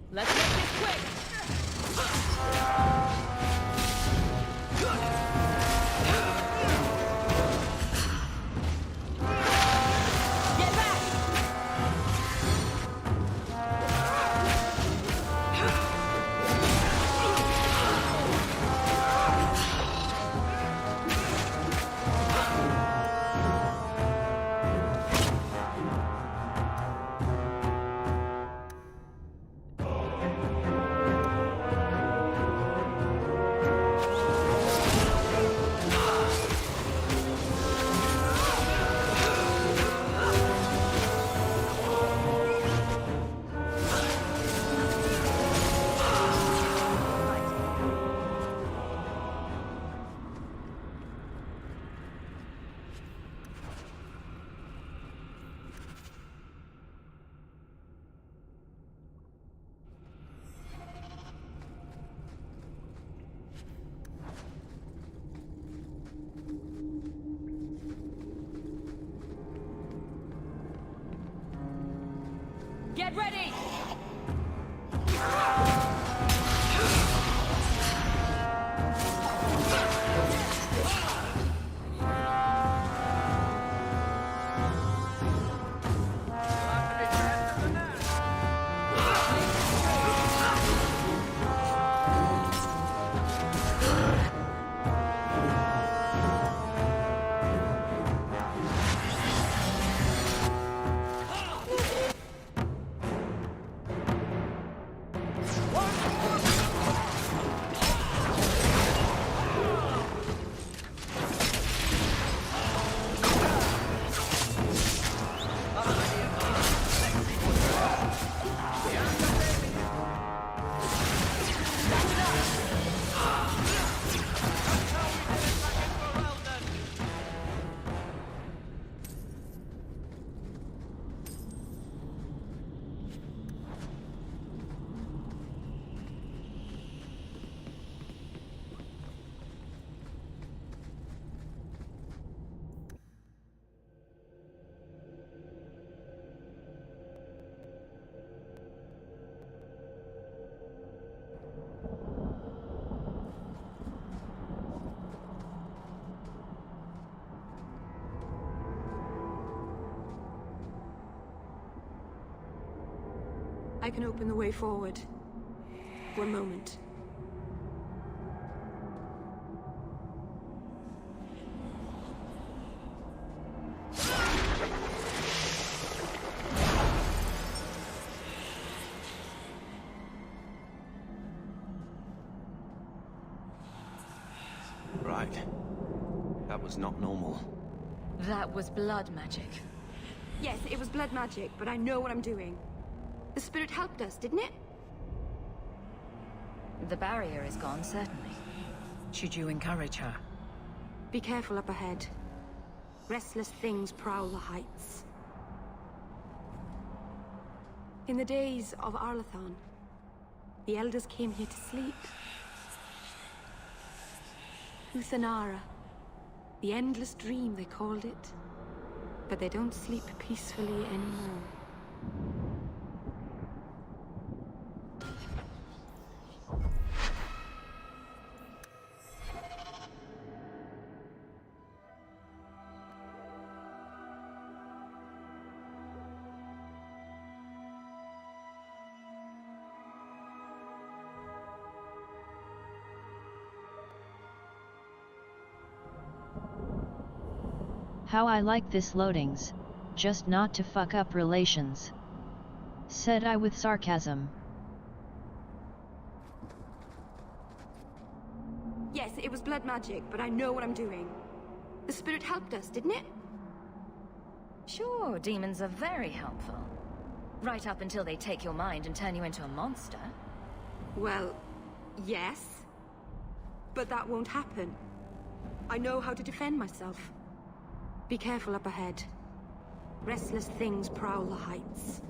Let's make this quick! Get back! Get ready! I can open the way forward. One moment. Right. was not normal. That was blood magic. Yes, it was blood magic, but I know what I'm doing. The spirit helped us, didn't it? The barrier is gone, certainly. Should you encourage her? Be careful up ahead. Restless things prowl the heights. In the days of Arlathan, the elders came here to sleep. Uthanara, the endless dream they called it. But they don't sleep peacefully anymore. How I like this loadings, just not to fuck up relations. Said I with sarcasm. Yes, it was blood magic, but I know what I'm doing. The spirit helped us, didn't it? Sure, demons are very helpful. Right up until they take your mind and turn you into a monster. Well, yes. But that won't happen. I know how to defend myself. Be careful up ahead. Restless things prowl the heights.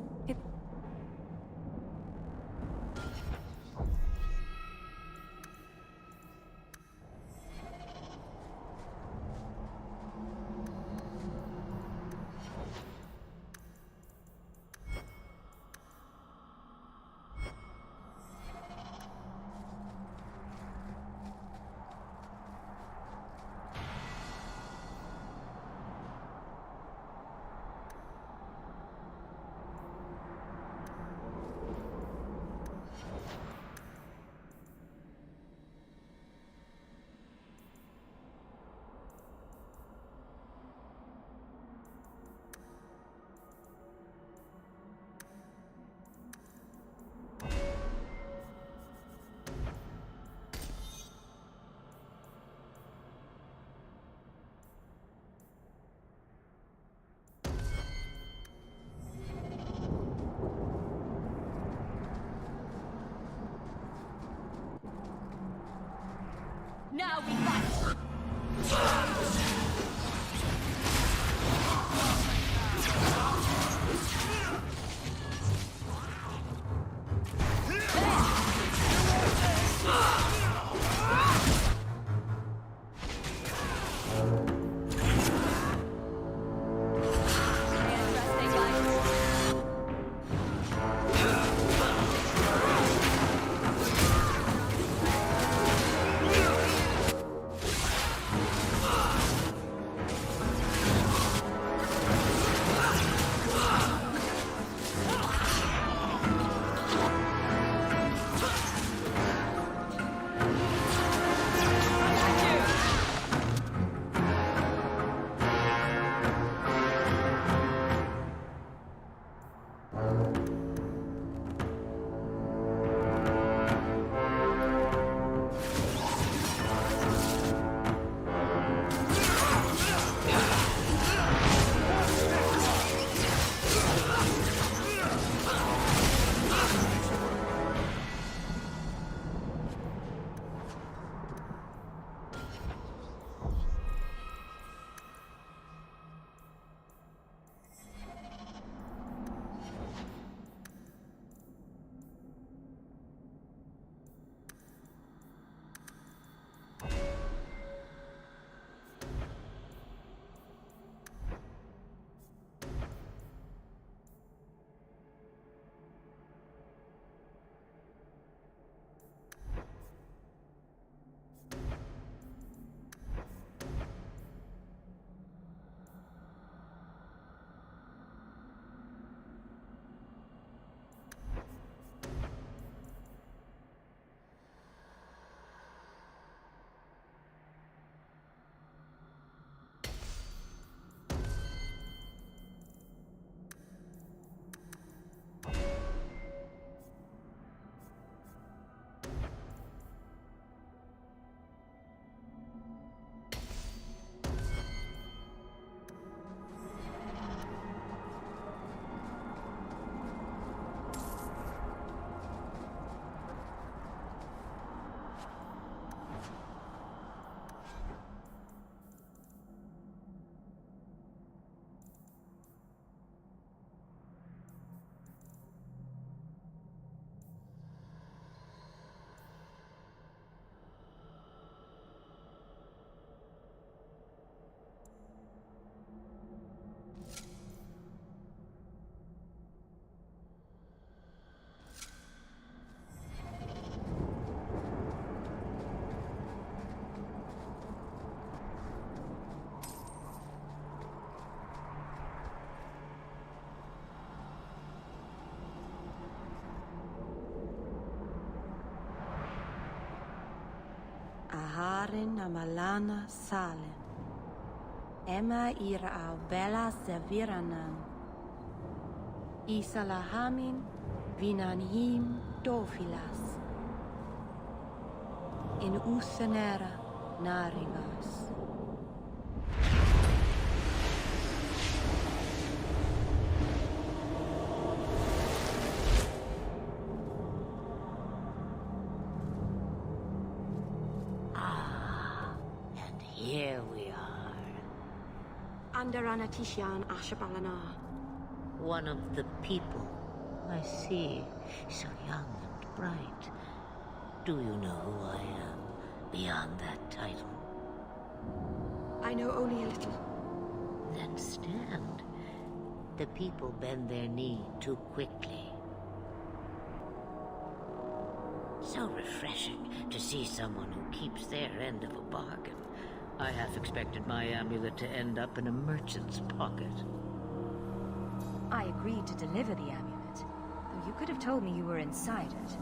Sarin amalana salen. Emma ira au bella seviranan. Isalahamin vinanhim dofilas. In usanera narivas. Here we are. Under Anatishan Ashabalana. One of the people. I see. So young and bright. Do you know who I am, beyond that title? I know only a little. Then stand. The people bend their knee too quickly. So refreshing to see someone who keeps their end of a bargain. I half expected my amulet to end up in a merchant's pocket. I agreed to deliver the amulet, though you could have told me you were inside it.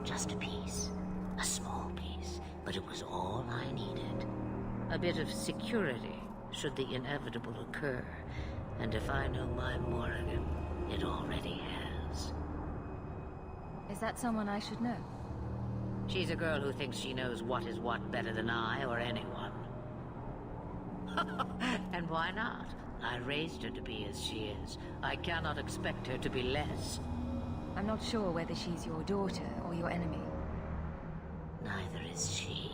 Just a piece. A small piece, but it was all I needed. A bit of security, should the inevitable occur. And if I know my Morrigan, it already has. Is that someone I should know? She's a girl who thinks she knows what is what better than I or anyone. And why not? I raised her to be as she is. I cannot expect her to be less. I'm not sure whether she's your daughter or your enemy. Neither is she.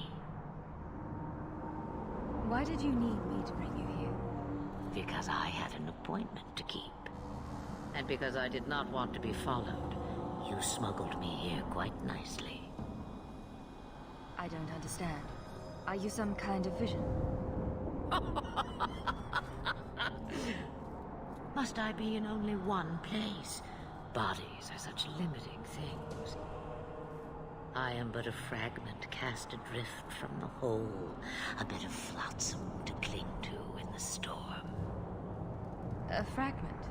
Why did you need me to bring you here? Because I had an appointment to keep. And because I did not want to be followed, you smuggled me here quite nicely. I don't understand. Are you some kind of vision? Must I be in only one place? Bodies are such limiting things. I am but a fragment cast adrift from the whole, a bit of flotsam to cling to in the storm. A fragment?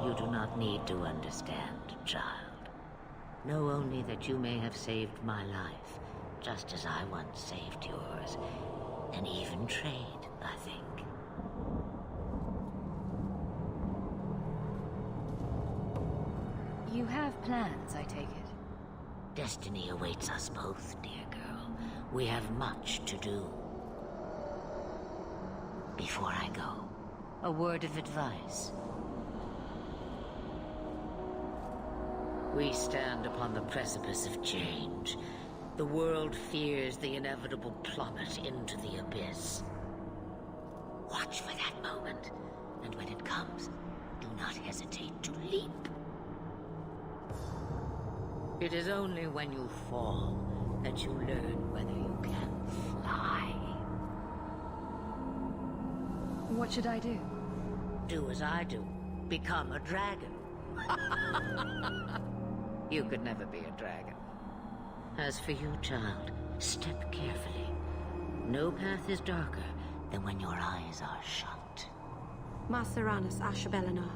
You do not need to understand, child. Know only that you may have saved my life, just as I once saved yours. An even trade, I think. You have plans, I take it. Destiny awaits us both, dear girl. We have much to do. Before I go, a word of advice. We stand upon the precipice of change. The world fears the inevitable plummet into the abyss. Watch for that moment, and when it comes, do not hesitate to leap. It is only when you fall that you learn whether you can fly. What should I do? Do as I do. Become a dragon. You could never be a dragon. As for you, child, step carefully. No path is darker than when your eyes are shut. Maseranis Ashabelana.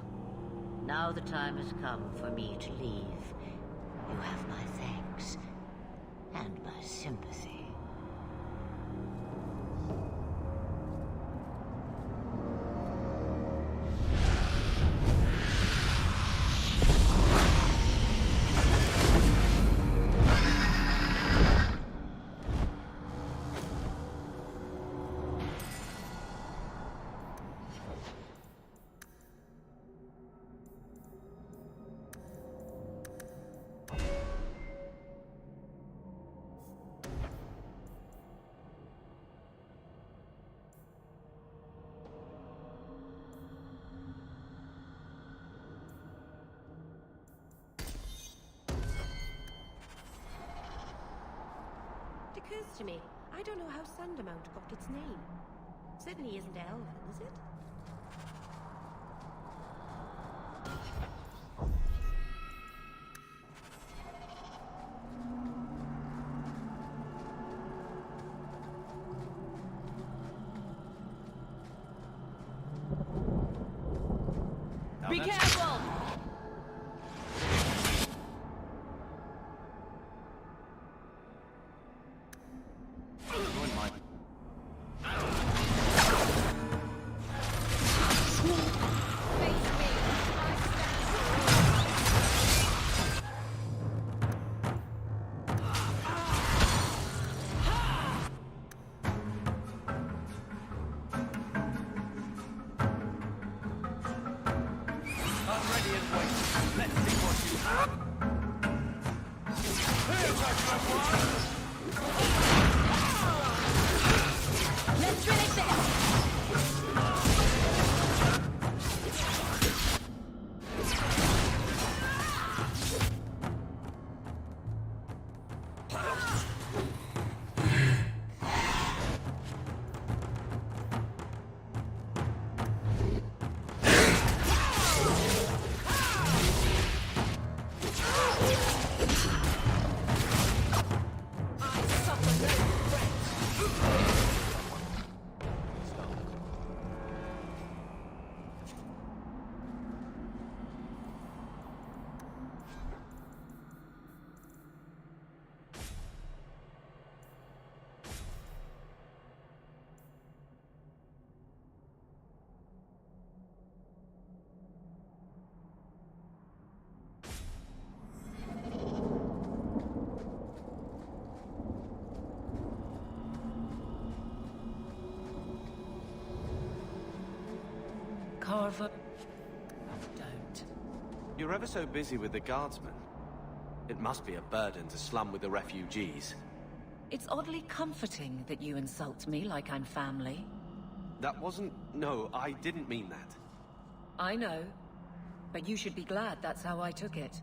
Now the time has come for me to leave. You have my thanks and my sympathy. It occurs to me, I don't know how Sandamount got its name. Certainly isn't Elven, is it? Be careful! ready and waiting. Let's see what you have. Here's a good one! Let's finish this! Carver... Don't. You're ever so busy with the guardsmen. It must be a burden to slum with the refugees. It's oddly comforting that you insult me like I'm family. That wasn't... No, I didn't mean that. I know. But you should be glad that's how I took it.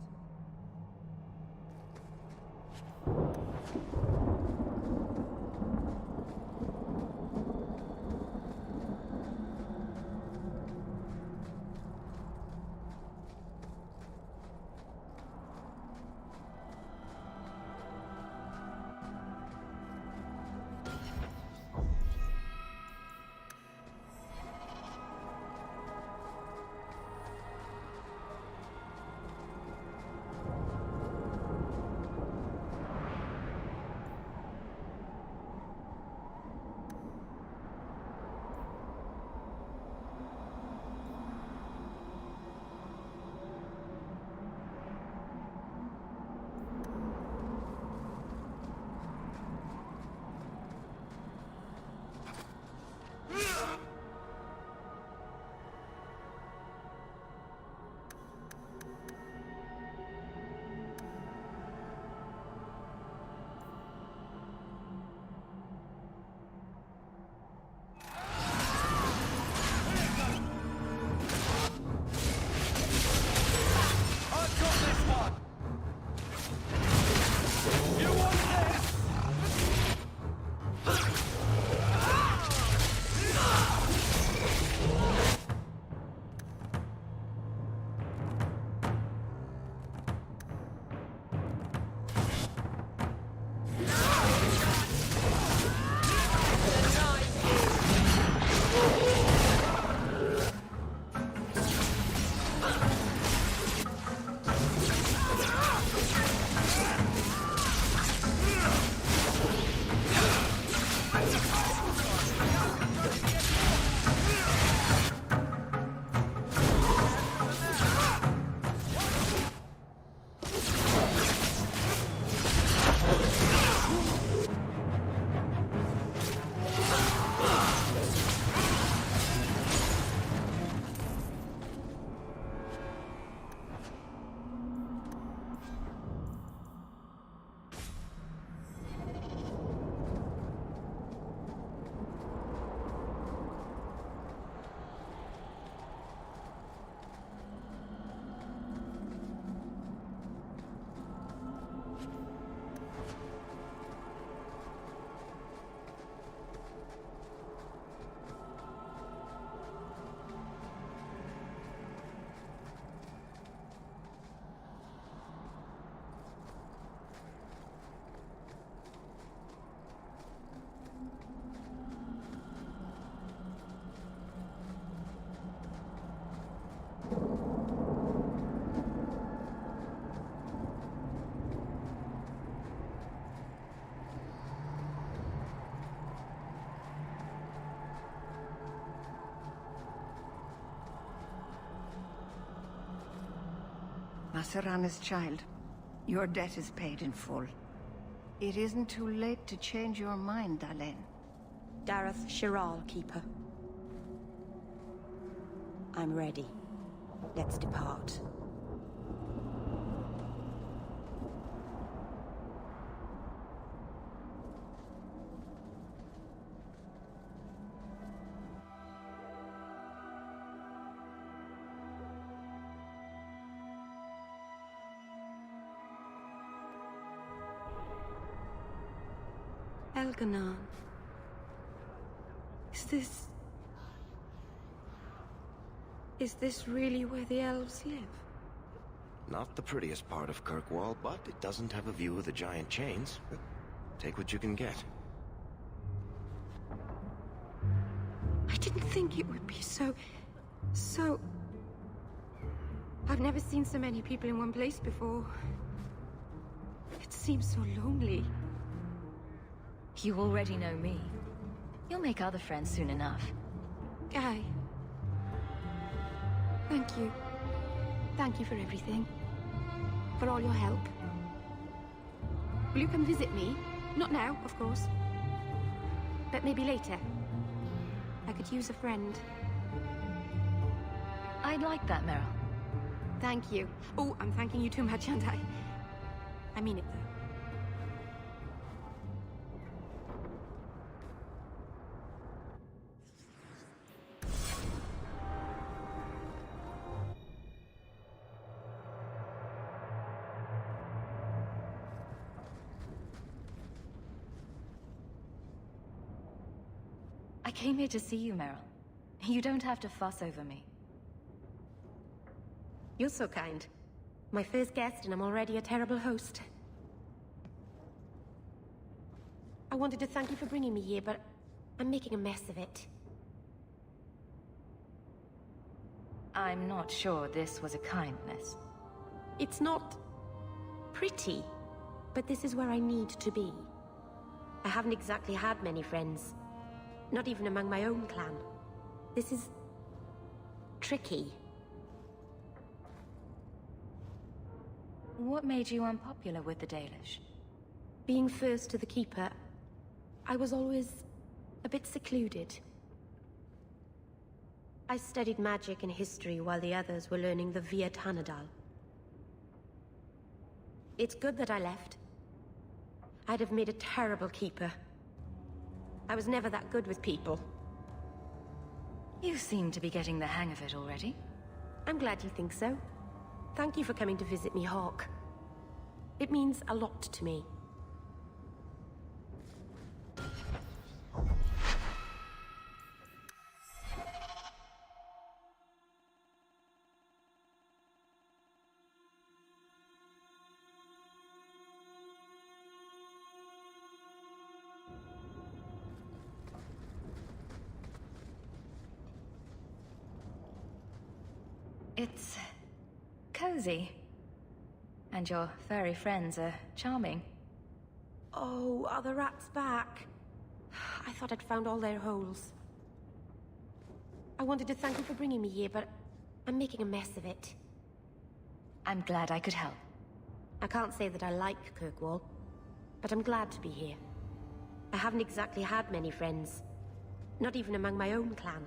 Masarana's child, your debt is paid in full. It isn't too late to change your mind, Aveline. Dareth Shiral, Keeper. I'm ready. Let's depart. Elganon. Is this really where the elves live? Not the prettiest part of Kirkwall, but it doesn't have a view of the giant chains. Take what you can get. I didn't think it would be so... I've never seen so many people in one place before. It seems so lonely. You already know me. You'll make other friends soon enough. Aye. Thank you. Thank you for everything. For all your help. Will you come visit me? Not now, of course. But maybe later. I could use a friend. I'd like that, Merrill. Thank you. Oh, I'm thanking you too much, aren't I? I mean it, though. I came here to see you, Merrill. You don't have to fuss over me. You're so kind. My first guest, and I'm already a terrible host. I wanted to thank you for bringing me here, but I'm making a mess of it. I'm not sure this was a kindness. It's not pretty, but this is where I need to be. I haven't exactly had many friends. Not even among my own clan. This is... tricky. What made you unpopular with the Dalish? Being first to the Keeper, I was always a bit secluded. I studied magic and history while the others were learning the Via Tanadal. It's good that I left. I'd have made a terrible Keeper. I was never that good with people. You seem to be getting the hang of it already. I'm glad you think so. Thank you for coming to visit me, Hawk. It means a lot to me. It's cozy. And your furry friends are charming. Oh, are the rats back? I thought I'd found all their holes. I wanted to thank you for bringing me here, but I'm making a mess of it. I'm glad I could help. I can't say that I like Kirkwall, but I'm glad to be here. I haven't exactly had many friends. Not even among my own clan.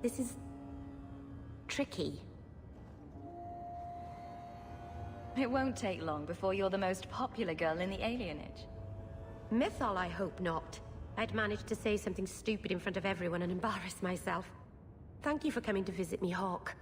This is... tricky. It won't take long before you're the most popular girl in the alienage. Mythol, I hope not. I'd managed to say something stupid in front of everyone and embarrass myself. Thank you for coming to visit me, Hawk.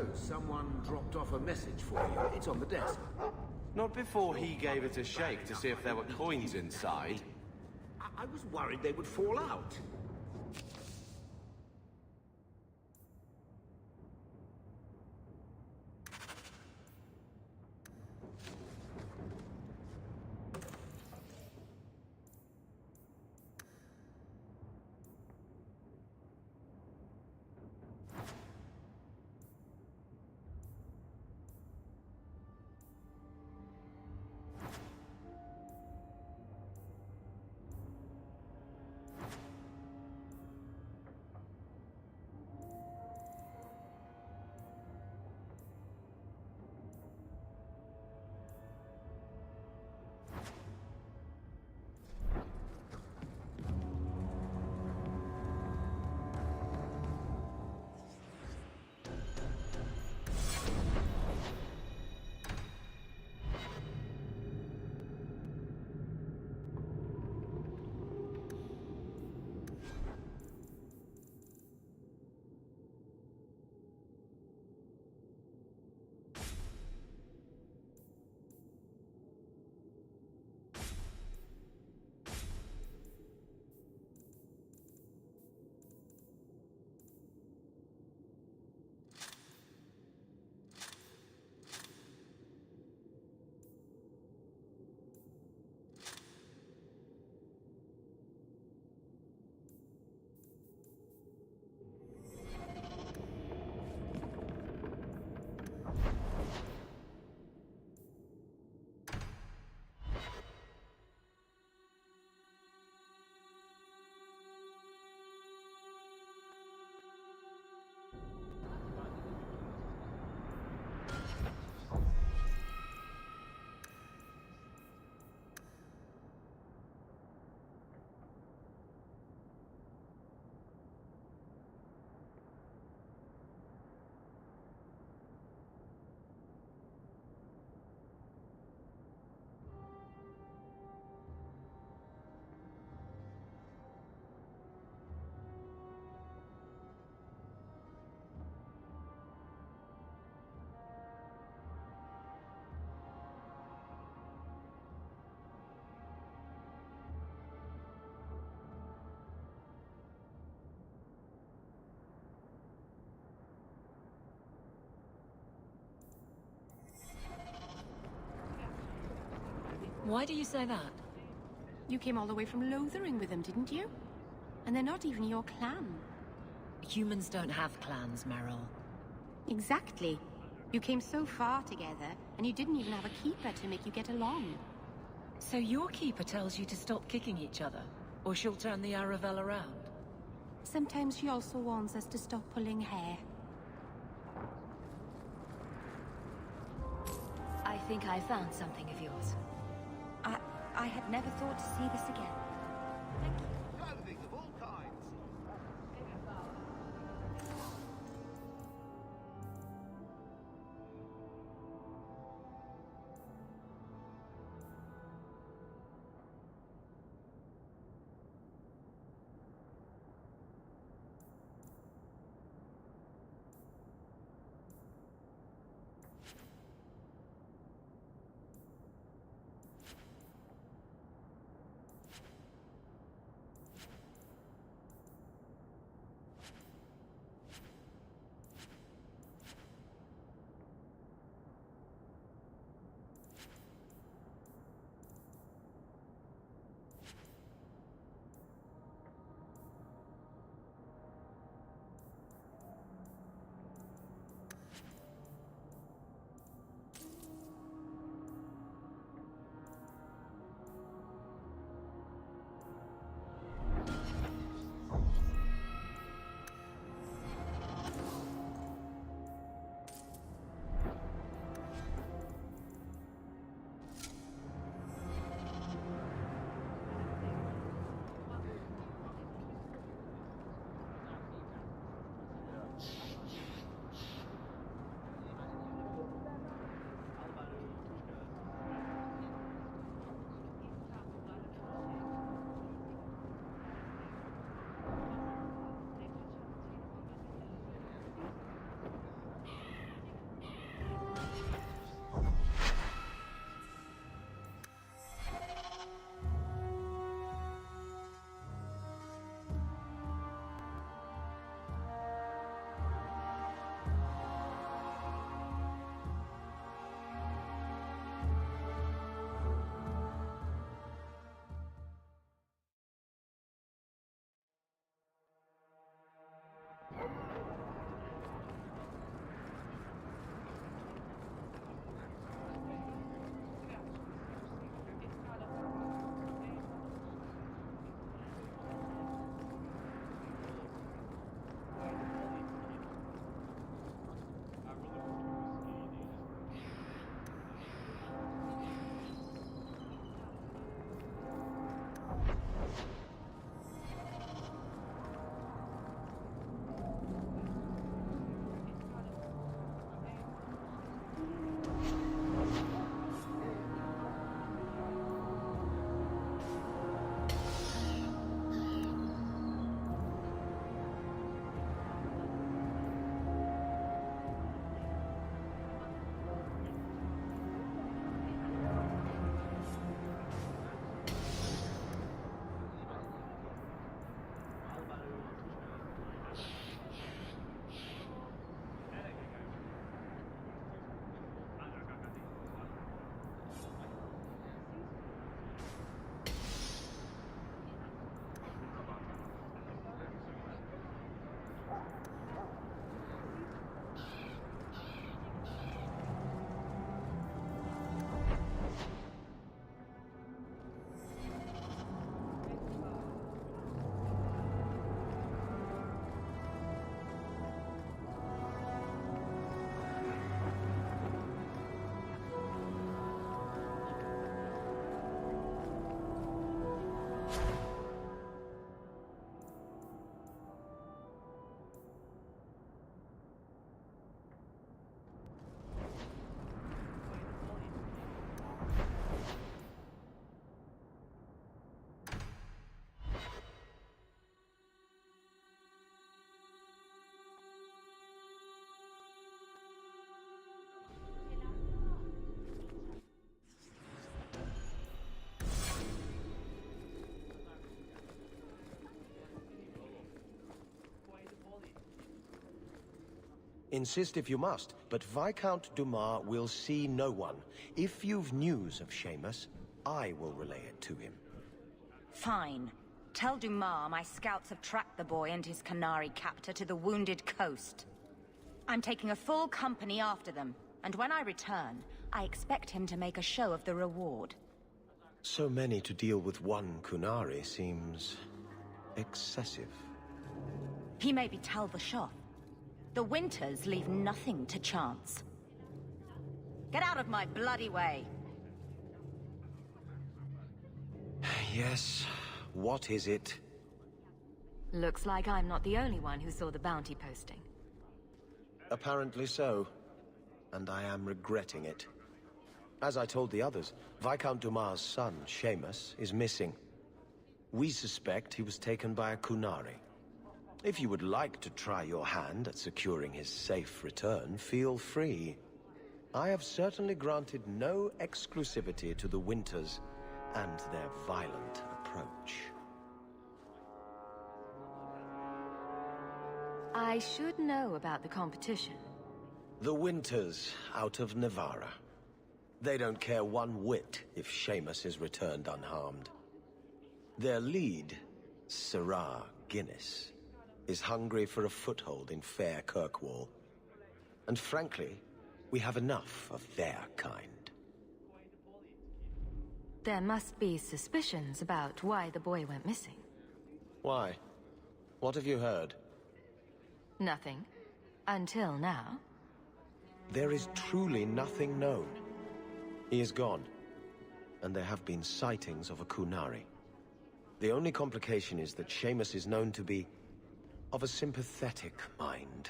So, someone dropped off a message for you. It's on the desk. Not before he gave it a shake to see if there were coins inside. I was worried they would fall out. Why do you say that? You came all the way from Lothering with them, didn't you? And they're not even your clan. Humans don't have clans, Merrill. Exactly. You came so far together, and you didn't even have a keeper to make you get along. So your keeper tells you to stop kicking each other, or she'll turn the Aravel around? Sometimes she also warns us to stop pulling hair. I think I found something of yours. I had never thought to see this again. Thank you. Clothing of all kinds. Insist if you must, but Viscount Dumas will see no one. If you've news of Seamus, I will relay it to him. Fine. Tell Dumas my scouts have tracked the boy and his Canary captor to the Wounded Coast. I'm taking a full company after them, and when I return, I expect him to make a show of the reward. So many to deal with one Kunari seems excessive. He may be Tal-Vashoth. The Winters leave nothing to chance. Get out of my bloody way! Yes, what is it? Looks like I'm not the only one who saw the bounty posting. Apparently so, and I am regretting it. As I told the others, Viscount Dumas' son, Seamus, is missing. We suspect he was taken by a Kunari. If you would like to try your hand at securing his safe return, feel free. I have certainly granted no exclusivity to the Winters and their violent approach. I should know about the competition. The Winters out of Navarra. They don't care one whit if Seamus is returned unharmed. Their lead, Sirrah Guinness, is hungry for a foothold in fair Kirkwall. And frankly, we have enough of their kind. There must be suspicions about why the boy went missing. Why? What have you heard? Nothing. Until now. There is truly nothing known. He is gone, and there have been sightings of a Kunari. The only complication is that Seamus is known to be of a sympathetic mind.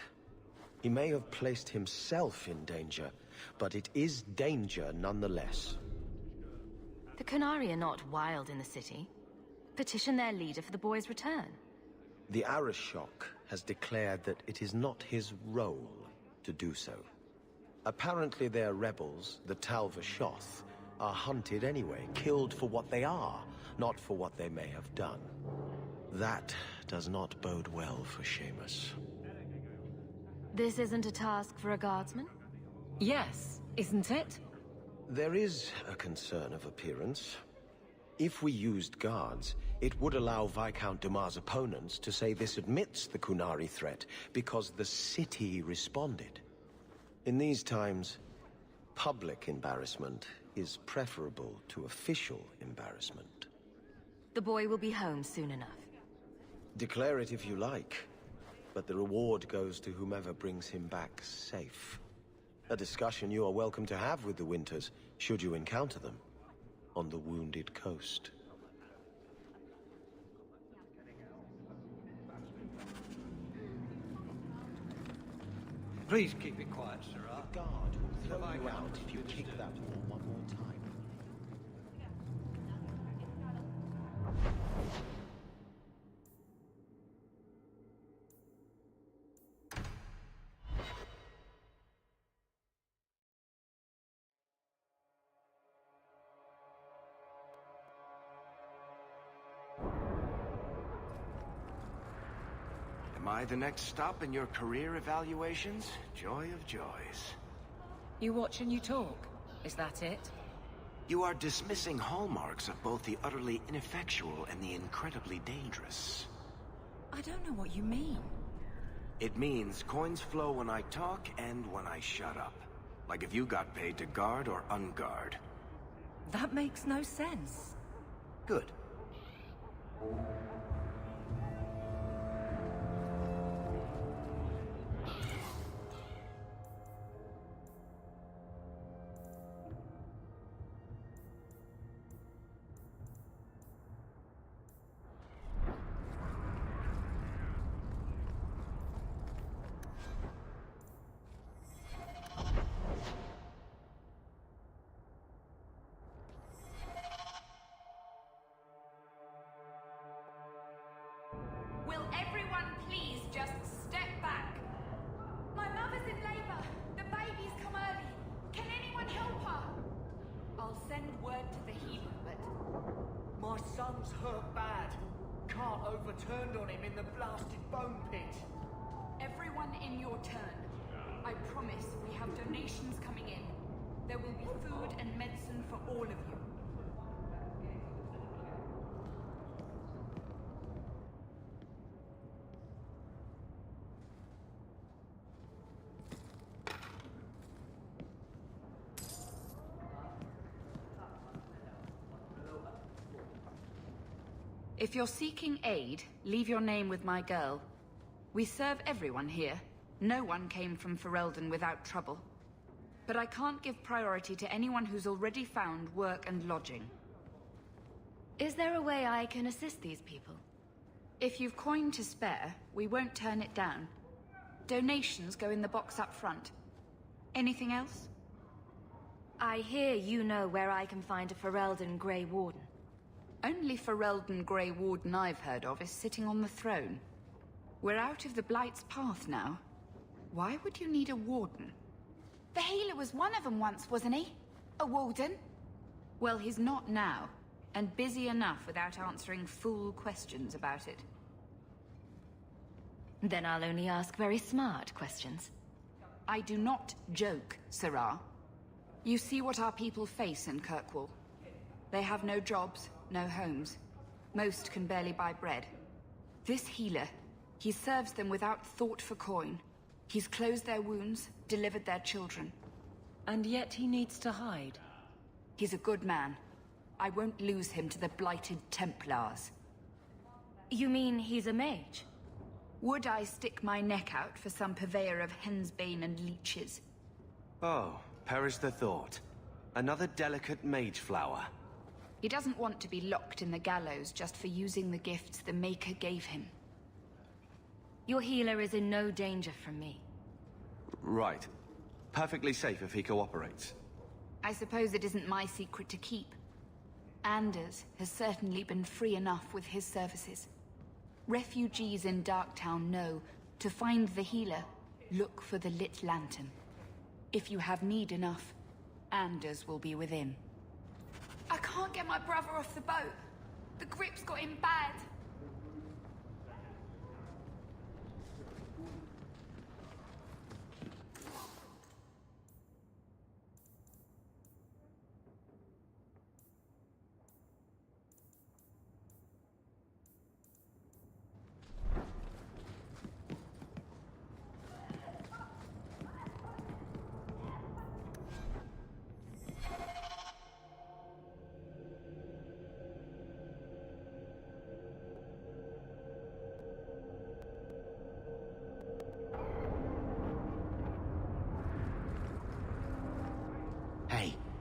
He may have placed himself in danger, but it is danger nonetheless. The Canari are not wild in the city. Petition their leader for the boy's return. The Arishok has declared that it is not his role to do so. Apparently their rebels, the Tal-Vashoth, are hunted anyway, killed for what they are, not for what they may have done. That does not bode well for Seamus. This isn't a task for a guardsman? Yes, isn't it? There is a concern of appearance. If we used guards, it would allow Viscount Dumas' opponents to say this admits the Kunari threat, because the city responded. In these times, public embarrassment is preferable to official embarrassment. The boy will be home soon enough. Declare it if you like, but the reward goes to whomever brings him back safe. A discussion you are welcome to have with the Winters, should you encounter them, on the Wounded Coast. Please keep it quiet, Sirrah. The guard will throw you out if you kick that wall one more time. Am I the next stop in your career evaluations? Joy of joys. You watch and you talk. Is that it? You are dismissing hallmarks of both the utterly ineffectual and the incredibly dangerous. I don't know what you mean. It means coins flow when I talk and when I shut up. Like if you got paid to guard or unguard. That makes no sense. Good. Will everyone please just step back? My mother's in labor. The baby's come early. Can anyone help her? I'll send word to the healer, but... My son's hurt bad. Can't overturned on him in the blasted bone pit. Everyone in your turn. I promise we have donations coming in. There will be food and medicine for all of you. If you're seeking aid, leave your name with my girl. We serve everyone here. No one came from Ferelden without trouble. But I can't give priority to anyone who's already found work and lodging. Is there a way I can assist these people? If you've coin to spare, we won't turn it down. Donations go in the box up front. Anything else? I hear you know where I can find a Ferelden Grey Warden. Only Ferelden Grey Warden I've heard of is sitting on the throne. We're out of the Blight's path now. Why would you need a warden? The healer was one of them once, wasn't he? A warden? Well, he's not now, and busy enough without answering fool questions about it. Then I'll only ask very smart questions. I do not joke, Sirrah. You see what our people face in Kirkwall. They have no jobs, no homes. Most can barely buy bread. This healer, he serves them without thought for coin. He's closed their wounds, delivered their children. And yet he needs to hide. He's a good man. I won't lose him to the blighted Templars. You mean he's a mage? Would I stick my neck out for some purveyor of hensbane and leeches? Oh, perish the thought. Another delicate mage flower. He doesn't want to be locked in the gallows just for using the gifts the Maker gave him. Your healer is in no danger from me. Right. Perfectly safe if he cooperates. I suppose it isn't my secret to keep. Anders has certainly been free enough with his services. Refugees in Darktown know to find the healer, look for the lit lantern. If you have need enough, Anders will be within. I can't get my brother off the boat. The grip's got him bad.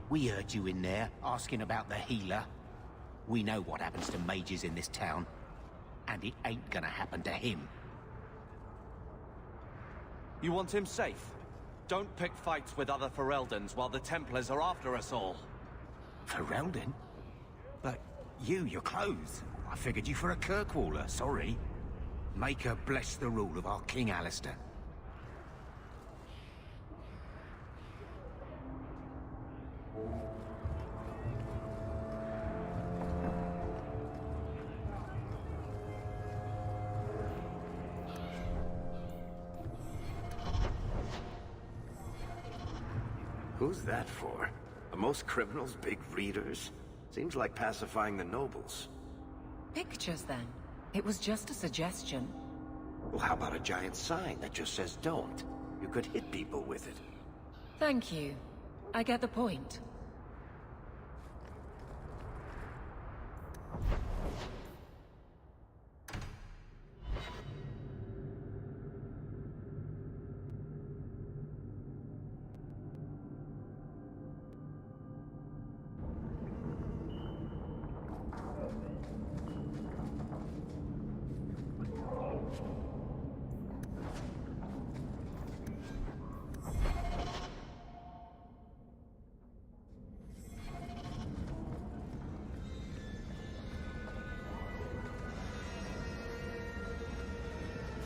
We heard you in there, asking about the healer. We know what happens to mages in this town, and it ain't gonna happen to him. You want him safe? Don't pick fights with other Fereldans while the Templars are after us all. Ferelden? But your clothes. I figured you for a Kirkwaller, sorry. Make her bless the rule of our King Alistair. Who's that for? Are most criminals big readers? Seems like pacifying the nobles. Pictures, then. It was just a suggestion. Well, how about a giant sign that just says don't? You could hit people with it. Thank you. I get the point.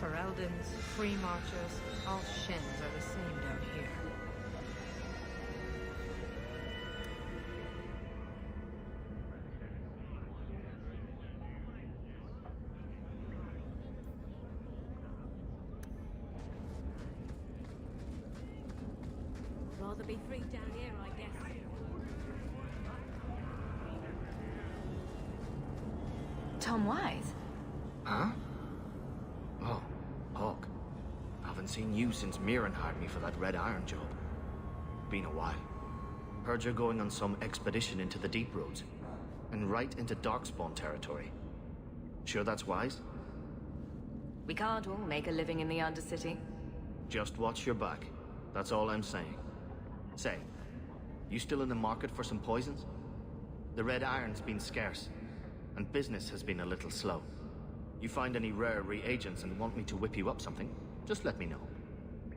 Fereldans, free marchers, all shins are the same down here. Pretty free down here, I guess. Tom Wise? Huh? Oh, Hawk. Haven't seen you since Mirren hired me for that Red Iron job. Been a while. Heard you're going on some expedition into the Deep Roads. And right into Darkspawn territory. Sure that's wise? We can't all make a living in the Undercity. Just watch your back. That's all I'm saying. Say, you still in the market for some poisons? The Red Iron's been scarce, and business has been a little slow. You find any rare reagents and want me to whip you up something, just let me know.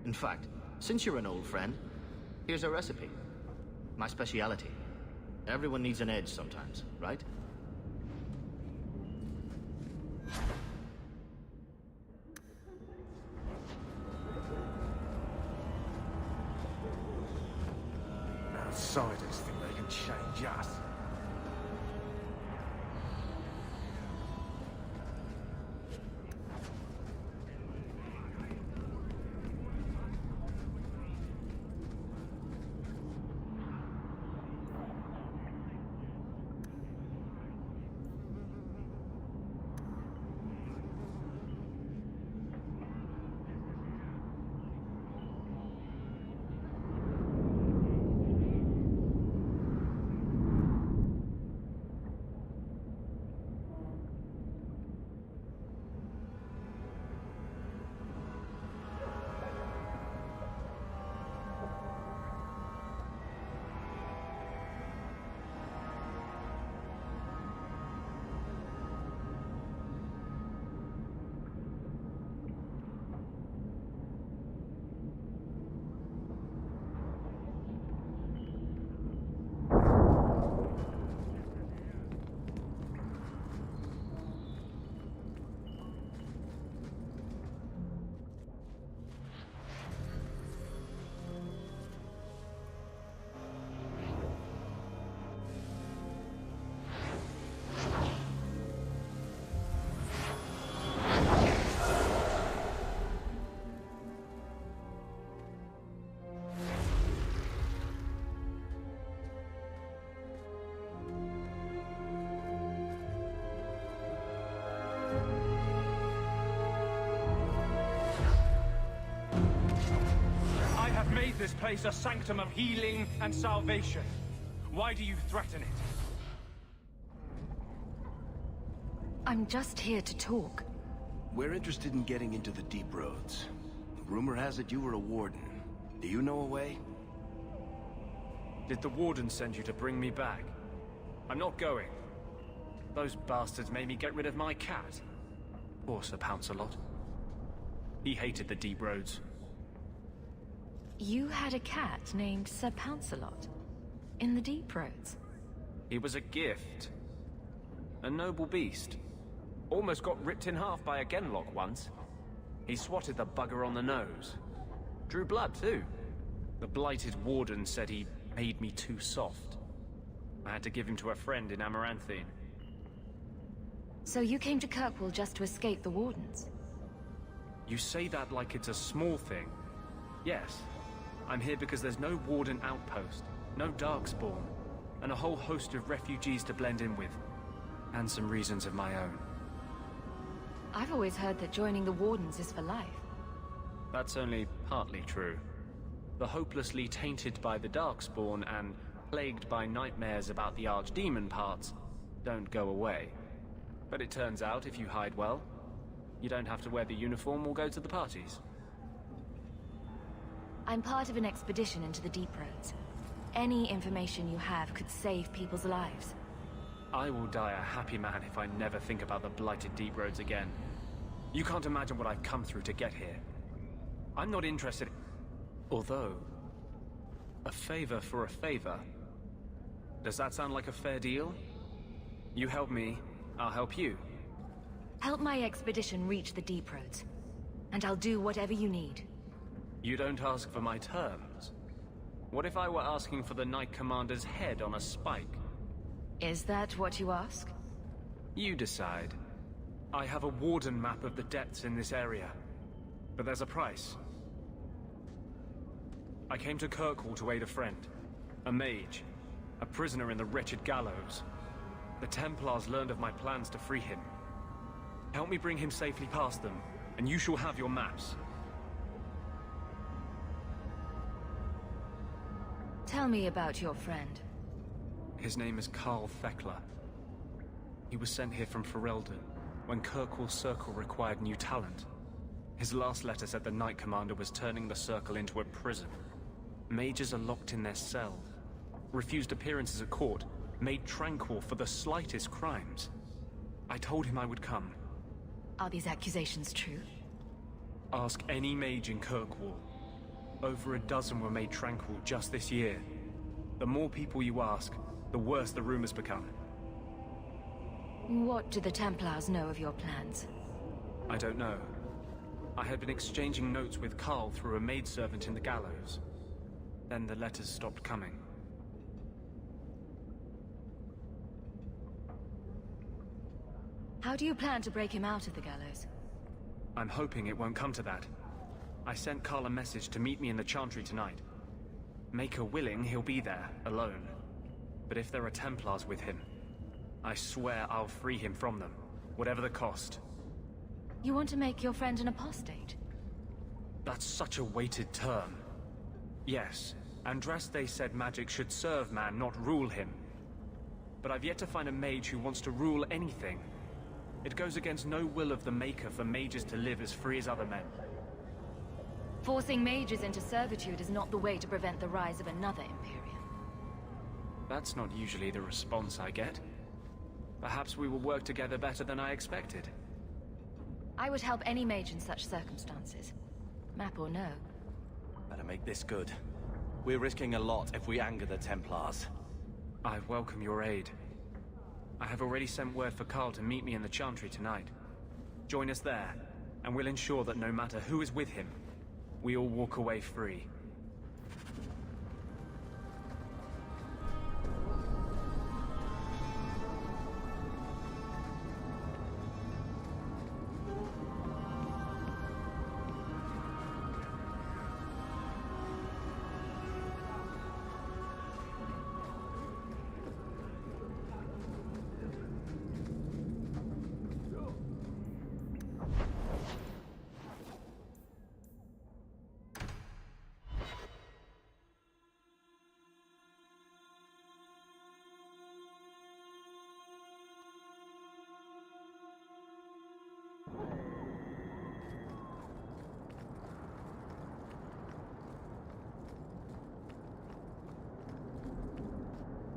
In fact, since you're an old friend, here's a recipe. My speciality. Everyone needs an edge sometimes, right? Outsiders think they can change us. Made this place a sanctum of healing and salvation. Why do you threaten it? I'm just here to talk. We're interested in getting into the Deep Roads. Rumor has it you were a warden. Do you know a way? Did the warden send you to bring me back? I'm not going. Those bastards made me get rid of my cat. Poor Sir Pouncelot. He hated the Deep Roads. You had a cat named Sir Pouncelot in the Deep Roads. He was a gift. A noble beast. Almost got ripped in half by a Genlock once. He swatted the bugger on the nose. Drew blood, too. The blighted warden said he made me too soft. I had to give him to a friend in Amaranthine. So you came to Kirkwall just to escape the wardens? You say that like it's a small thing. Yes. I'm here because there's no warden outpost, no darkspawn, and a whole host of refugees to blend in with. And some reasons of my own. I've always heard that joining the wardens is for life. That's only partly true. The hopelessly tainted by the darkspawn and plagued by nightmares about the archdemon parts don't go away. But it turns out if you hide well, you don't have to wear the uniform or go to the parties. I'm part of an expedition into the Deep Roads. Any information you have could save people's lives. I will die a happy man if I never think about the blighted Deep Roads again. You can't imagine what I've come through to get here. I'm not interested... Although... a favor for a favor. Does that sound like a fair deal? You help me, I'll help you. Help my expedition reach the Deep Roads, and I'll do whatever you need. You don't ask for my terms. What if I were asking for the Knight Commander's head on a spike? Is that what you ask? You decide. I have a warden map of the depths in this area. But there's a price. I came to Kirkwall to aid a friend. A mage. A prisoner in the wretched gallows. The Templars learned of my plans to free him. Help me bring him safely past them, and you shall have your maps. Tell me about your friend. His name is Carl Thekla. He was sent here from Ferelden when Kirkwall Circle required new talent. His last letter said the Knight Commander was turning the Circle into a prison. Mages are locked in their cells, refused appearances at court, made tranquil for the slightest crimes. I told him I would come. Are these accusations true? Ask any mage in Kirkwall. Over a dozen were made tranquil just this year. The more people you ask, the worse the rumors become. What do the Templars know of your plans? I don't know. I had been exchanging notes with Carl through a maidservant in the gallows. Then the letters stopped coming. How do you plan to break him out of the gallows? I'm hoping it won't come to that. I sent Carl a message to meet me in the Chantry tonight. Maker willing, he'll be there, alone. But if there are Templars with him, I swear I'll free him from them, whatever the cost. You want to make your friend an apostate? That's such a weighted term. Yes, Andraste said magic should serve man, not rule him. But I've yet to find a mage who wants to rule anything. It goes against no will of the Maker for mages to live as free as other men. Forcing mages into servitude is not the way to prevent the rise of another Imperium. That's not usually the response I get. Perhaps we will work together better than I expected. I would help any mage in such circumstances. Map or no. Better make this good. We're risking a lot if we anger the Templars. I welcome your aid. I have already sent word for Carl to meet me in the Chantry tonight. Join us there, and we'll ensure that no matter who is with him, we all walk away free.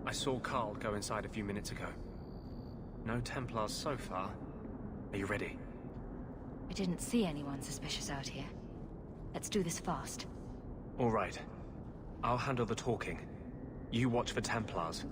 I saw Carl go inside a few minutes ago. No Templars so far. Are you ready? I didn't see anyone suspicious out here. Let's do this fast. All right. I'll handle the talking. You watch for Templars.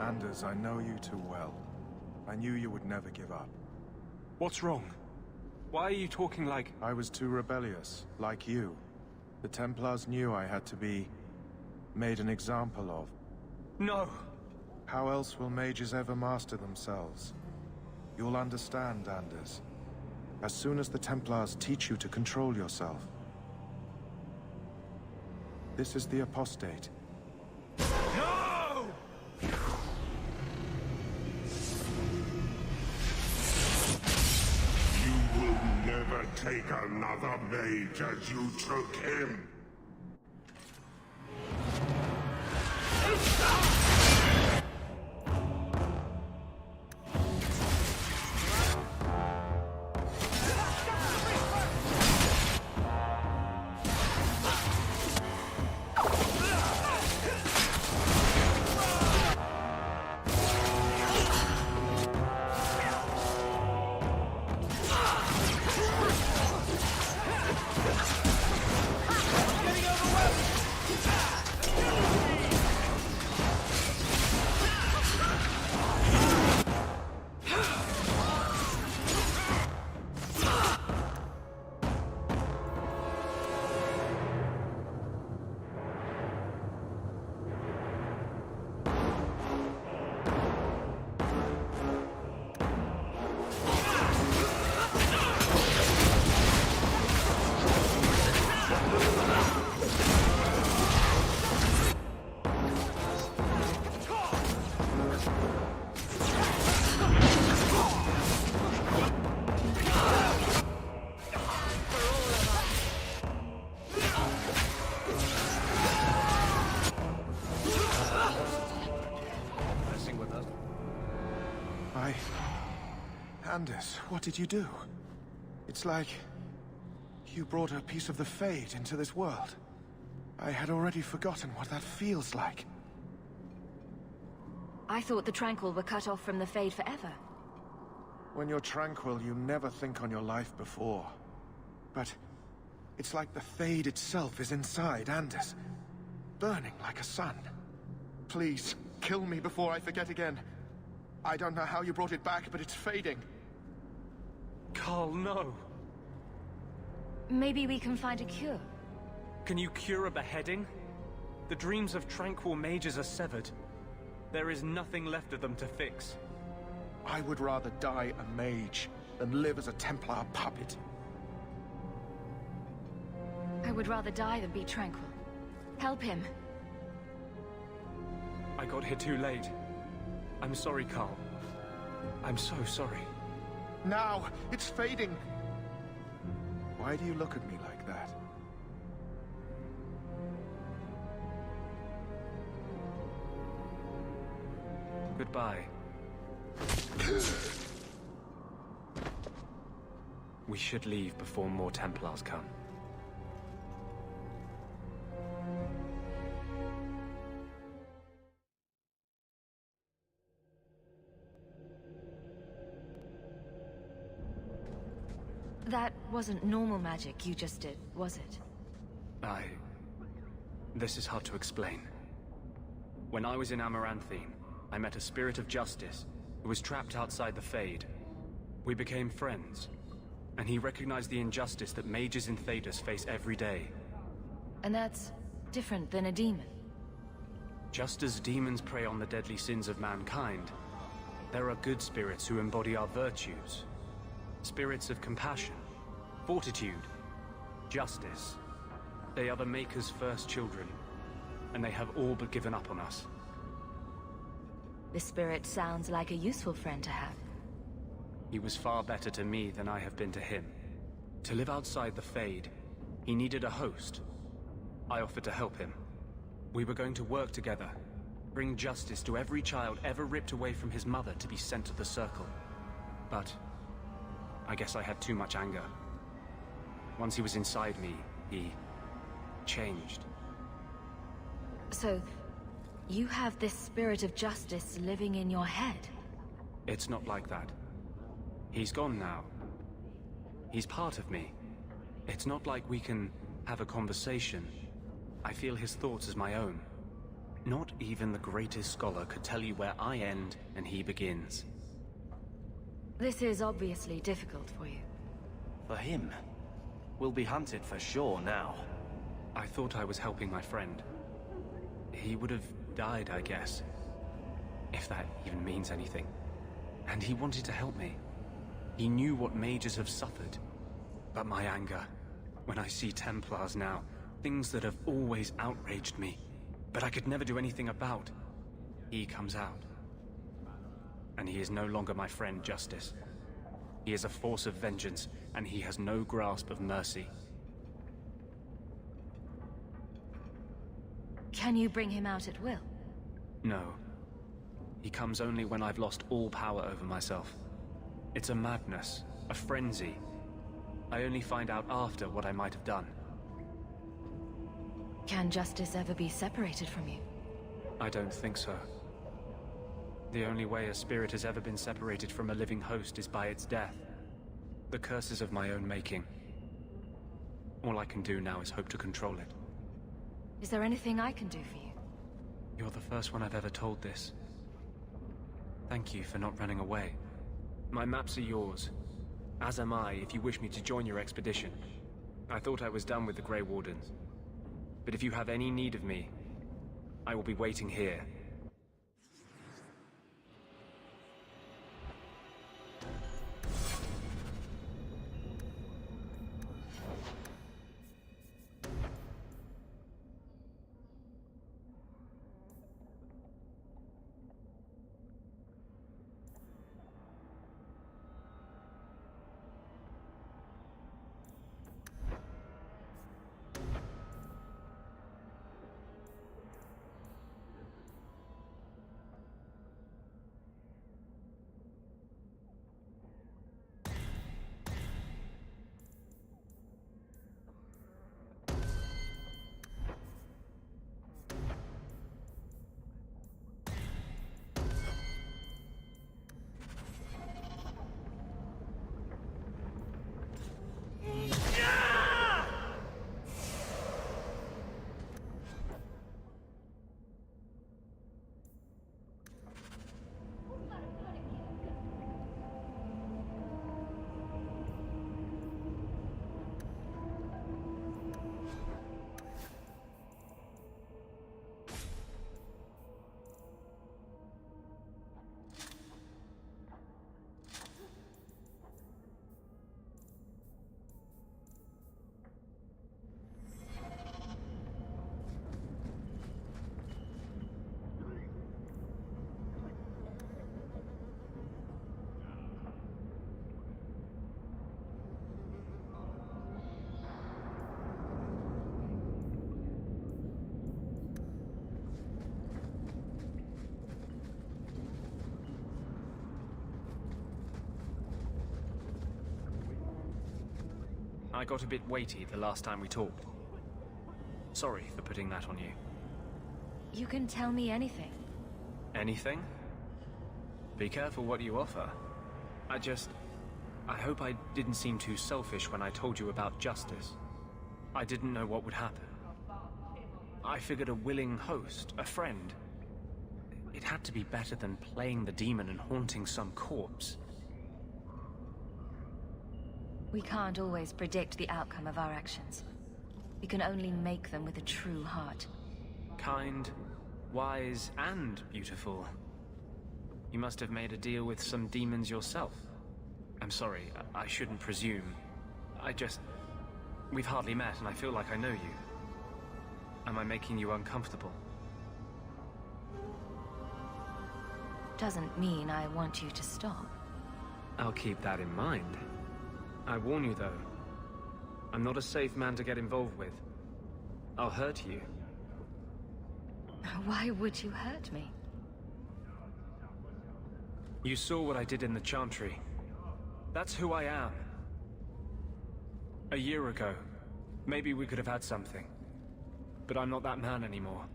Anders, I know you too well. I knew you would never give up. What's wrong? Why are you talking like... I was too rebellious, like you. The Templars knew I had to be... made an example of. No! How else will mages ever master themselves? You'll understand, Anders. As soon as the Templars teach you to control yourself. This is the apostate. No! You will never take another mage as you took him. Anders, what did you do? It's like you brought a piece of the Fade into this world. I had already forgotten what that feels like. I thought the Tranquil were cut off from the Fade forever. When you're tranquil, you never think on your life before. But it's like the Fade itself is inside Anders, burning like a sun. Please, kill me before I forget again. I don't know how you brought it back, but it's fading. Carl, no. Maybe we can find a cure. Can you cure a beheading? The dreams of tranquil mages are severed. There is nothing left of them to fix. I would rather die a mage than live as a Templar puppet. I would rather die than be tranquil. Help him. I got here too late. I'm sorry, Carl. I'm so sorry. Now! It's fading! Why do you look at me like that? Goodbye. We should leave before more Templars come. That wasn't normal magic you just did, was it? This is hard to explain. When I was in Amaranthine, I met a spirit of justice who was trapped outside the Fade. We became friends, and he recognized the injustice that mages in Thedas face every day. And that's different than a demon. Just as demons prey on the deadly sins of mankind, there are good spirits who embody our virtues. Spirits of compassion, fortitude, justice. They are the Maker's first children, and they have all but given up on us. The spirit sounds like a useful friend to have. He was far better to me than I have been to him. To live outside the Fade, he needed a host. I offered to help him. We were going to work together, bring justice to every child ever ripped away from his mother to be sent to the Circle. But I guess I had too much anger. Once he was inside me, he changed. So, you have this spirit of justice living in your head? It's not like that. He's gone now. He's part of me. It's not like we can have a conversation. I feel his thoughts as my own. Not even the greatest scholar could tell you where I end and he begins. This is obviously difficult for you. For him. We'll be hunted for sure now. I thought I was helping my friend. He would have died, I guess. If that even means anything. And he wanted to help me. He knew what mages have suffered. But my anger, when I see Templars now, things that have always outraged me, but I could never do anything about, he comes out. And he is no longer my friend, Justice. He is a force of vengeance, and he has no grasp of mercy. Can you bring him out at will? No. He comes only when I've lost all power over myself. It's a madness, a frenzy. I only find out after what I might have done. Can justice ever be separated from you? I don't think so. The only way a spirit has ever been separated from a living host is by its death. The curses of my own making. All I can do now is hope to control it. Is there anything I can do for you? You're the first one I've ever told this. Thank you for not running away. My maps are yours. As am I, if you wish me to join your expedition. I thought I was done with the Grey Wardens. But if you have any need of me, I will be waiting here. I got a bit weighty the last time we talked. Sorry for putting that on you. You can tell me anything. Anything? Be careful what you offer. I hope I didn't seem too selfish when I told you about justice. I didn't know what would happen. I figured a willing host, a friend. It had to be better than playing the demon and haunting some corpse. We can't always predict the outcome of our actions. We can only make them with a true heart. Kind, wise, and beautiful. You must have made a deal with some demons yourself. I'm sorry, I shouldn't presume. We've hardly met, and I feel like I know you. Am I making you uncomfortable? Doesn't mean I want you to stop. I'll keep that in mind. I warn you, though. I'm not a safe man to get involved with. I'll hurt you. Why would you hurt me? You saw what I did in the Chantry. That's who I am. A year ago, maybe we could have had something. But I'm not that man anymore.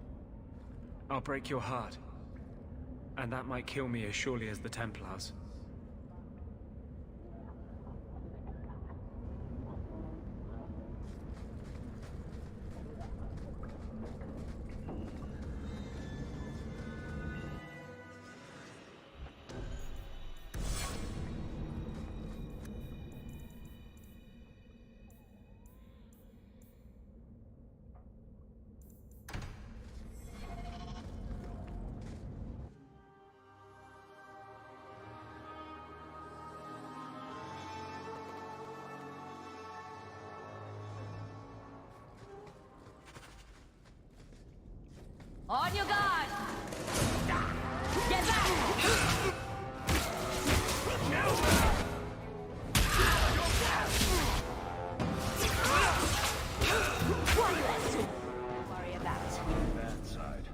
I'll break your heart. And that might kill me as surely as the Templars. On your guard! Get back! One less to worry about. That side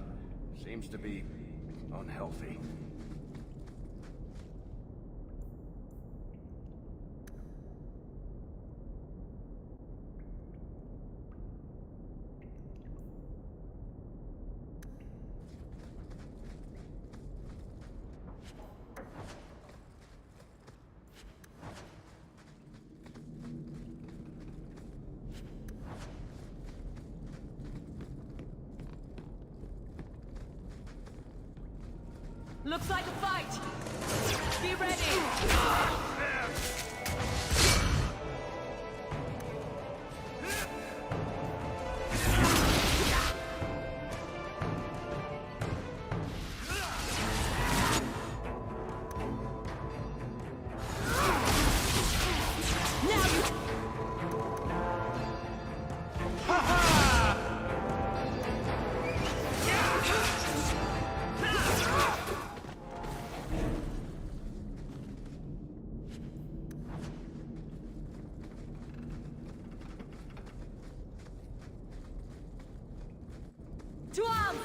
seems to be unhealthy. Looks like a fight! Be ready! To arms!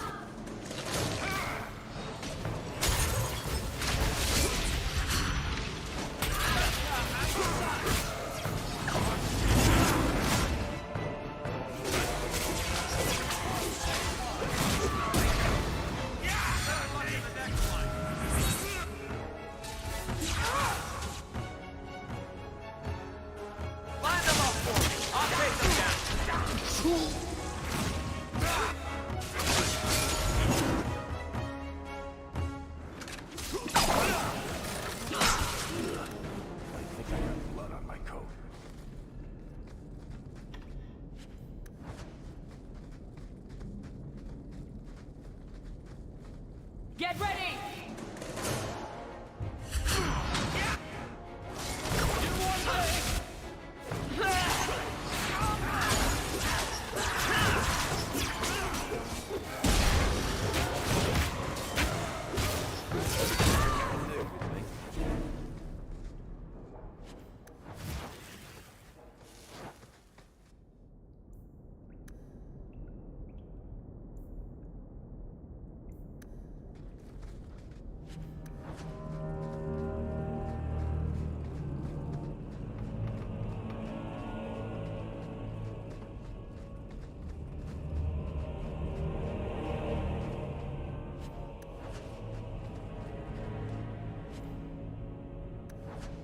Get ready!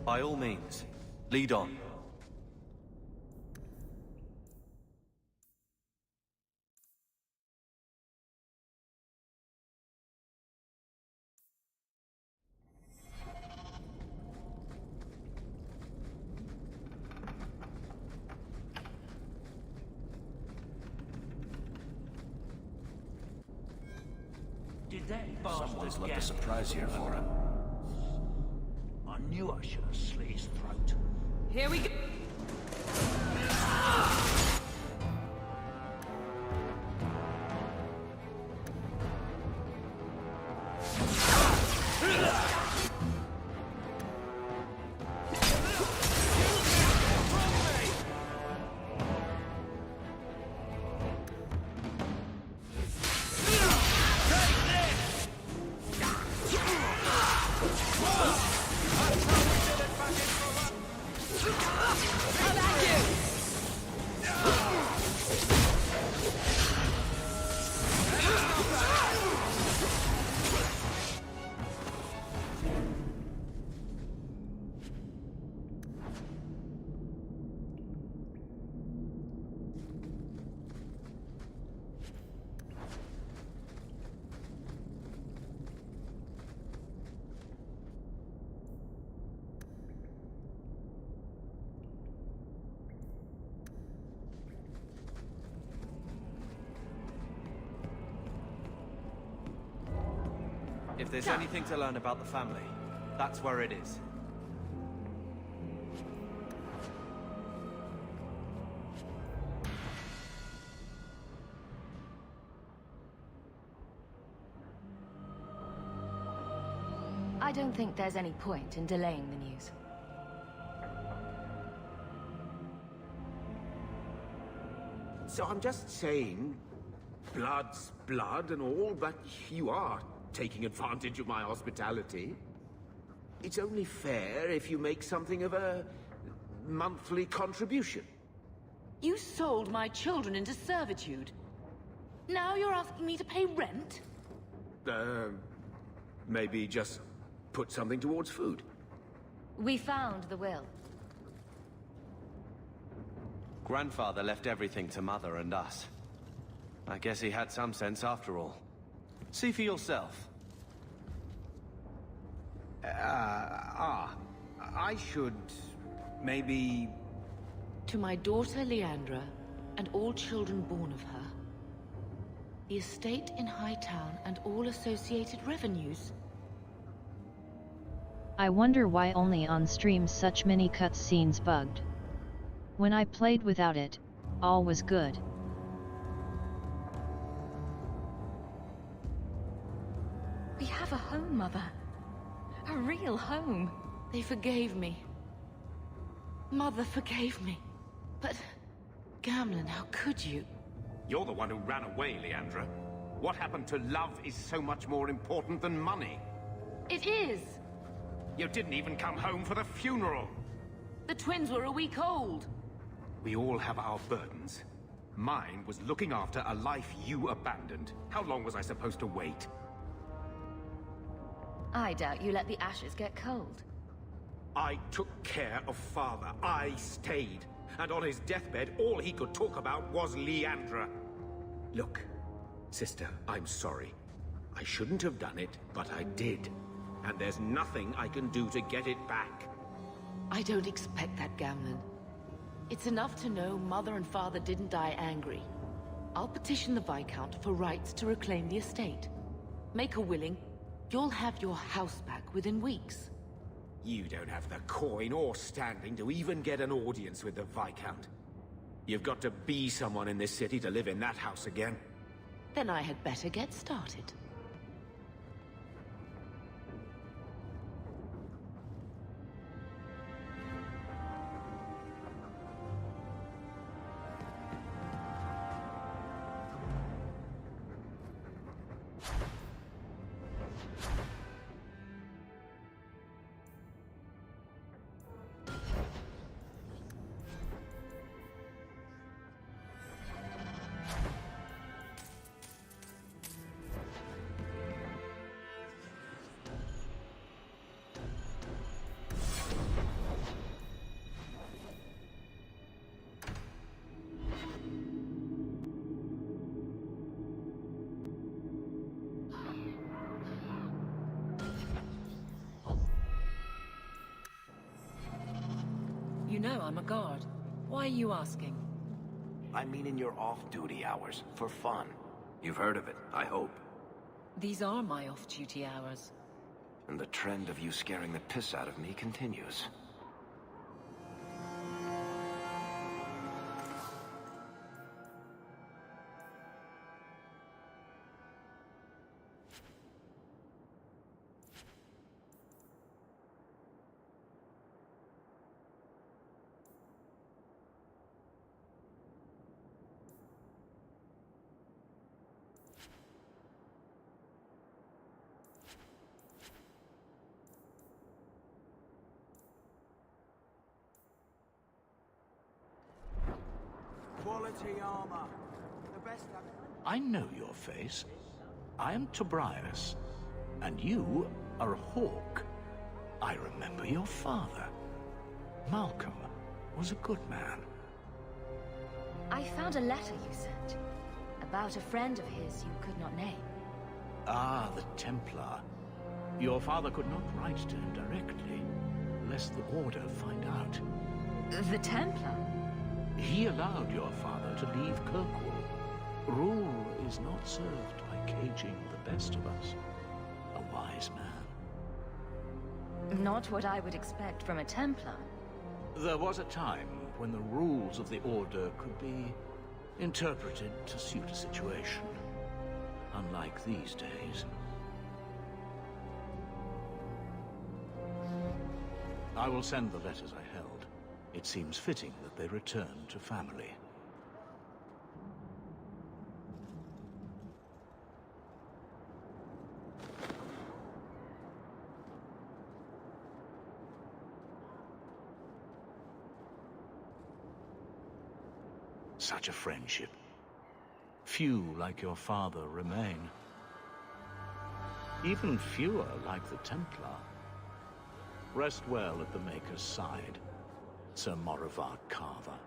By all means, lead on. Did that Someone's bastard left a get surprise here for him. I knew I should have slit his throat. Here we go. If there's anything to learn about the family, that's where it is. I don't think there's any point in delaying the news. So I'm just saying, blood's blood and all, but you are taking advantage of my hospitality. It's only fair if you make something of a monthly contribution. You sold my children into servitude. Now you're asking me to pay rent? Maybe just put something towards food. We found the will. Grandfather left everything to Mother and us. I guess he had some sense after all. See for yourself. I should... maybe... To my daughter Leandra, and all children born of her. The estate in Hightown and all associated revenues. I wonder why only on stream such many cutscenes bugged. When I played without it, all was good. We have a home, Mother. A real home. They forgave me. Mother forgave me. But... Gamlen, how could you? You're the one who ran away, Leandra. What happened to love is so much more important than money. It is! You didn't even come home for the funeral. The twins were a week old. We all have our burdens. Mine was looking after a life you abandoned. How long was I supposed to wait? I doubt you let the ashes get cold. I took care of Father. I stayed. And on his deathbed, all he could talk about was Leandra. Look, sister, I'm sorry. I shouldn't have done it, but I did. And there's nothing I can do to get it back. I don't expect that, Gamlen. It's enough to know Mother and Father didn't die angry. I'll petition the Viscount for rights to reclaim the estate. Make her willing, you'll have your house back within weeks. You don't have the coin or standing to even get an audience with the Viscount. You've got to be someone in this city to live in that house again. Then I had better get started. You know I'm a guard. Why are you asking? I mean in your off-duty hours, for fun. You've heard of it, I hope. These are my off-duty hours. And the trend of you scaring the piss out of me continues. Quality armor. The best I know your face. I am Tobias, and you are a hawk. I remember your father. Malcolm was a good man. I found a letter you sent. About a friend of his you could not name. Ah, the Templar. Your father could not write to him directly, lest the Order find out. The Templar? He allowed your father to leave Kirkwall. Rule is not served by caging the best of us. A wise man. Not what I would expect from a Templar. There was a time when the rules of the Order could be interpreted to suit a situation. Unlike these days. I will send the letters I held. It seems fitting that they return to family. Such a friendship. Few like your father remain. Even fewer like the Templar. Rest well at the Maker's side, Sir Morivard Carver.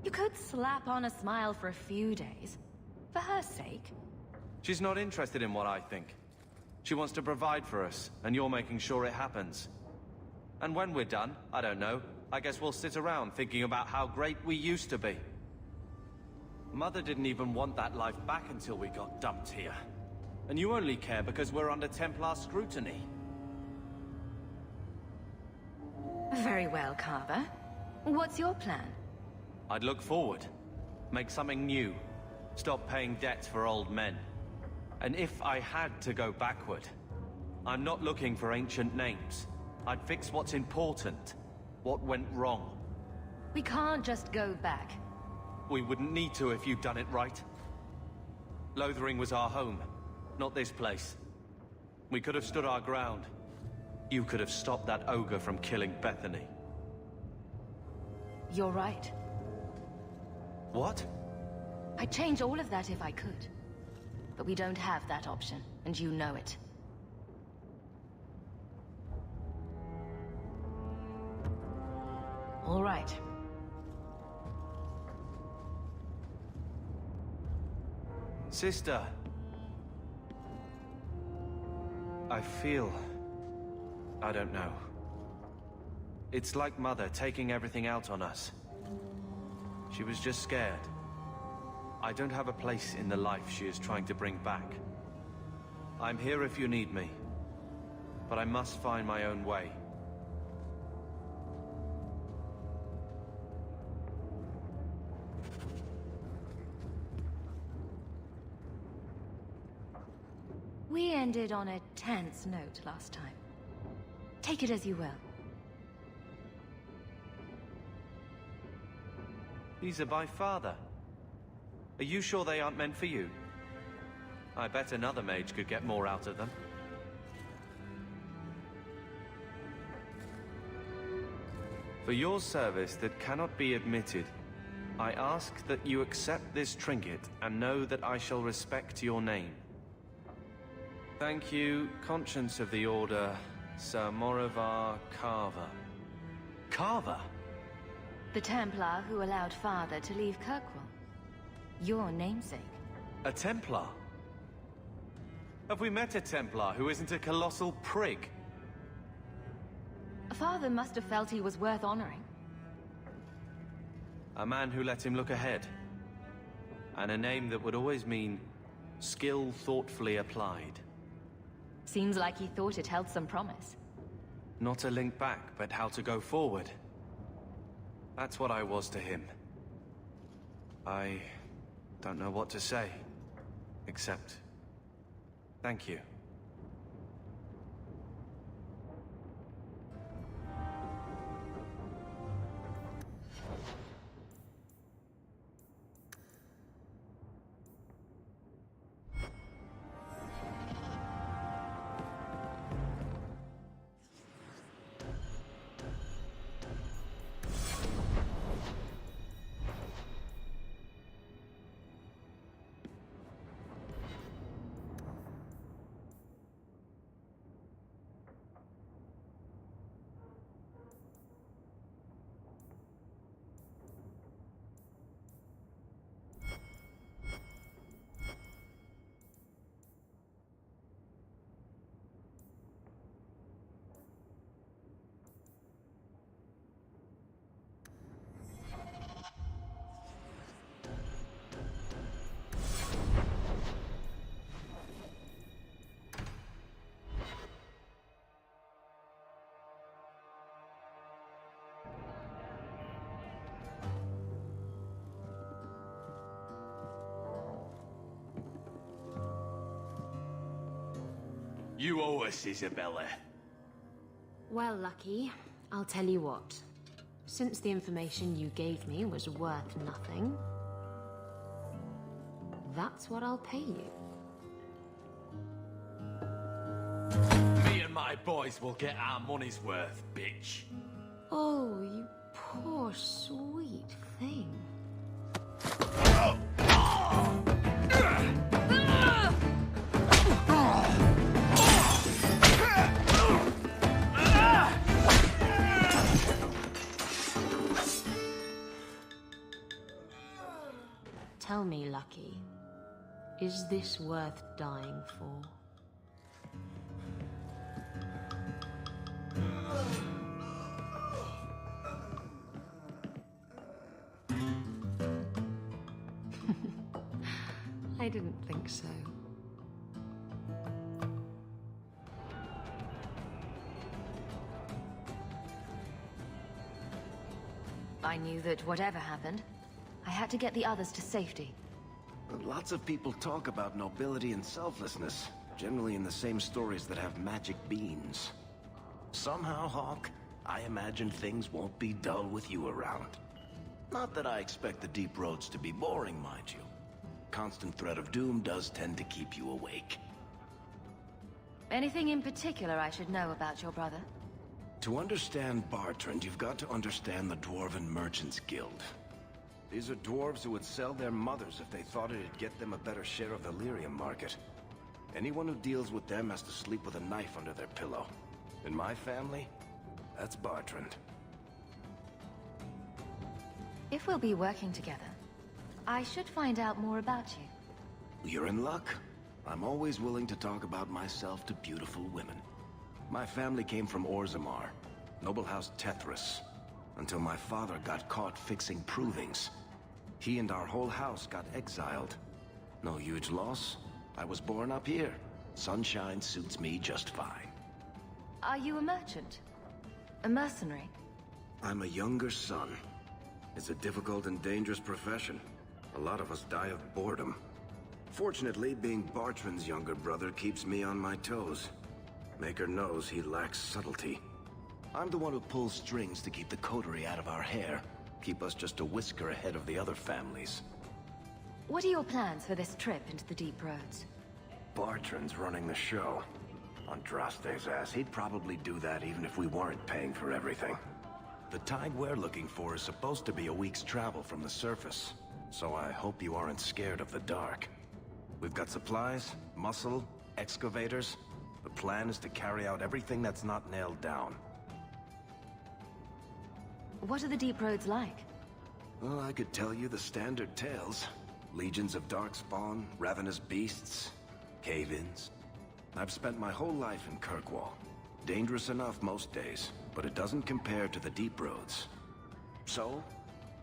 You could slap on a smile for a few days. For her sake. She's not interested in what I think. She wants to provide for us, and you're making sure it happens. And when we're done, I don't know, I guess we'll sit around thinking about how great we used to be. Mother didn't even want that life back until we got dumped here. And you only care because we're under Templar scrutiny. Very well, Carver. What's your plan? I'd look forward. Make something new. Stop paying debts for old men. And if I had to go backward, I'm not looking for ancient names. I'd fix what's important. What went wrong. We can't just go back. We wouldn't need to if you'd done it right. Lothering was our home, not this place. We could have stood our ground. You could have stopped that ogre from killing Bethany. You're right. What? I'd change all of that if I could. But we don't have that option, and you know it. All right. Sister. I feel... I don't know. It's like Mother taking everything out on us. She was just scared. I don't have a place in the life she is trying to bring back. I'm here if you need me. But I must find my own way. We ended on a tense note last time. Take it as you will. These are by father. Are you sure they aren't meant for you? I bet another mage could get more out of them. For your service that cannot be admitted, I ask that you accept this trinket and know that I shall respect your name. Thank you, Conscience of the Order, Sir Morivar Carver. Carver? The Templar who allowed Father to leave Kirkwall. Your namesake. A Templar? Have we met a Templar who isn't a colossal prig? Father must have felt he was worth honoring. A man who let him look ahead. And a name that would always mean skill thoughtfully applied. Seems like he thought it held some promise. Not a link back, but how to go forward. That's what I was to him. I don't know what to say, except thank you. You owe us, Isabella. Well, Lucky, I'll tell you what. Since the information you gave me was worth nothing, that's what I'll pay you. Me and my boys will get our money's worth, bitch. Oh, you poor sweet thing. Tell me, Lucky, is this worth dying for? I didn't think so. I knew that whatever happened, I had to get the others to safety. But lots of people talk about nobility and selflessness, generally in the same stories that have magic beans. Somehow, Hawk, I imagine things won't be dull with you around. Not that I expect the deep roads to be boring, mind you. Constant threat of doom does tend to keep you awake. Anything in particular I should know about your brother? To understand Bartrand, you've got to understand the Dwarven Merchants Guild. These are dwarves who would sell their mothers if they thought it'd get them a better share of the lyrium market. Anyone who deals with them has to sleep with a knife under their pillow. In my family, that's Bartrand. If we'll be working together, I should find out more about you. You're in luck. I'm always willing to talk about myself to beautiful women. My family came from Orzammar, noble house Tethras, until my father got caught fixing provings. He and our whole house got exiled. No huge loss. I was born up here. Sunshine suits me just fine. Are you a merchant? A mercenary? I'm a younger son. It's a difficult and dangerous profession. A lot of us die of boredom. Fortunately, being Bartrand's younger brother keeps me on my toes. Maker knows he lacks subtlety. I'm the one who pulls strings to keep the coterie out of our hair. Keep us just a whisker ahead of the other families. What are your plans for this trip into the deep roads? Bartrand's running the show. Andraste's ass, he'd probably do that even if we weren't paying for everything. The tide we're looking for is supposed to be a week's travel from the surface, so I hope you aren't scared of the dark. We've got supplies, muscle, excavators. The plan is to carry out everything that's not nailed down. What are the deep roads like? Well, I could tell you the standard tales. Legions of darkspawn, ravenous beasts, cave-ins. I've spent my whole life in Kirkwall. Dangerous enough most days, but it doesn't compare to the deep roads. So,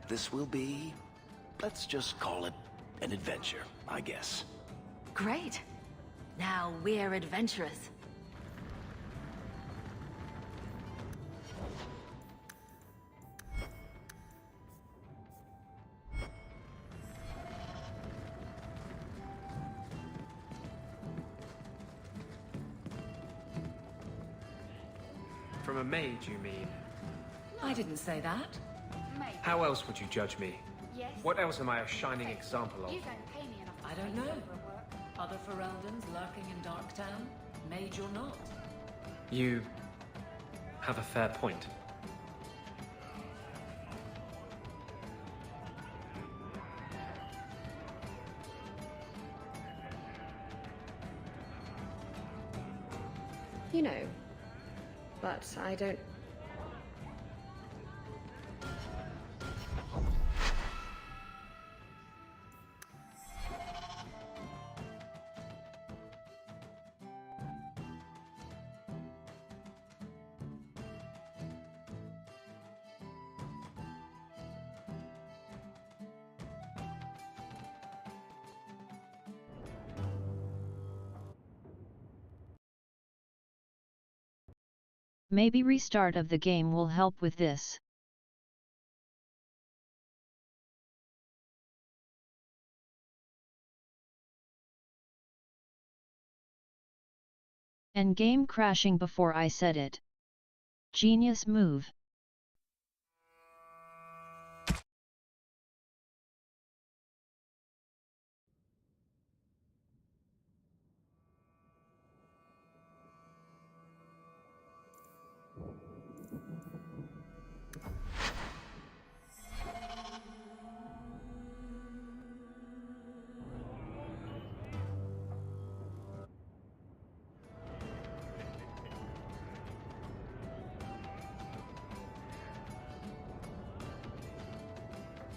this will be... let's just call it an adventure, I guess. Great. Now we're adventurers. From a mage, you mean? I didn't say that. How else would you judge me? What else am I a shining example of? I don't know. Other Fereldans lurking in Darktown? Mage or not? You have a fair point. You know, but I don't... Maybe restart of the game will help with this. And game crashing before I said it. Genius move.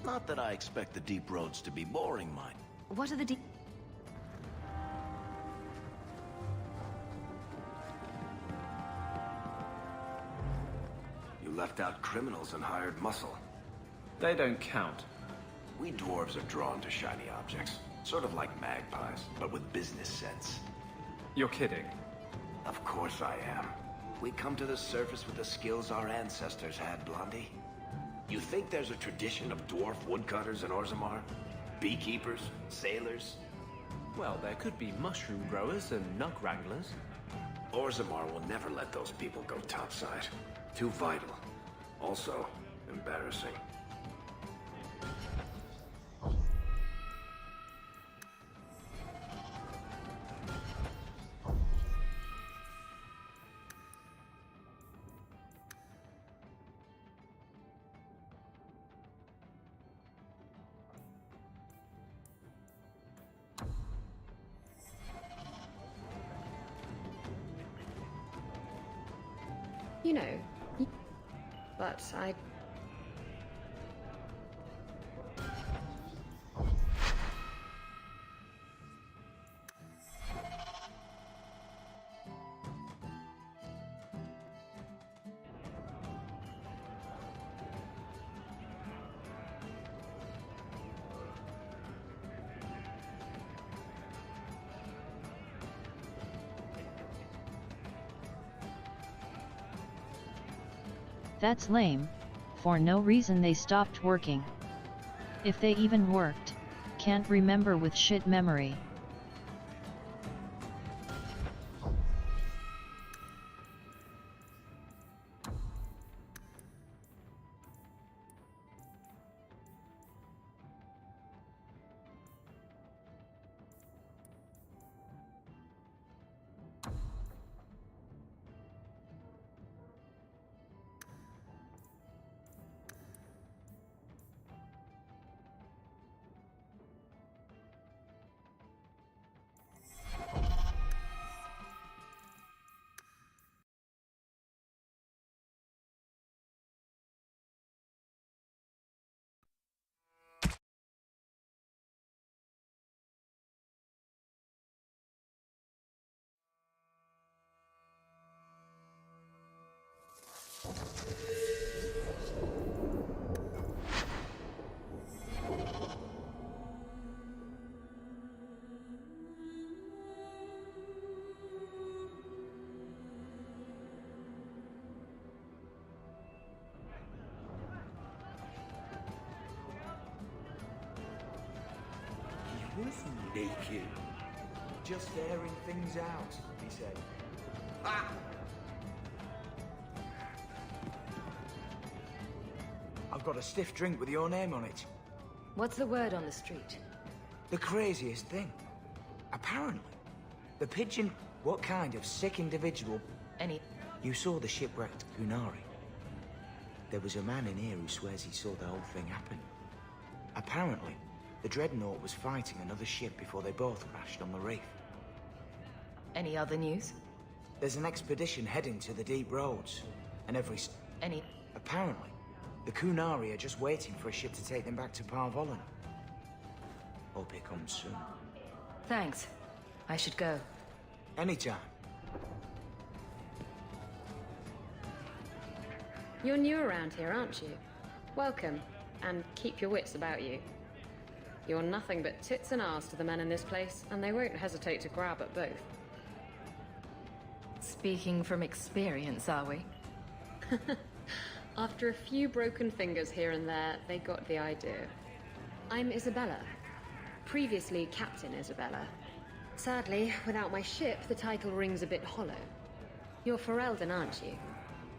Not that I expect the deep roads to be boring, mind. What are the deep... You left out criminals and hired muscle. They don't count. We dwarves are drawn to shiny objects. Sort of like magpies, but with business sense. You're kidding. Of course I am. We come to the surface with the skills our ancestors had, Blondie. You think there's a tradition of dwarf woodcutters in Orzammar? Beekeepers? Sailors? Well, there could be mushroom growers and nug wranglers. Orzammar will never let those people go topside. Too vital. Also, embarrassing. You know, but I... That's lame. For no reason they stopped working. If they even worked, can't remember with shit memory. naked. Just airing things out, he said. Ah! I've got a stiff drink with your name on it. What's the word on the street? The craziest thing. Apparently, the pigeon... What kind of sick individual... You saw the shipwrecked Kunari. There was a man in here who swears he saw the whole thing happen. Apparently, the Dreadnought was fighting another ship before they both crashed on the reef. Any other news? There's an expedition heading to the deep roads, and Apparently, the Kunari are just waiting for a ship to take them back to Parvolan. Hope it comes soon. Thanks. I should go. Anytime. You're new around here, aren't you? Welcome, and keep your wits about you. You're nothing but tits and arse to the men in this place, and they won't hesitate to grab at both. Speaking from experience, are we? After a few broken fingers here and there, they got the idea. I'm Isabella. Previously Captain Isabella. Sadly, without my ship, the title rings a bit hollow. You're Ferelden, aren't you?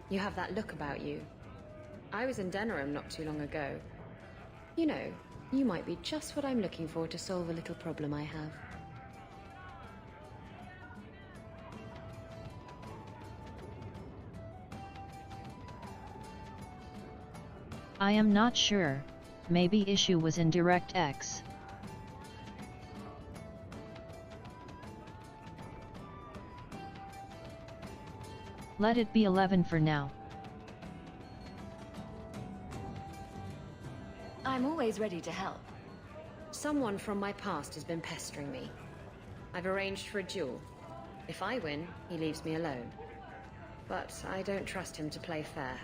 You have that look about you. I was in Denerim not too long ago. You know, you might be just what I'm looking for to solve a little problem I have. I am not sure, maybe issue was in DirectX. Let it be 11 for now. I'm always ready to help. Someone from my past has been pestering me. I've arranged for a duel. If I win, he leaves me alone. But I don't trust him to play fair.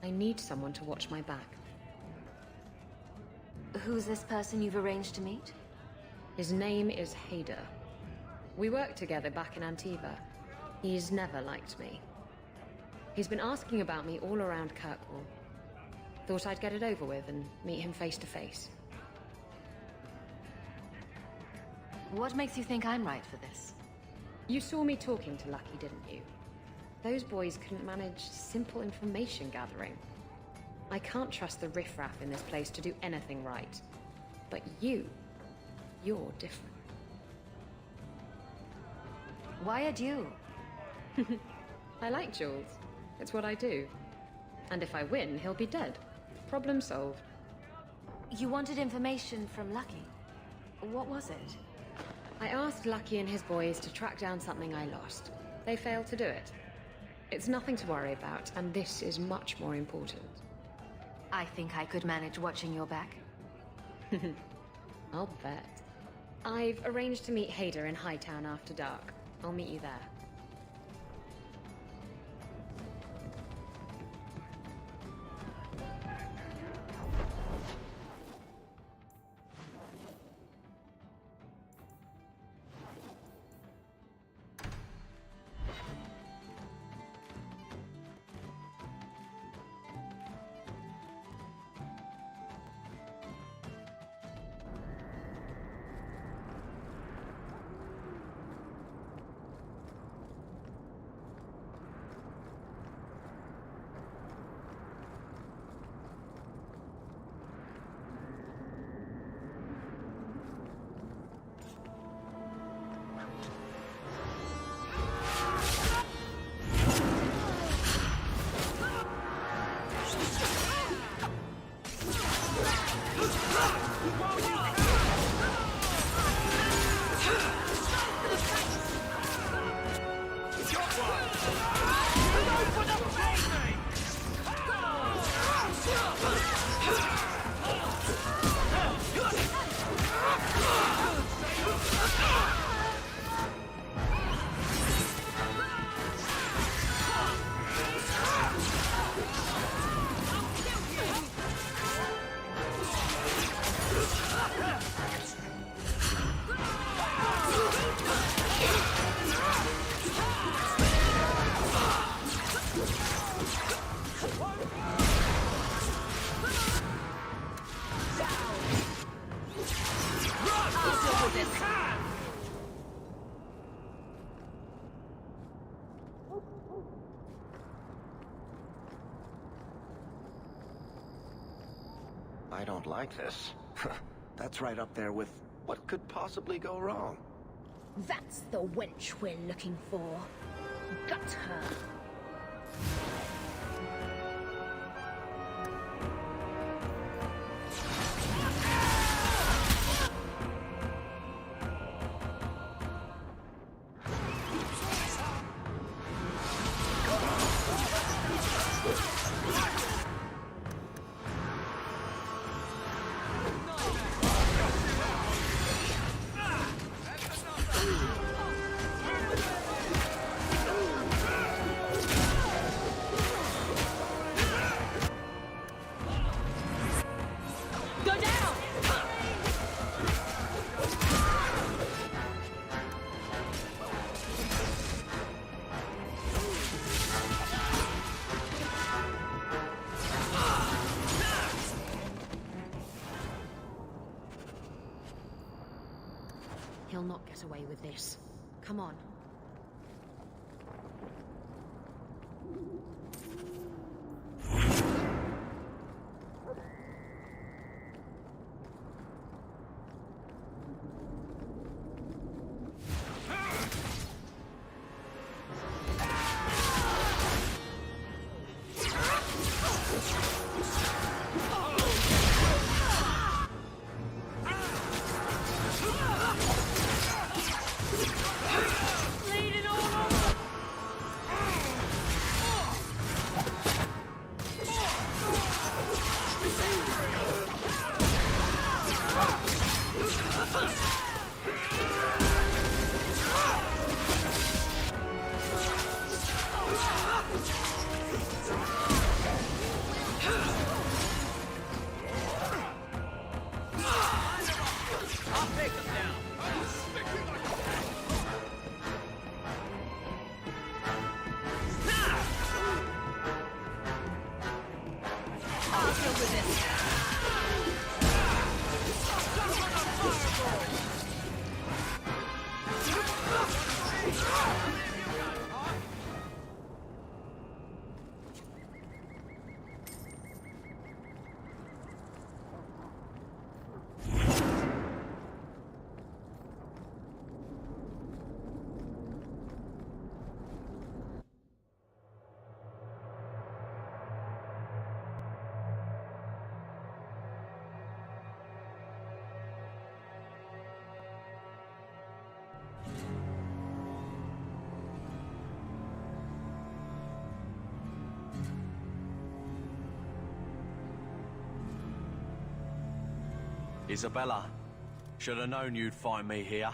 I need someone to watch my back. Who's this person you've arranged to meet? His name is Hader. We worked together back in Antiva. He's never liked me. He's been asking about me all around Kirkwall. Thought I'd get it over with and meet him face to face. What makes you think I'm right for this? You saw me talking to Lucky, didn't you? Those boys couldn't manage simple information gathering. I can't trust the riffraff in this place to do anything right. But you're different. Why a duel? I like duels. It's what I do. And if I win, he'll be dead. Problem solved. You wanted information from Lucky. What was it? I asked Lucky and his boys to track down something I lost. They failed to do it. It's nothing to worry about, and this is much more important. I think I could manage watching your back. I'll bet. I've arranged to meet Hader in Hightown after dark. I'll meet you there. I don't like this. That's right up there with what could possibly go wrong. That's the wench we're looking for. Gut her. He'll not get away with this. Come on. Isabella, should have known you'd find me here.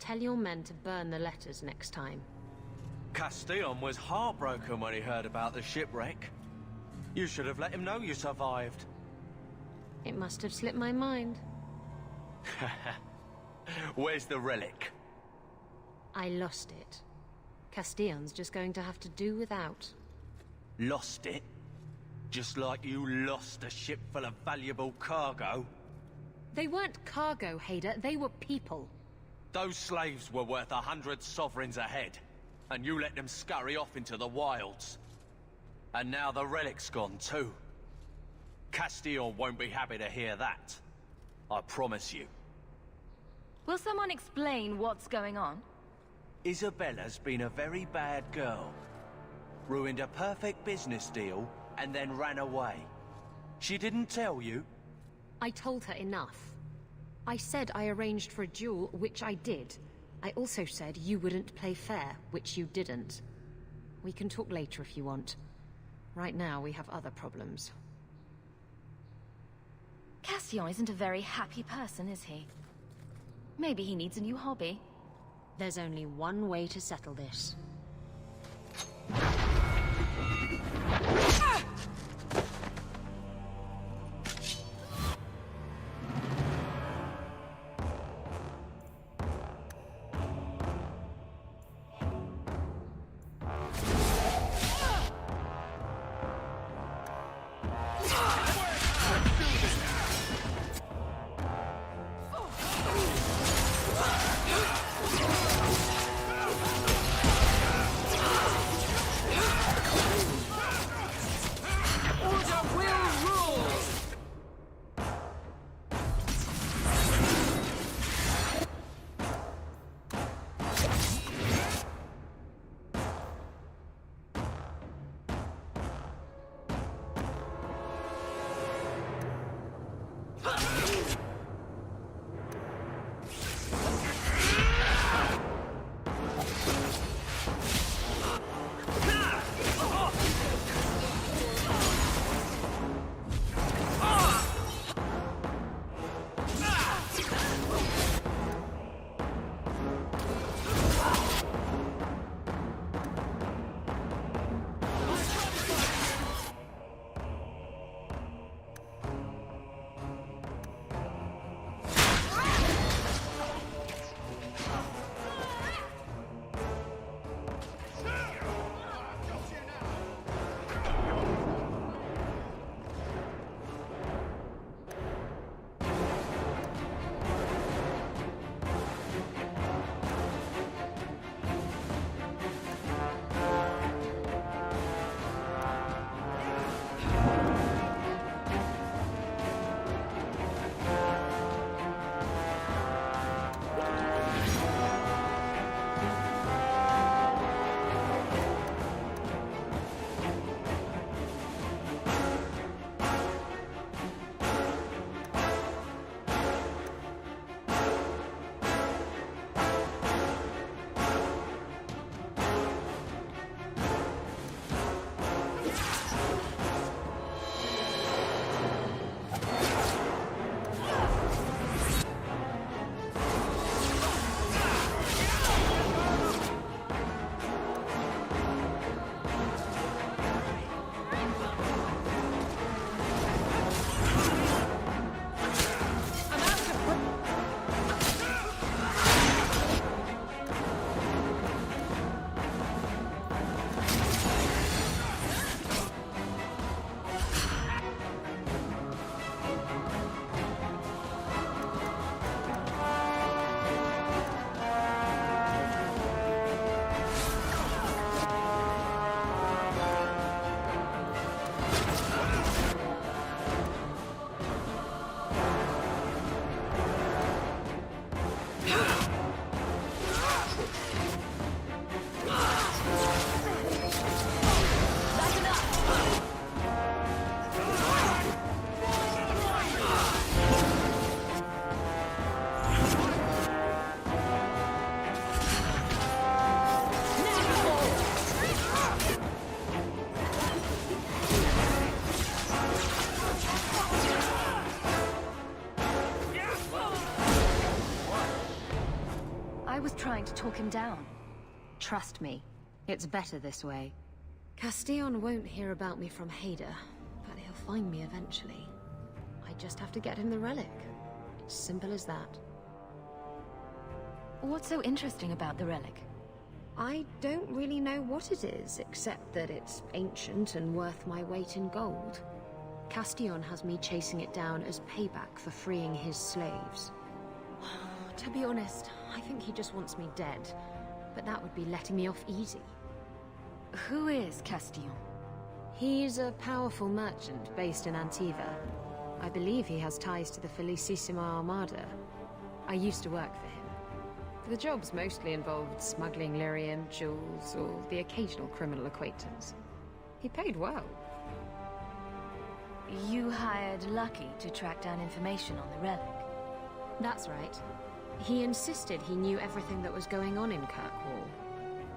Tell your men to burn the letters next time. Castillon was heartbroken when he heard about the shipwreck. You should have let him know you survived. It must have slipped my mind. Where's the relic? I lost it. Castillon's just going to have to do without. Lost it? Just like you lost a ship full of valuable cargo? They weren't cargo, Hader. They were people. Those slaves were worth 100 sovereigns a head, and you let them scurry off into the wilds. And now the relic's gone too. Castillon won't be happy to hear that. I promise you. Will someone explain what's going on? Isabella's been a very bad girl. Ruined a perfect business deal, and then ran away. She didn't tell you? I told her enough. I said I arranged for a duel, which I did. I also said you wouldn't play fair, which you didn't. We can talk later if you want. Right now, we have other problems. Castillon isn't a very happy person, is he? Maybe he needs a new hobby. There's only one way to settle this. I was trying to talk him down. Trust me, it's better this way. Castillon won't hear about me from Hader, but he'll find me eventually. I just have to get him the relic. It's simple as that. What's so interesting about the relic? I don't really know what it is, except that it's ancient and worth my weight in gold. Castillon has me chasing it down as payback for freeing his slaves. To be honest, I think he just wants me dead, but that would be letting me off easy. Who is Castillon? He's a powerful merchant based in Antiva. I believe he has ties to the Felicissima Armada. I used to work for him. The jobs mostly involved smuggling lyrium, jewels, or the occasional criminal acquaintance. He paid well. You hired Lucky to track down information on the relic? That's right. He insisted he knew everything that was going on in Kirkwall.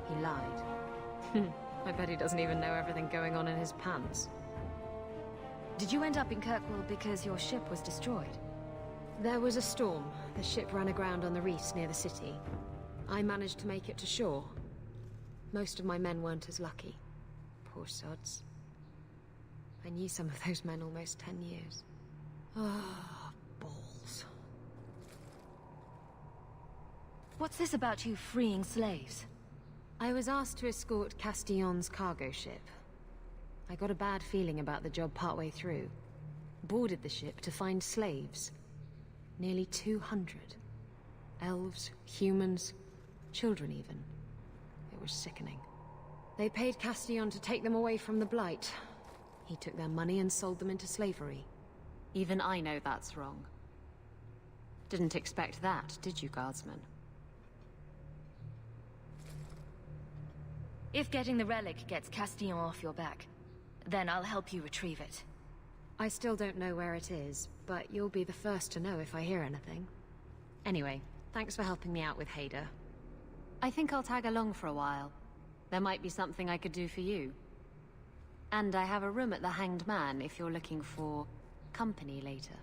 He lied. I bet he doesn't even know everything going on in his pants. Did you end up in Kirkwall because your ship was destroyed? There was a storm. The ship ran aground on the reefs near the city. I managed to make it to shore. Most of my men weren't as lucky. Poor sods. I knew some of those men almost 10 years. Ah, balls. What's this about you freeing slaves? I was asked to escort Castillon's cargo ship. I got a bad feeling about the job partway through. Boarded the ship to find slaves. Nearly 200. Elves, humans, children even. It was sickening. They paid Castillon to take them away from the Blight. He took their money and sold them into slavery. Even I know that's wrong. Didn't expect that, did you, Guardsman? If getting the relic gets Castillon off your back, then I'll help you retrieve it. I still don't know where it is, but you'll be the first to know if I hear anything. Anyway, thanks for helping me out with Hader. I think I'll tag along for a while. There might be something I could do for you. And I have a room at the Hanged Man if you're looking for company later.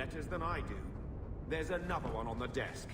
letters than I do. There's another one on the desk.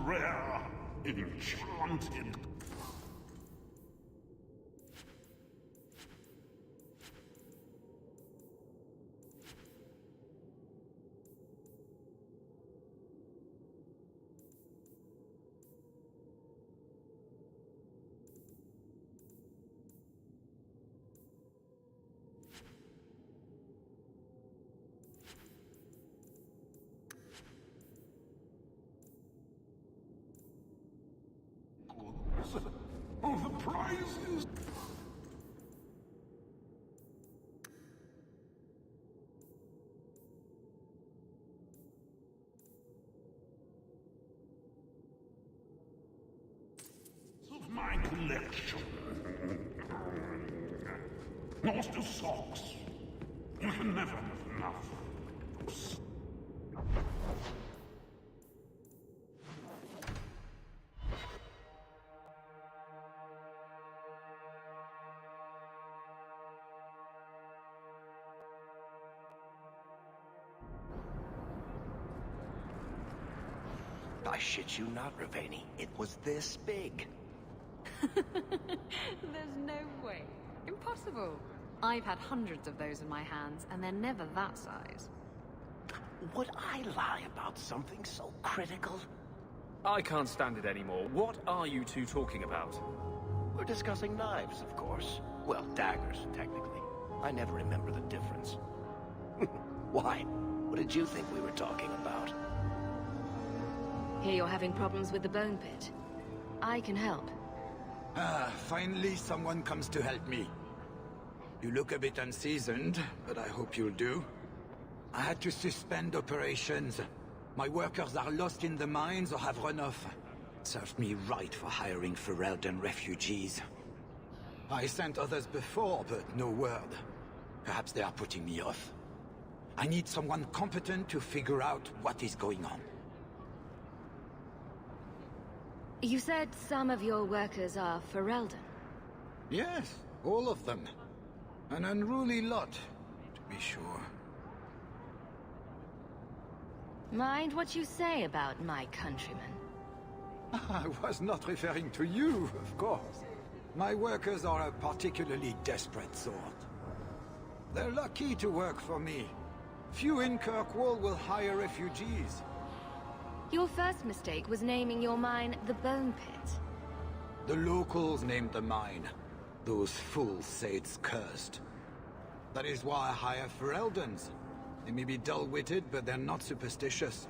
Rare, enchanted. Oh, the prizes! Of my collection. Lost of socks. You can never have enough. I shit you not, Ravani. It was this big. There's no way. Impossible. I've had hundreds of those in my hands, and they're never that size. Would I lie about something so critical? I can't stand it anymore. What are you two talking about? We're discussing knives, of course. Well, daggers, technically. I never remember the difference. Why? What did you think we were talking about? Hear you're having problems with the bone pit. I can help. Finally someone comes to help me. You look a bit unseasoned, but I hope you'll do. I had to suspend operations. My workers are lost in the mines or have run off. Served me right for hiring Ferelden refugees. I sent others before, but no word. Perhaps they are putting me off. I need someone competent to figure out what is going on. You said some of your workers are Ferelden? Yes, all of them. An unruly lot, to be sure. Mind what you say about my countrymen. I was not referring to you, of course. My workers are a particularly desperate sort. They're lucky to work for me. Few in Kirkwall will hire refugees. Your first mistake was naming your mine the Bone Pit. The locals named the mine. Those fools say it's cursed. That is why I hire Fereldans. They may be dull-witted, but they're not superstitious.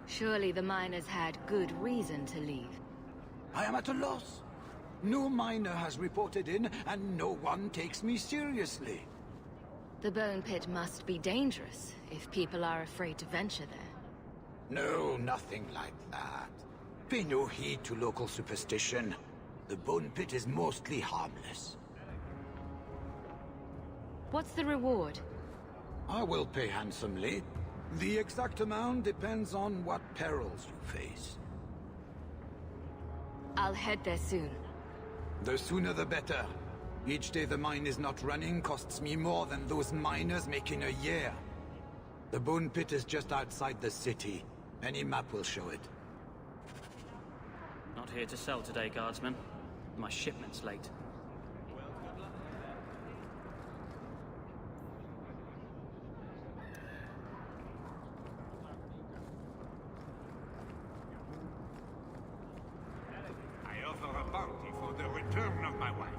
Surely the miners had good reason to leave. I am at a loss. No miner has reported in, and no one takes me seriously. The Bone Pit must be dangerous, if people are afraid to venture there. No, nothing like that. Pay no heed to local superstition. The Bone Pit is mostly harmless. What's the reward? I will pay handsomely. The exact amount depends on what perils you face. I'll head there soon. The sooner the better. Each day the mine is not running costs me more than those miners make in a year. The Bone Pit is just outside the city. Any map will show it. Not here to sell today, guardsman. My shipment's late. I offer a bounty for the return of my wife.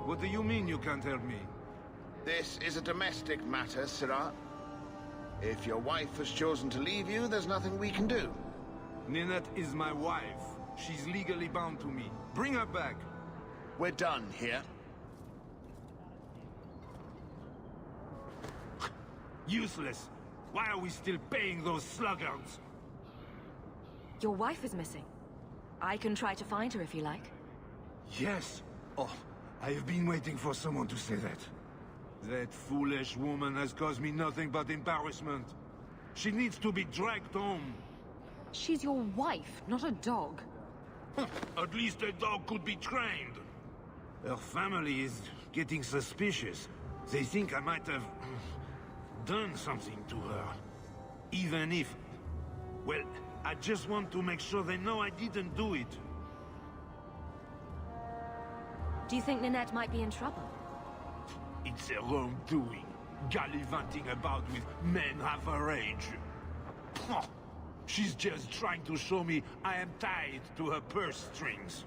What do you mean you can't help me? This is a domestic matter, Sirrah. If your wife has chosen to leave you, there's nothing we can do. Ninette is my wife. She's legally bound to me. Bring her back. We're done here. Useless. Why are we still paying those sluggards? Your wife is missing. I can try to find her if you like. Yes. Oh, I have been waiting for someone to say that. That foolish woman has caused me nothing but embarrassment. She needs to be dragged home. She's your wife, not a dog. At least a dog could be trained. Her family is getting suspicious. They think I might have done something to her. Even if... Well, I just want to make sure they know I didn't do it. Do you think Ninette might be in trouble? It's her own doing. Gallivanting about with men half her age. She's just trying to show me I am tied to her purse strings.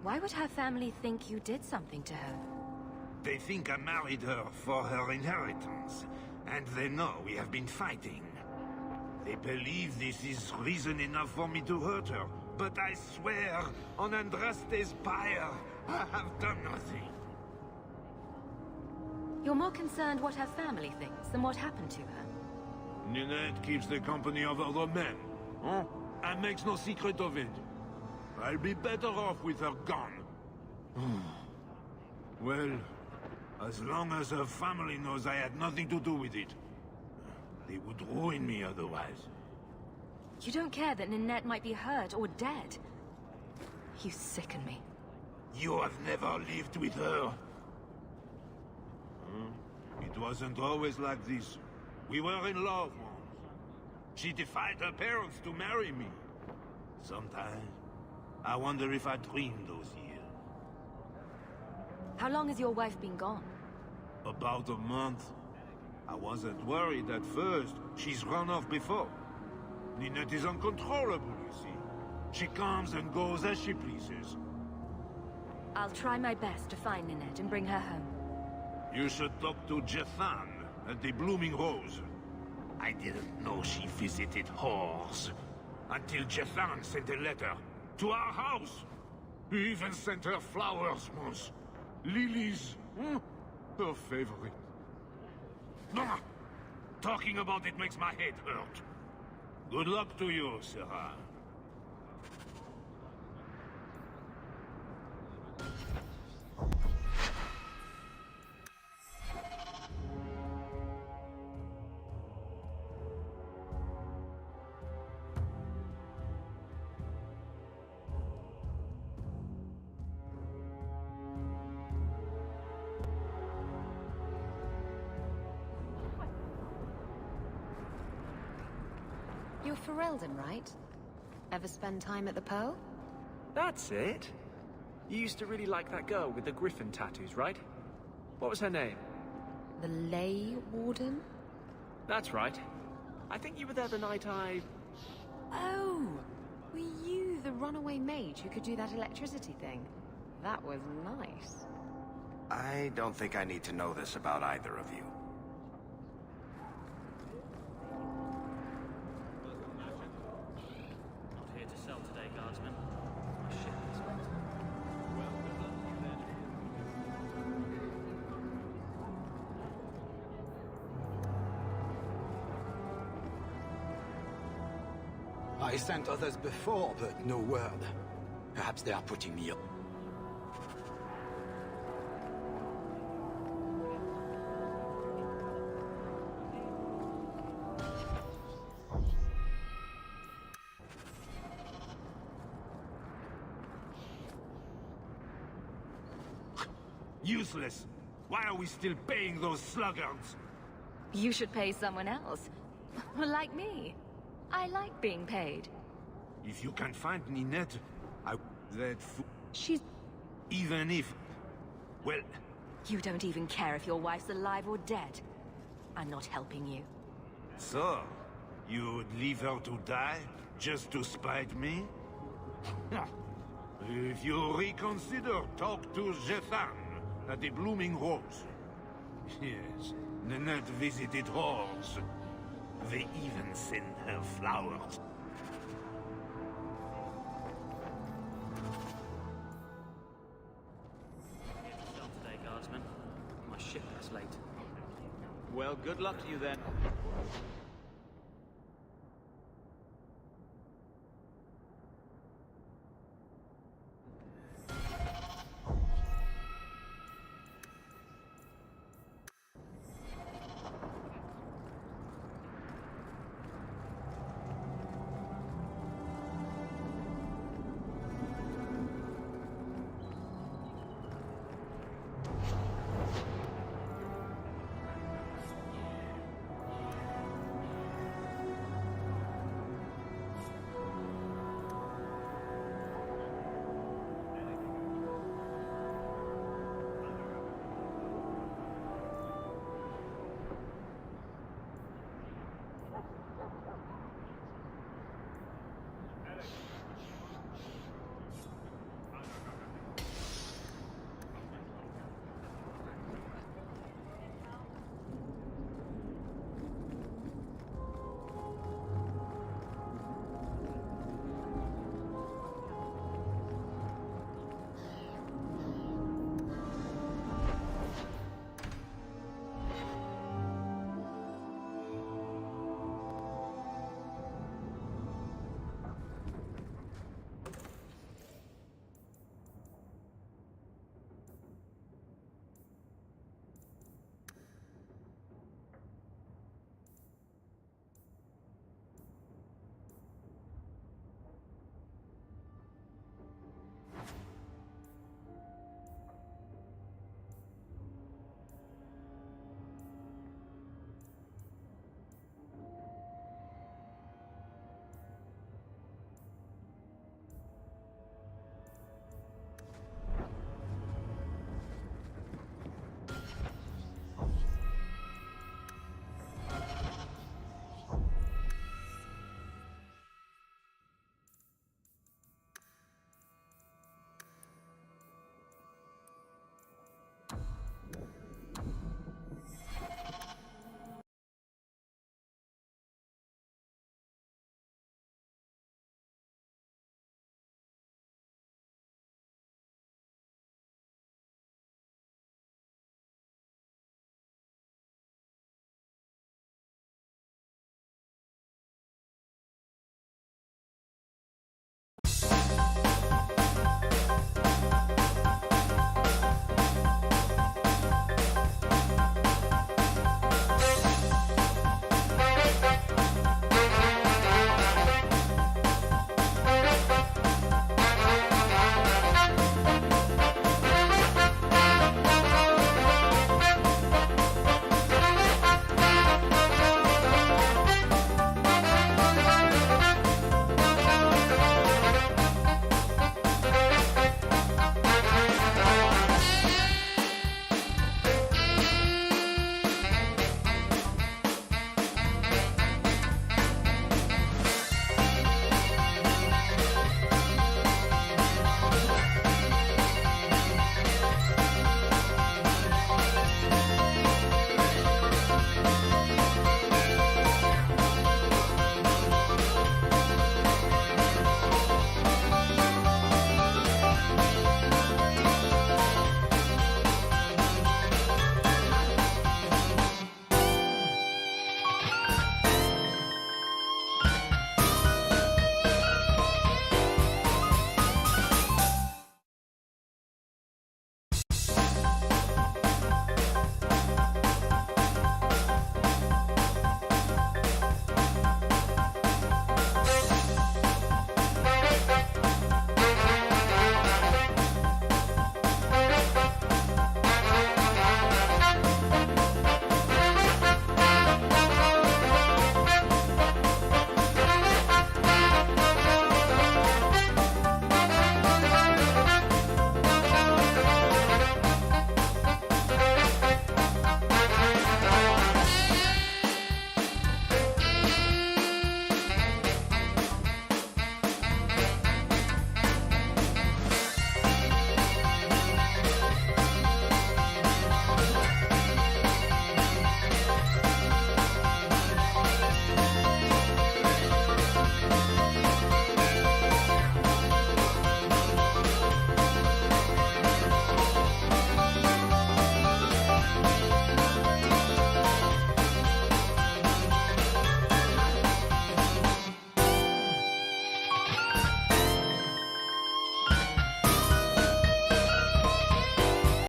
Why would her family think you did something to her? They think I married her for her inheritance, and they know we have been fighting. They believe this is reason enough for me to hurt her, but I swear, on Andraste's pyre, I have done nothing. You're more concerned what her family thinks than what happened to her. Ninette keeps the company of other men, huh? And makes no secret of it. I'll be better off with her gone. Well, as long as her family knows I had nothing to do with it, they would ruin me otherwise. You don't care that Ninette might be hurt or dead? You sicken me. You have never lived with her. It wasn't always like this. We were in love once. She defied her parents to marry me. Sometimes, I wonder if I dreamed those years. How long has your wife been gone? About a month. I wasn't worried at first. She's run off before. Ninette is uncontrollable, you see. She comes and goes as she pleases. I'll try my best to find Ninette and bring her home. You should talk to Jethan at the Blooming Rose. I didn't know she visited whores. Until Jethan sent a letter to our house. He even sent her flowers once. Lilies. Her favorite. Talking about it makes my head hurt. Good luck to you, Sarah. You're Ferelden, right? Ever spend time at the Pearl? That's it. You used to really like that girl with the griffin tattoos, right? What was her name? The Ley Warden? That's right. I think you were there the night I... Oh! Were you the runaway mage who could do that electricity thing? That was nice. I don't think I need to know this about either of you. Not here to sell today, guardsman. My shipment's late. I sent others before, but no word. Perhaps they are putting me up. Useless. Why are we still paying those sluggards? You should pay someone else. Like me. I like being paid. If you can find Ninette, She's... Even if... Well... You don't even care if your wife's alive or dead. I'm not helping you. So, you'd leave her to die, just to spite me? If you reconsider, talk to Jethan at the Blooming Rose. Yes, Ninette visited whores. They even send her flowers. Here to sell today, guardsman. My shipment's late. Well, good luck to you then.